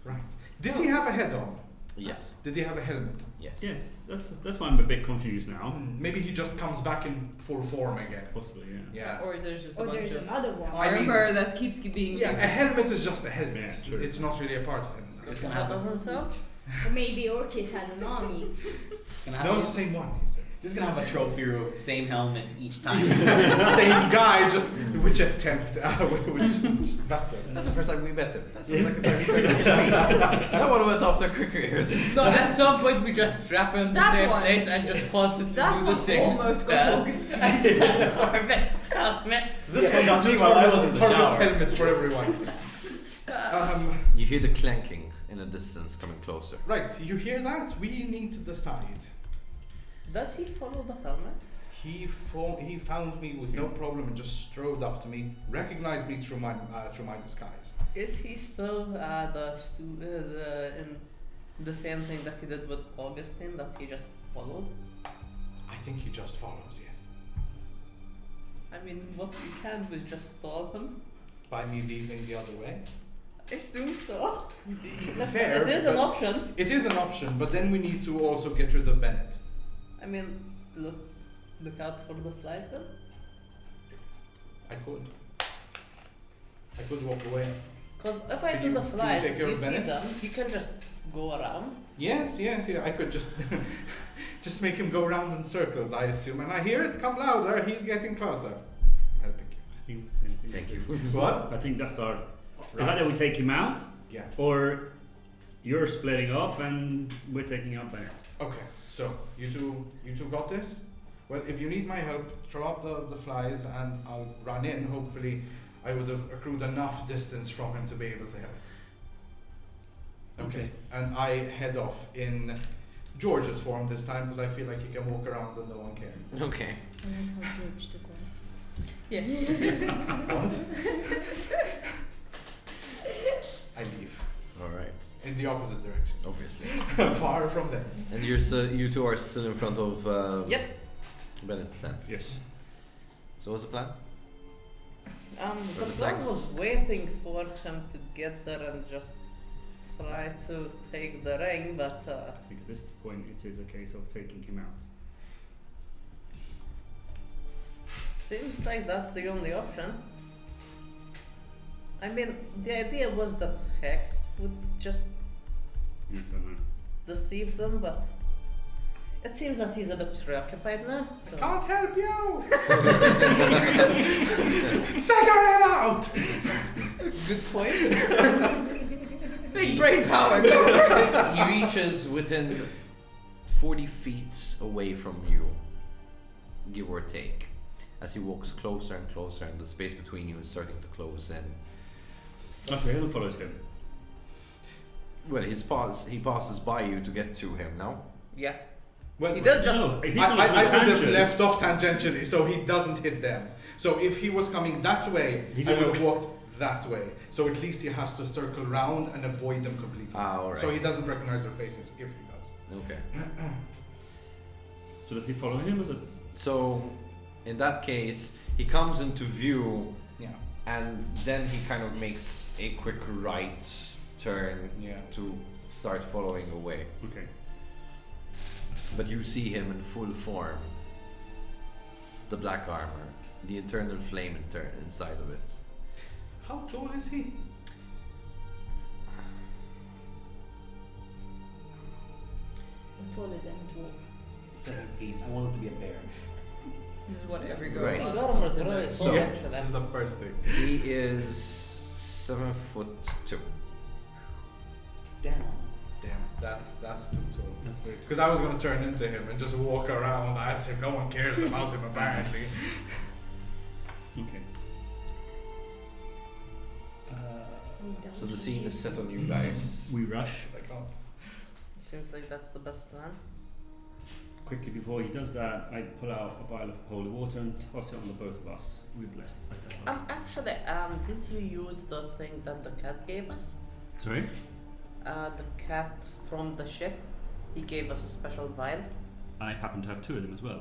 Right. Did he have a head on? Yes. Did he have a helmet? Yes. Yes, that's why I'm a bit confused now. Maybe he just comes back in full form again. Possibly, yeah. Yeah. Or there's just a Or bunch there's of another one. I mean- armor that keeps being. Yeah, a helmet is just a helmet. Yeah, true. It's not really a part of him. Who's gonna have a, Or maybe Orcus has an army. gonna have No, a- it's the same one, he said. Who's gonna have a trophy room, same helmet each time? Same guy, just which attempt, which battle. That's the first time we met him. That's the second time we tried to kill me. That one went off the quicker. No, at some point we just trap him in the That same one. place and just constantly That do the one same almost spell. got focused. And that's our best helmet. So this one got me Just while I was harvest, in the harvest shower. helmets for everyone. You hear the clanking in the distance coming closer. Right, you hear that? We need to decide. Does he follow the helmet? He found me with no problem and just strode up to me, recognized me through my disguise. Is he still in the same thing that he did with Augustine that he just followed? I think he just follows, yes. I mean, what we can was just stall him. By me leaving the other way. I assume so. Fair. It is an but- option. It is an option, but then we need to also get rid of Bennett. I mean, look out for the flies then. I could walk away. Cause if I Can do you- the can you flies, take if care you of see Bennett? them, he can just go around. Yes, I could just just make him go round in circles, I assume. And I hear it come louder, he's getting closer. I'm helping you. I think it's the same thing. Thank you. What? I think that's our. Right. Either we take him out, Yeah. or you're splitting off and we're taking out Bennett. Okay, so you two got this? Well, if you need my help, throw up the flies and I'll run in. Hopefully I would have accrued enough distance from him to be able to help. Okay. And I head off in George's form this time because I feel like he can walk around and no one cares. Okay. I like how George took one. Yes. I leave All right. in the opposite direction, Obviously. far from them. And you two are still in front of Yep. Bennett's tent. Yes. So what's the plan? The Was it plan like- was waiting for him to get there and just try to take the ring, but I think at this point it is a case of taking him out. seems like that's the only option. I mean, the idea was that Hex would just Yes, I know. deceive them, but it seems that he's a bit preoccupied now. So. Can't help you! Figure it out! Good point. Big brain power. He reaches within 40 feet away from you, give or take. As he walks closer and closer, and the space between you is starting to close in. Oh, so he hasn't followed him. Well, he passes by you to get to him now. Yeah. Well, He does just. No, if he's I not would have tangent, left off tangentially so he doesn't hit them. So if he was coming that way, He's I would gonna- have walked that way. So at least he has to circle round and avoid them completely. Ah, alright. So he doesn't recognize their faces if he does. Okay. So does he follow him? Or is it? So, in that case, he comes into view, Yeah. and then he kind of makes a quick right turn Yeah. to start following away. Okay. But you see him in full form. The black armor, the eternal flame inside of it. How tall is he? I'm taller than a dwarf. 7 feet. I want it to be a bear. This is what every girl Right. wants. His armor is to really know. So- tall, Yes, actually. this is the first thing. He is 7'2". Damn. Damn, that's too tall. That's very Because I was gonna turn into him and just walk around as if no one cares about him apparently. Okay. So the scene is set on you guys. We rush I can't. Seems like that's the best plan. quickly. Before he does that, I pull out a vial of holy water and toss it on the both of us. We bless. I bless us. Actually, did you use the thing that the cat gave us? Sorry. The cat from the ship. He gave us a special vial. I happen to have two of them as well.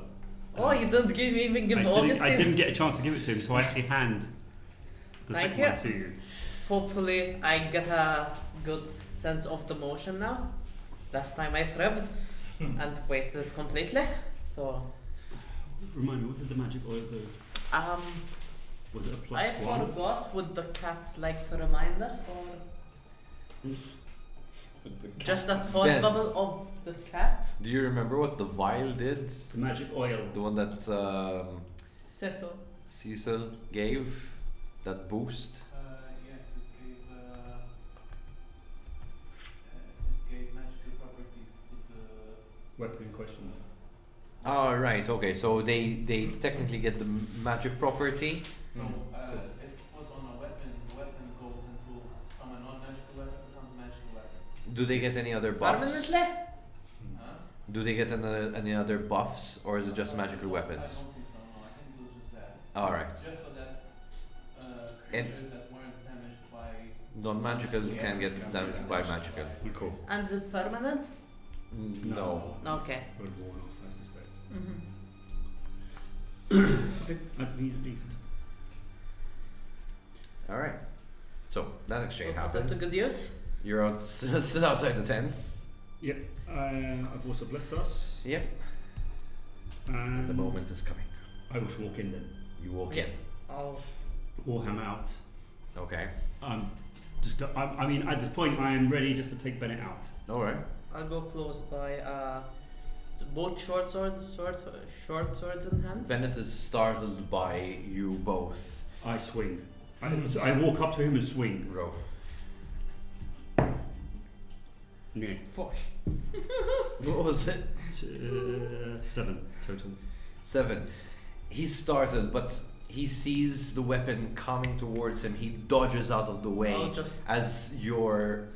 Oh, you didn't even give I Augustine. didn't get a chance to give it to him, so I actually hand the Thank second one to you. Hopefully, I get a good sense of the motion now. Last time I tripped and wasted it completely. So, Remind me, what did the magic oil do? Was it a plus I one? forgot. Would the cat like to remind us, or just a thought Ben. bubble of the cat? Do you remember what the vial did? The magic oil. The one that Cecil. Cecil gave? That boost? Yes, it gave magical properties to the. Weapon in question. Oh, right, okay. So they technically get the magic property. So it's put on a weapon. The weapon goes into from a non-magical weapon becomes a magical weapon. Do they get any other buffs? Permanently? Huh? Do they get any other buffs, or is it just magical I weapons? don't think so. No, I think it was just that. Alright. Just so that And- creatures that weren't damaged by. Non-magical can get damaged by magical. Cool. And is it permanent? No. Okay. Would have worn off, I suspect. Mm-hmm. At least. All right. So that exchange We'll put that happens. to good use. You're out, still outside the tent. Yep. I've also blessed us. Yep. And The moment is coming. I will walk in then. You walk Yeah. I'll Warhammer out. in. Okay. I mean, at this point, I am ready just to take Bennett out. All right. I'll go close by both short swords in hand. Bennett is startled by you both. I swing. So I walk up to him and swing. Row. Yeah. 4. What was it? 7 total. 7. He's startled, but he sees the weapon coming towards him. He dodges out of the way I'll just as your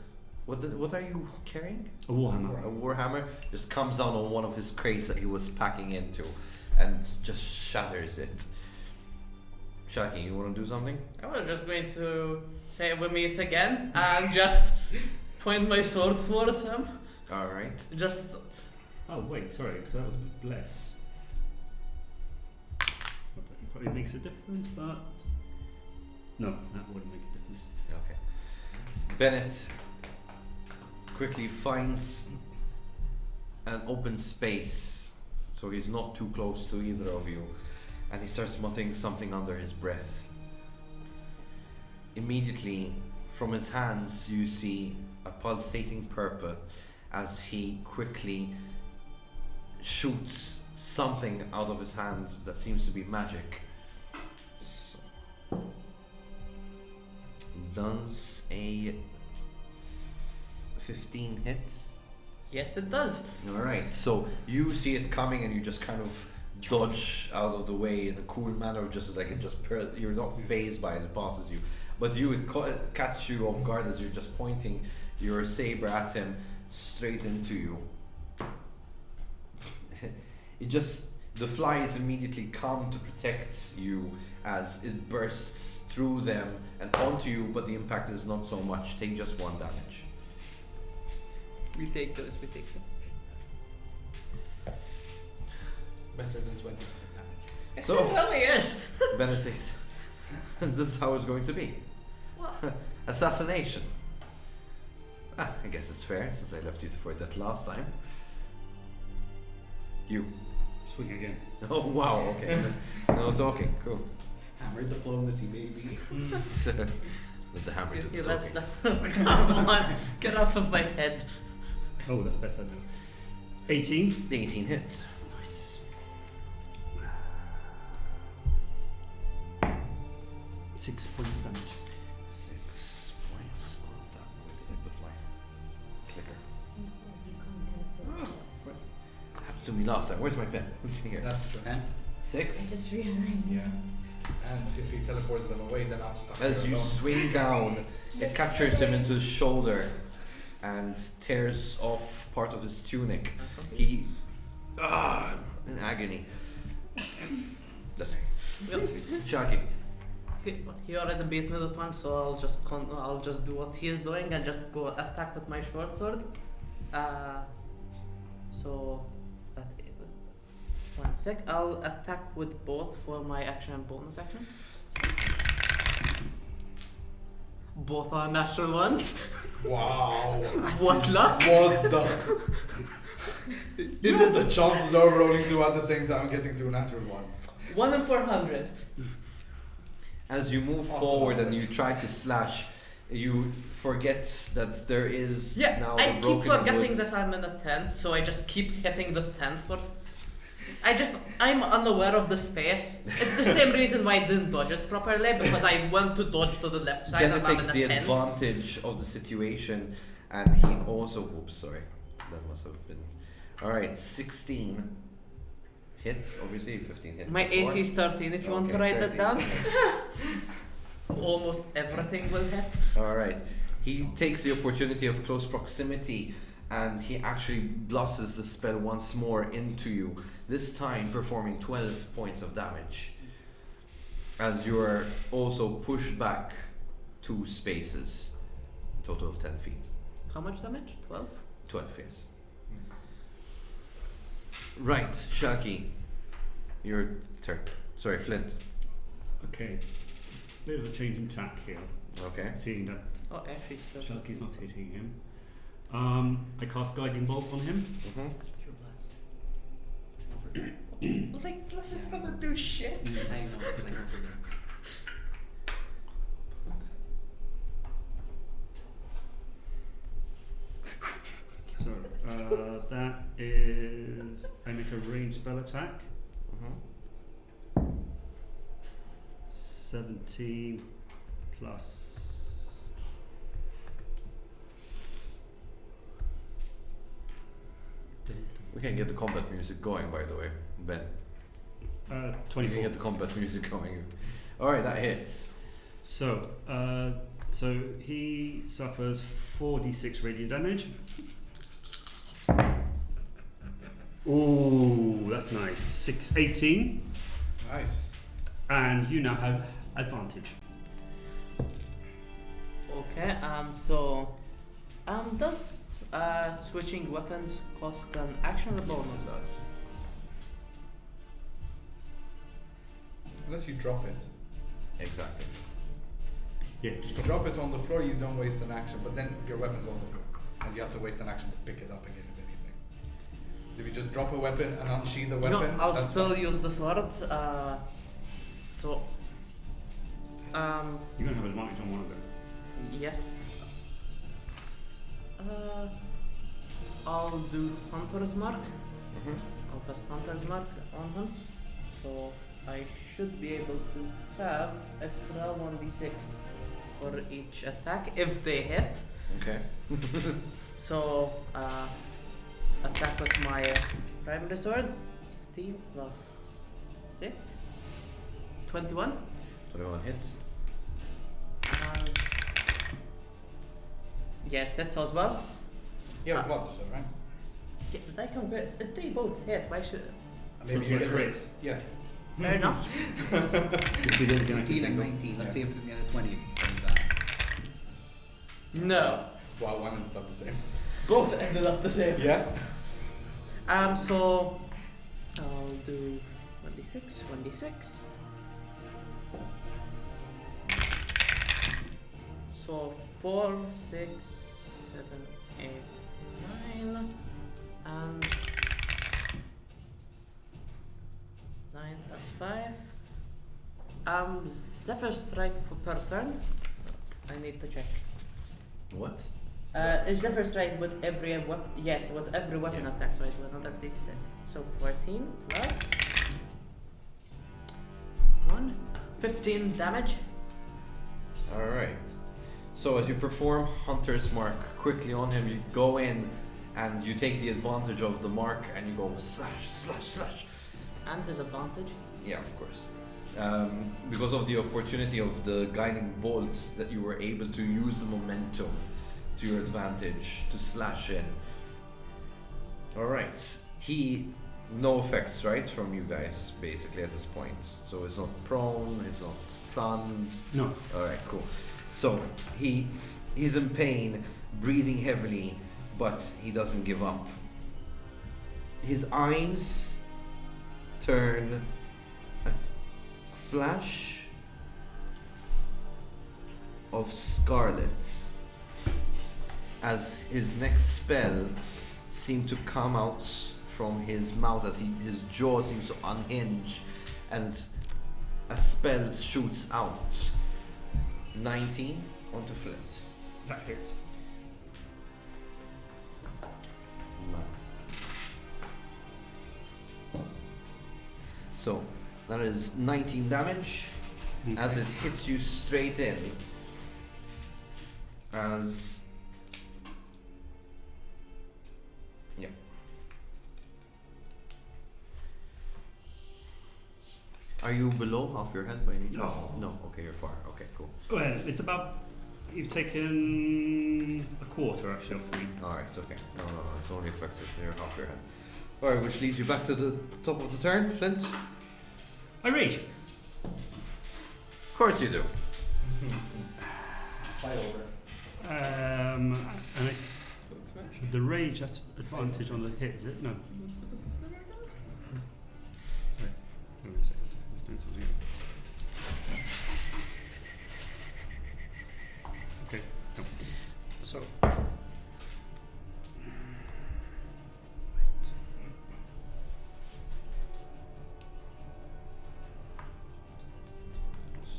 what are you carrying? A Warhammer. A warhammer just comes down on one of his crates that he was packing into, and just shatters it. Shaki, you want to do something? I was just going to say we meet again and just point my sword towards him. All right. Just Oh wait, sorry, because that was with bless. That probably makes a difference, but no, that wouldn't make a difference. Okay. Bennett quickly finds an open space, so he's not too close to either of you, and he starts muttering something under his breath. Immediately, from his hands, you see a pulsating purple as he quickly shoots something out of his hands that seems to be magic. So, does a 15 hits? yes, it does. Alright, so you see it coming and you just kind of dodge out of the way in a cool manner, just like it just you're not phased by it, it passes you. But you would catch you off guard as you're just pointing your saber at him straight into you. The flies immediately come to protect you as it bursts through them and onto you, but the impact is not so much. Take just 1 damage. We take those. Better than 20 damage. So, It really is. Bennett says, this is how it's going to be. What? Assassination. I guess it's fair, since I left you for that last time. You. Swing again. Oh wow, okay. No talking, cool. Hammer diplomacy, baby. Let the hammer do the Let's talking. come on, get out of my head. Oh, that's better now. 18. 18 hits. Nice. 6 points of damage. 6 points on that. Where did I put my clicker? Happened to me last time. Where's my pen? Here. That's true. 6. just realized. Yeah. And if he teleports them away, then I'm stuck. As here you alone. swing down, it captures him into the shoulder and tears off part of his tunic. He, in agony. Listen, Well, Shaki. he already beat me with one, so I'll just do what he's doing and just go attack with my short sword. So that 1 sec. I'll attack with both for my action and bonus action. Both are natural ones. Wow. What luck? What the? You know the chances of rolling 2 at the same time, getting 2 natural ones. 1 in 400. As you move Awesome, forward and that's you try to slash, you forget that there is now I the keep broken forgetting wood. that I'm in a tent, so I just keep hitting the tent for. I'm unaware of the space. It's the same reason why I didn't dodge it properly, because I went to dodge to the left side Bennett and I'm in takes a the tent. advantage of the situation, and he also. Oops, sorry, that must have been. All right, 16 hits. Obviously, 15 hits. My before. AC is 13 if you want to Okay, write that 13. down. Almost everything will hit. All right. He takes the opportunity of close proximity, and he actually blosses the spell once more into you. This time, performing 12 points of damage, as you are also pushed back 2 spaces, a total of 10 feet. How much damage? 12? 12, yes. Right, Shaki, your turn. Sorry, Flint. Okay. Bit of a change in tack here. Okay. Seeing that Oh, Ashley's still. Sharky's not hitting him. I cast Guiding Bolt on him. Mm-hmm. Like, plus it's gonna do shit. I know. So that is I make a ranged spell attack. Mm-hmm. 17 plus. We can get the combat music going, by the way, Ben. We can 24. get the combat music going. Alright, that hits. So, so he suffers 4d6 radiant damage. Ooh, that's nice. 18. Nice. And you now have advantage. Okay, so does switching weapons cost an action or bonus? Yes, it does. Unless you drop it. Exactly. Yeah, If just you drop it on the floor, you don't waste an action, but then your weapon's on the floor. And you have to waste an action to pick it up again, if anything. If you just drop a weapon and unsheath the You weapon, know, I'll that's still fine. use the sword. So, you're going to have advantage on one of them. yes. I'll do Hunter's Mark. Mm-hmm. I'll cast Hunter's Mark on him. So I should be able to have extra 1d6 for each attack if they hit. Okay. So attack with my primary sword. 15 plus 6. 21. 21 hits. And yeah, it hits as well. You have advantage though, right? Yeah, did I come good? If they both hit, why should... Maybe For you get crits. Yeah. Fair enough. 19 and 19. Let's see if we can get a 20 from that. No. Wow, one ended up the same. Both ended up the same. Yeah. So I'll do 1d6, 1d6. So 4, 6, 7, 8, 9, and 9 plus 5. Zephyr Strike for per turn. I need to check. What? Is Zephyr Strike with every weapon? Yes, with every weapon Yeah. attack, so I do another d6. So 14 plus 1, 15 damage. Alright. So as you perform Hunter's Mark quickly on him, you go in and you take the advantage of the mark and you go slash, slash, slash. And his advantage. Yeah, of course. Because of the opportunity of the guiding bolts that you were able to use the momentum to your advantage to slash in. Alright. No effects, right, from you guys, basically, at this point. So it's not prone, it's not stunned. No. Alright, cool. So he's in pain, breathing heavily, but he doesn't give up. His eyes turn a flash of scarlet as his next spell seemed to come out from his mouth, as his jaw seems to unhinge and a spell shoots out. 19 onto Flint. That hits. So that is 19 damage as it hits you straight in. As yeah. Are you below half your health by any chance? No. No. Okay, you're far. Okay, cool. Well, it's about. You've taken a quarter actually off me. All right. Okay. No. It only affects if you're half your health. All right, which leads you back to the top of the turn, Flint. I rage. Of course you do. Fly over. And the rage has advantage on the hit, is it? No. Sorry. Wait a second. Just doing something. So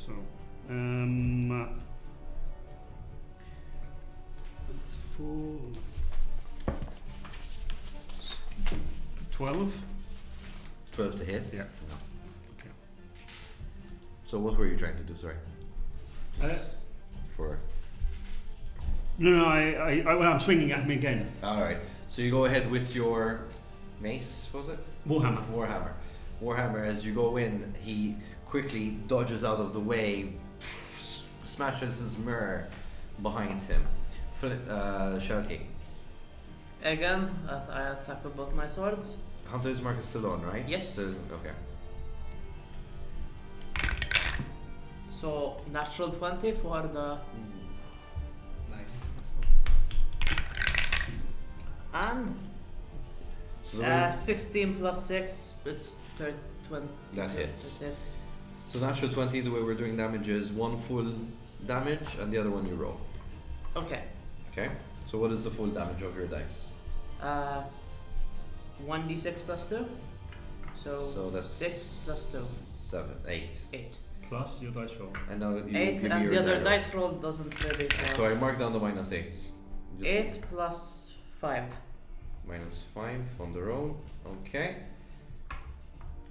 So, that's 4, 12. 12 to hit. Yeah. No. Okay. So what were you trying to do? Sorry. For. No, I'm swinging at him again. All right. So you go ahead with your mace. Was it? Warhammer. Warhammer. Warhammer. As you go in, he quickly dodges out of the way, smashes his mirror behind him. Shelky. again, I attack with both my swords. Hunter's mark is still on, right? Yes. Still, okay. So natural 20 for the Nice. and So the way- 16 plus 6, it's 20. That hits. It hits. So natural 20, the way we're doing damage is one full damage and the other one you roll. Okay. Okay? So what is the full damage of your dice? 1d6 plus 2. So that's 6 plus 2. 7, 8. 8. Plus your dice roll. And now you 8 give me and your the other roll. dice roll doesn't really So I mark down the minus 8. Just 8 plus 5. minus 5 on the roll. Okay.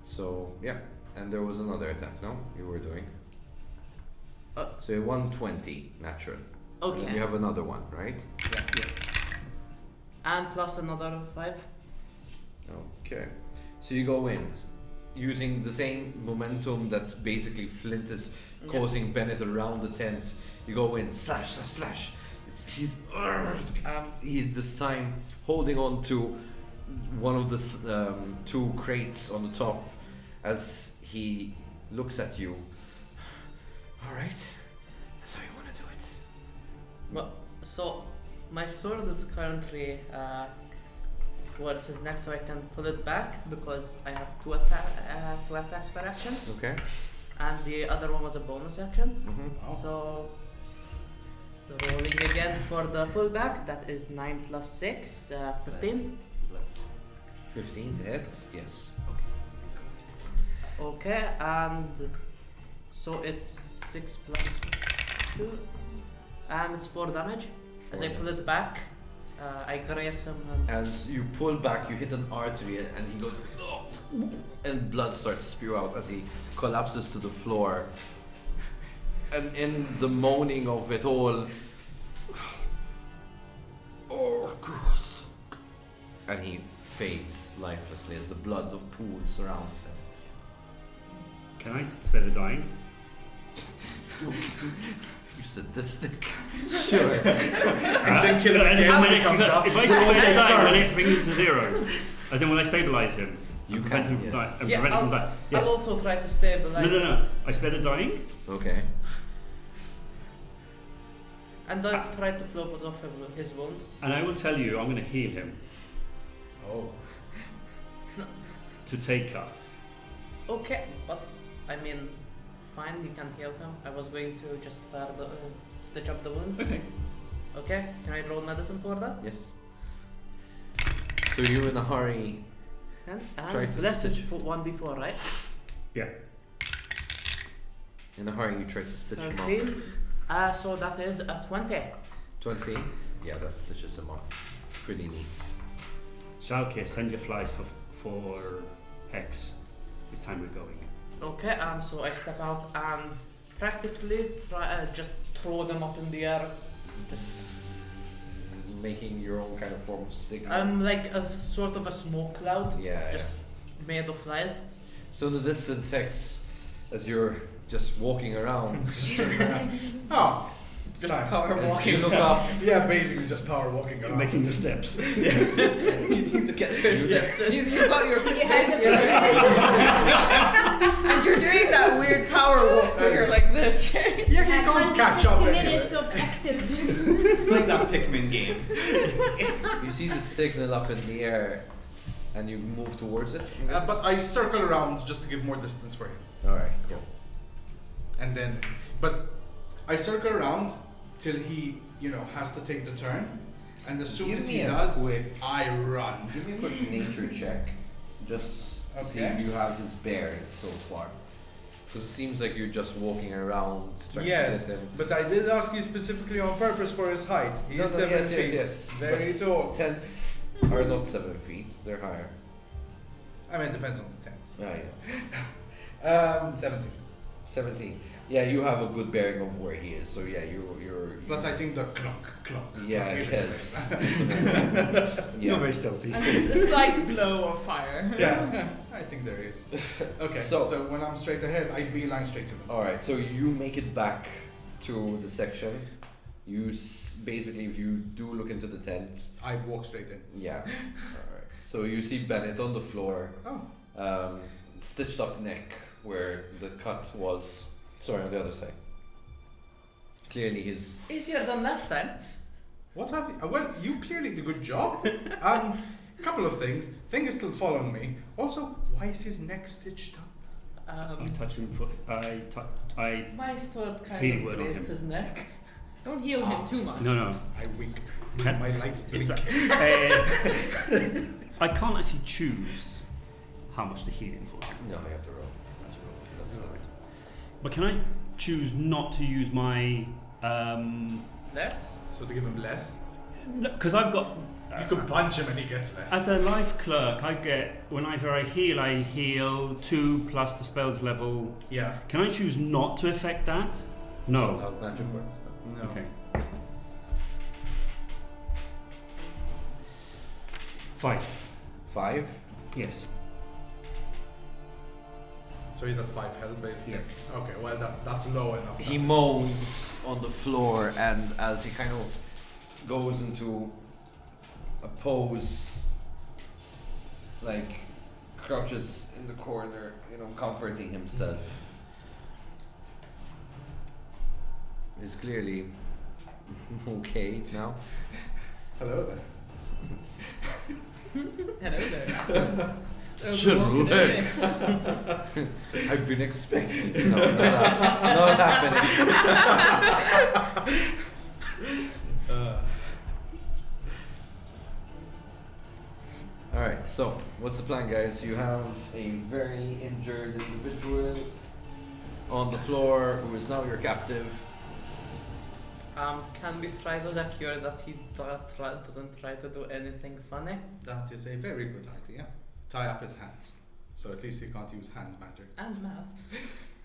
So, yeah. And there was another attack, no? You were doing. So you 120 natural. And then Okay. you have another one, right? And plus another 5. Okay. So you go in using the same momentum that basically Flint is causing Bennett around the tent. You go in, slash, slash, slash. He's this time holding on to one of the two crates on the top as he looks at you. Alright, that's how you want to do it. Well, so my sword is currently towards his neck, so I can pull it back because I have two attacks per action, Okay? and the other one was a bonus action. Mm-hmm. So rolling again for the pullback. That is 9 plus 6, 15. Bless. 15 to hit, yes. Okay, and so it's 6 plus 2. It's 4 damage. As I pull it back, I graze him and As you pull back, you hit an artery and he goes, and blood starts to spew out as he collapses to the floor. And in the moaning of it all, oh God, and he fades lifelessly as the blood of pool surrounds him. Can I spare the dying? You sadistic. Sure. And then kill him as in again when when he comes up. If I spare the dying, will it bring him to 0? As in when I stabilize him? You and prevent can, him from yes. dying. Yeah, Prevent him from dying. Yeah. I'll also try to stabilize. No. I spare the dying. Okay. And I'll try to close off his wound. And I will tell you, I'm going to heal him Oh. to take us. Okay, but I mean, fine, you can heal him. I was going to just stitch up the wounds. Okay. Okay, can I roll medicine for that? Yes. So you're in a hurry. And Try to bless is stitch- 1d4, right? Yeah. In a hurry, you try to stitch him up. 13. So that is a 20. 20. Yeah, that stitches him up. Pretty neat. Shalke, send your flies for Hex. It's time we're going. Okay, so I step out and practically try just throw them up in the air. Making your own kind of form of signal. I'm like a sort of a smoke cloud yeah, just made of flies. So in the distance, Hex, as you're just walking around, Oh, it's Just time. power as you walking. look up, Yeah, basically just power walking around. Making the steps. You need to get your steps in. You got your Fitbit, and you're doing that weird power walk where you're like this. Yeah, you can't catch up 50 anyway. minutes of active view. It's like that Pikmin game. you see the signal up in the air, and you move towards it. But I circle around just to give more distance for him. All right, cool. And then, but I circle around till he, has to take the turn. And as soon Give as me he a does, quick- I run. Give me a quick nature check, just to see Okay. if you have his bearing so far. Because it seems like you're just walking around trying Yes, to get him. but I did ask you specifically on purpose for his height. He is 7 feet. Yes. Very But tall. Tents are not 7 feet, they're higher. I mean, it depends on the tent. Yeah. 17. 17. Yeah, you have a good bearing of where he is, so yeah, you're Plus, I think the clunk. yeah, it clunk helps. You're Yeah. very stealthy. And a slight glow of fire. Yeah, I think there is. Okay, So- so when I'm straight ahead, I beeline straight to them. Alright, so you make it back to the section. You basically, if you do look into the tent, I walk straight in. yeah. Alright, so you see Bennett on the floor, Oh. stitched up neck where the cut was. Sorry, on the other side. Clearly his. Easier than last time. What have you? Well, you clearly did a good job. Couple of things. Thing is still following me. Also, why is his neck stitched up? I touch him for. I. My sword kind Heal of word on grazed him. his neck. Don't heal him too much. No. I wink. Can- My lights blink. I can't actually choose how much to heal him for. No, you have to roll. That's Right. But can I choose not to use my? Less? So to give him less, Because I've got. you could punch him and he gets less. As a life clerk, I get whenever I heal 2 plus the spell's level. Yeah. Can I choose not to affect that? No. How magic works. No. Okay. 5. 5. Yes. So he's at 5 health basically. Yeah. Okay. Well, that's low enough. He moans on the floor, and as he kind of goes into a pose, like crouches in the corner, comforting himself. He's clearly okay now. Hello there. Hello there. So General walking away. X. I've been expecting. No, not happening. Alright, so what's the plan, guys? You have a very injured individual on the floor who is now your captive. Can we try to secure that he doesn't try to do anything funny? That is a very good idea. Tie up his hands, so at least he can't use hand magic. And mouth.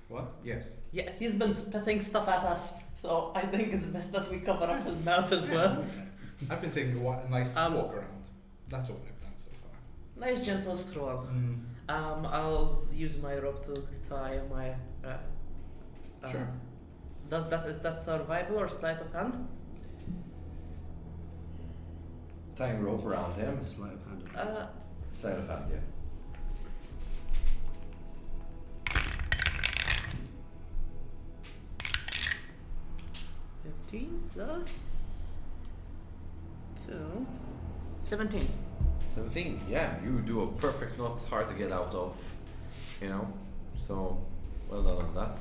What? Yes. Yeah, he's been spitting stuff at us, so I think it's best that we cover up his mouth as well. I've been taking a nice Um, walk around. That's all I've done so far. Nice gentle stroll. I'll use my rope to tie my. Sure. Is that survival or sleight of hand? Tying rope around him. Sleight of hand. Sleight of hand, yeah. Plus 2. 17. 17, yeah, you do a perfect knot, hard to get out of, so well done on that.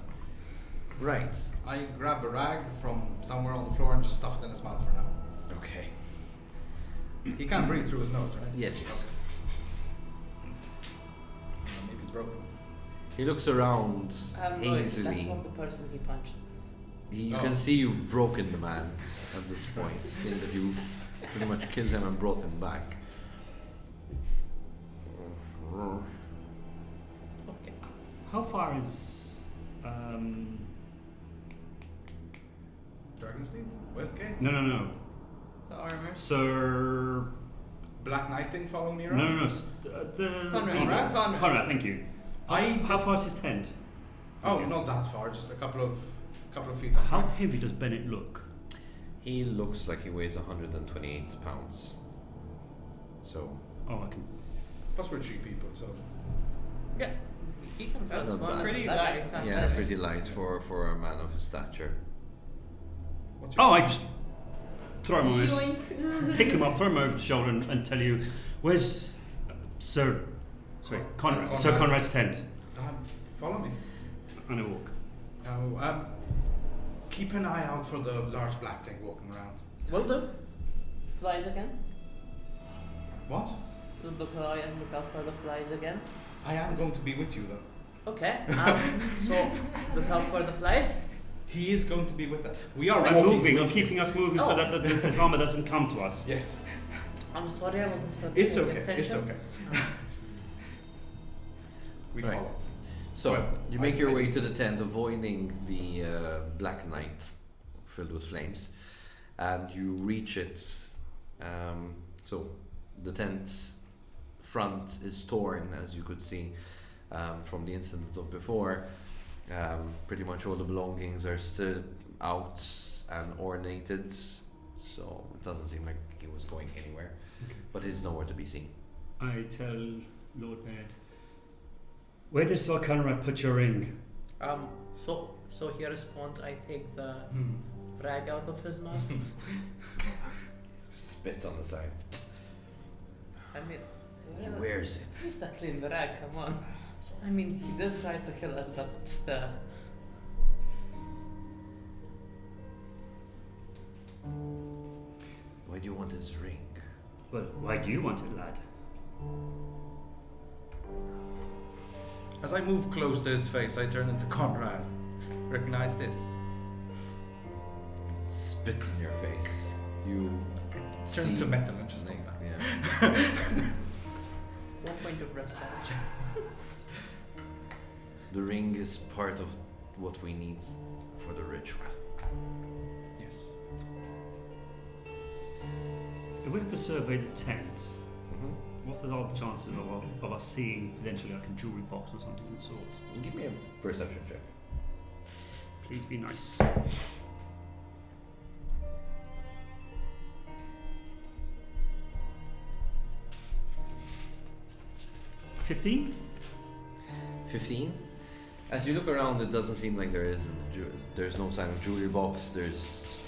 Right, I grab a rag from somewhere on the floor and just stuff it in his mouth for now. okay. He can't breathe through his nose, right? Yes. Maybe it's broken. He looks around No, that's hazily. not the person he punched. You Oh. can see you've broken the man at this point, seeing that you've pretty much killed him and brought him back. Okay. How far is Dragon's Teeth? Westgate? No. The armor. Sir. Black Knight thing following me around? No. The Conrad. leader. Conrad. Conrad, thank you. How far is his tent? Oh, Okay. not that far, just a couple of feet. How up. heavy does Bennett look? He looks like he weighs 128 pounds. So, Oh, I can. Plus we're 3 people, so Yeah. He can That's Not transform. bad. pretty That- light. that- yeah, that- pretty light for a man of his stature. what's your Oh, I just throw him on his. Yoink. Pick him up, throw him over the shoulder, and tell you, where's Sir? Sorry, Conrad. Conrad. Sir Conrad's tent. follow me. And I walk. Oh, keep an eye out for the large black thing walking around. Will do. Flies again. What? Look out for the flies again. I am going to be with you though. Okay. So look out for the flies. He is going to be with us. We are I'm walking moving. with I'm keeping us moving so that this armor doesn't come to us. Yes. I'm sorry, I wasn't paying It's attention. okay. It's okay. We Right. follow. So Well, you make your way to the tent, avoiding the black night filled with flames, and you reach it. So the tent front is torn, as you could see from the incident of before. Pretty much all the belongings are still out and ornated, so it doesn't seem like he was going anywhere. Okay. But he's nowhere to be seen. I tell Lord Bennett, where did Sir Conrad put your ring? So he responds, I take the rag out of his mouth. Spits on the side. I mean, He wears it. He's the clean rag, come on. I mean, he did try to kill us, but still. Why do you want his ring? Well, why do you want it, lad? As I move close to his face, I turn into Conrad. Recognize this? Spits in your face. You Turn see to metal and just like that. Yeah. 1 point of prestige. The ring is part of what we need for the ritual. Yes. If we have to survey the tent, Mm-hmm. what are the chances of us seeing potentially like a jewelry box or something of the sort? Give me a perception check. Please be nice. 15? 15. As you look around, it doesn't seem like there's no sign of jewelry box. There's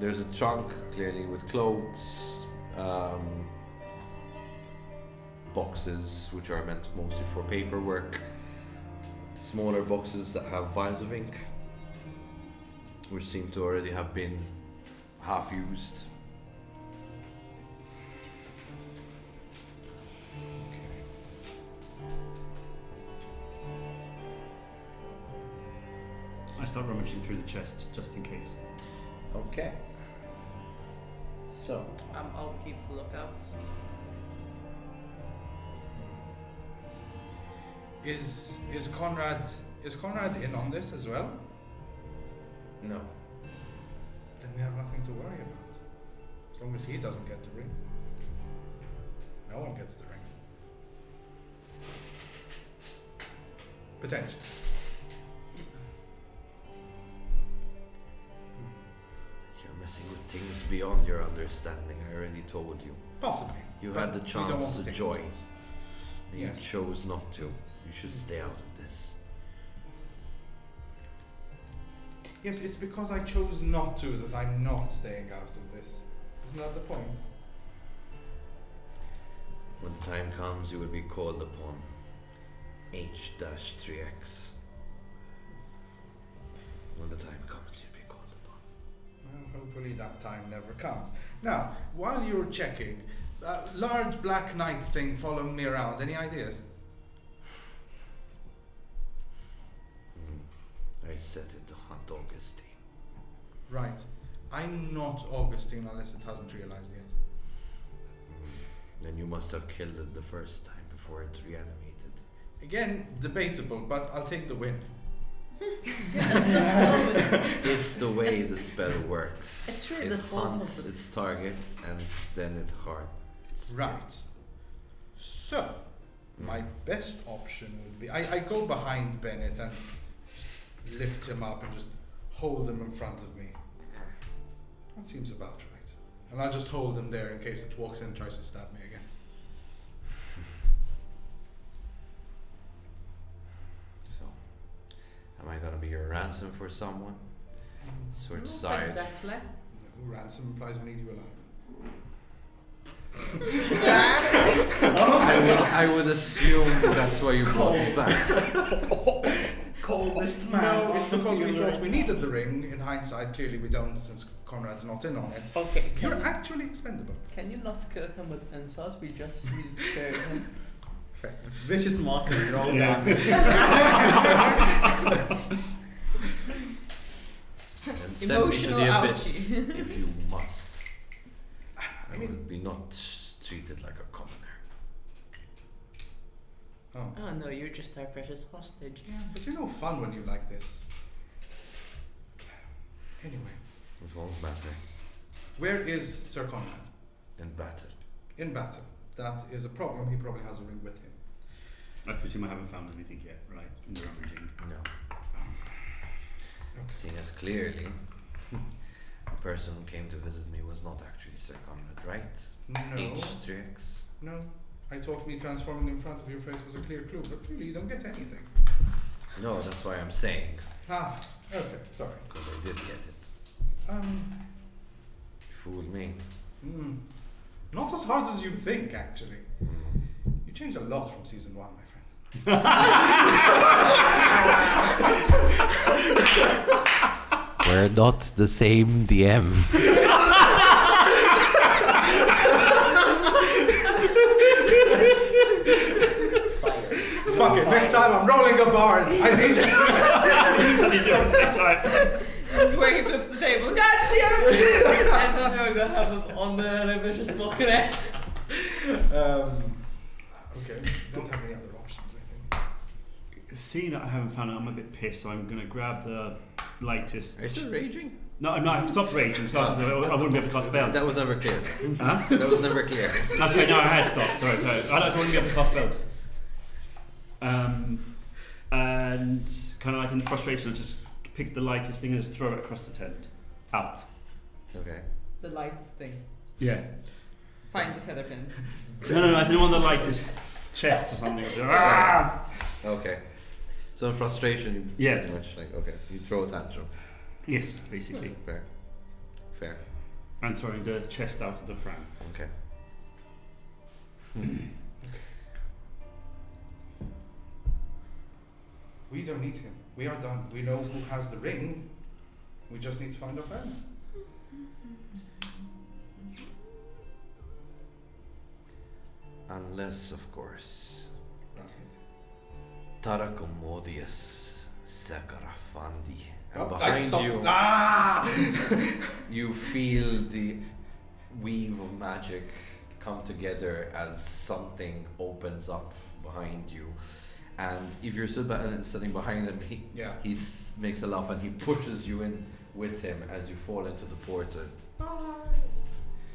a trunk clearly with clothes, boxes which are meant mostly for paperwork, smaller boxes that have vials of ink, which seem to already have been half used. I start rummaging through the chest just in case. Okay. So, I'll keep a lookout. Is Conrad in on this as well? no. Then we have nothing to worry about. As long as he doesn't get the ring. No one gets the ring. Potentially. You're messing with things beyond your understanding. I already told you. Possibly. You But had the we don't want chance to to take the join. chance. You Yes. chose not to. You should stay out of this. Yes, it's because I chose not to that I'm not staying out of this. Isn't that the point? When the time comes, you will be called upon. H-3X. When the time comes, you'll be called upon. Well, hopefully that time never comes. Now, while you're checking, that large black knight thing following me around, any ideas? I set it to hunt Augustine. Right. I'm not Augustine unless it hasn't realized yet. Then you must have killed it the first time before it reanimated. Again, debatable, but I'll take the win. It's the way the spell works. It's really it the whole hunts of the- its target and then it hearts. Right. So, my best option would be I go behind Bennett and lift him up and just hold him in front of me. That seems about right. And I'll just hold him there in case it walks in and tries to stab me again. So, am I gonna be your ransom for someone? Sword Not side. exactly. No, ransom implies we need you alive. I would assume that's why you brought me back. coldest No, it's because we thought we needed the ring. In hindsight, clearly we don't, since Conrad's not in on it. Okay, You're actually expendable. can you not kill him with insults? We just spared him. Vicious mockery, roll Yeah. down. And send me to Emotional the abyss ouchie. if you must. I I mean, will be not treated like a commoner. oh, Oh no, you're just our precious hostage. but you're no fun when you like this. Anyway, It won't matter. where is Sir Conrad? In battle. In battle. That is a problem. He probably has a ring with him. I presume I haven't found anything yet, right? In the rummaging. No. Okay. Seeing as clearly, the person who came to visit me was not actually Sir Conrad, right? No. H3X. No. I thought me transforming in front of your face was a clear clue, but clearly you don't get anything. No, that's why I'm saying. Ah, okay, sorry. Because I did get it. You fooled me. Not as hard as you think, actually. Mm. You changed a lot from season 1, my friend. We're not the same DM. Fuck it, next time I'm rolling a bard. I need it. This is where he flips the table. God damn it! And then we're gonna have him on the vicious mockery. Okay, don't have any other options, I think. Seeing that I haven't found it, I'm a bit pissed, so I'm going to grab the lightest. Are you still raging? No, I've stopped raging, so I wouldn't be able to cast spells. That was never clear. Huh? That was never clear. That's right, no, I had stopped, sorry. I wouldn't be able to cast spells. And kind of like in frustration, I just pick the lightest thing and just throw it across the tent. Out. Okay. The lightest thing. Yeah. Finds a feather pin. No, as in one of the lightest chests or something. Ah! Okay. So in frustration, you Yeah. pretty much like, okay, you throw a tantrum. Yes, basically. Fair. Fair. And throwing the chest out of the pram. Okay. We don't need him. We are done. We know who has the ring. We just need to find our friends. Unless, of course, Right. Tarakomodius Sakarafandi. And Oh, behind stop. you, you feel the weave of magic come together as something opens up behind you. And if you're sitting behind him, Yeah. he makes a laugh and he pushes you in with him as you fall into the portal.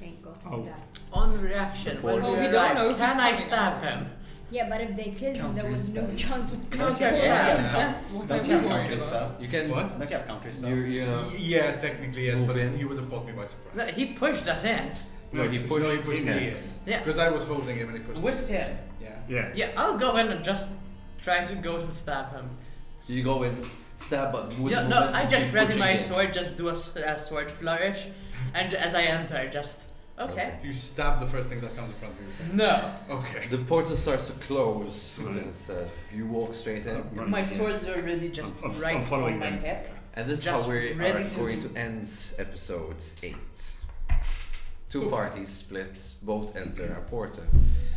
Thank God for Oh. that. On reaction, when Well, we we don't know realize, if can it's I coming stab out. him? Yeah, but if they killed him, there was no Counter chance of Counter killing spell. him. That's what I Don't was you have worried counter about. spell? You can, What? Don't you have counter spell? you know, Yeah, technically yes, Move but in. he would have caught me by surprise. No, he pushed us in. no, he pushed, No, he pushed me in. X. Yeah. Because I was holding him and he pushed me. With him. Yeah. Yeah. Yeah, I'll go in and just try to go to stab him. So you go in, stab, but with Yeah, no, momentum, I just keep ready pushing my in. sword, just do a sword flourish, and as I enter, just okay. You stab the first thing that comes in front of you. No, Okay. The portal starts to close within itself. You walk straight in, Right, my yeah. sword's already just I'm right following on my them. hip. and this is Just how we are ready to- going to end episode 8. Two parties split, both enter a portal.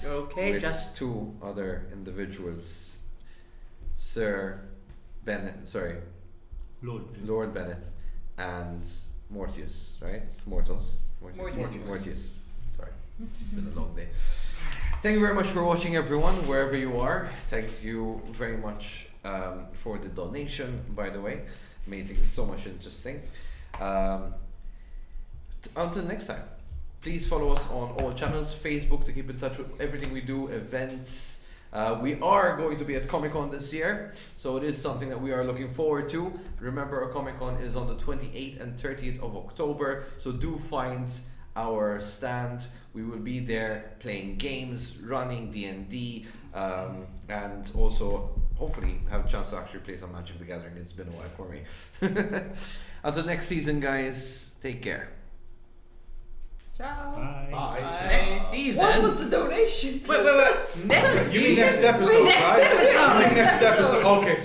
Okay, with just two other individuals, Sir Bennett, sorry, Lord. Lord Bennett, and Mortius, right? Mortius. Sorry, it's been a long day. Thank you very much for watching, everyone, wherever you are. Thank you very much for the donation, by the way. Made things so much interesting. Until next time, please follow us on all channels, Facebook to keep in touch with everything we do, events. We are going to be at Comic-Con this year, so it is something that we are looking forward to. Remember, our Comic-Con is on the 28th and 30th of October, so do find our stand. We will be there playing games, running D&D, and also hopefully have a chance to actually play some Magic the Gathering. It's been a while for me. Until next season, guys, take care. Ciao. Bye. Bye. next season. What was the donation? Wait. Next You mean season. next episode, Next right? episode. You mean next episode. Okay,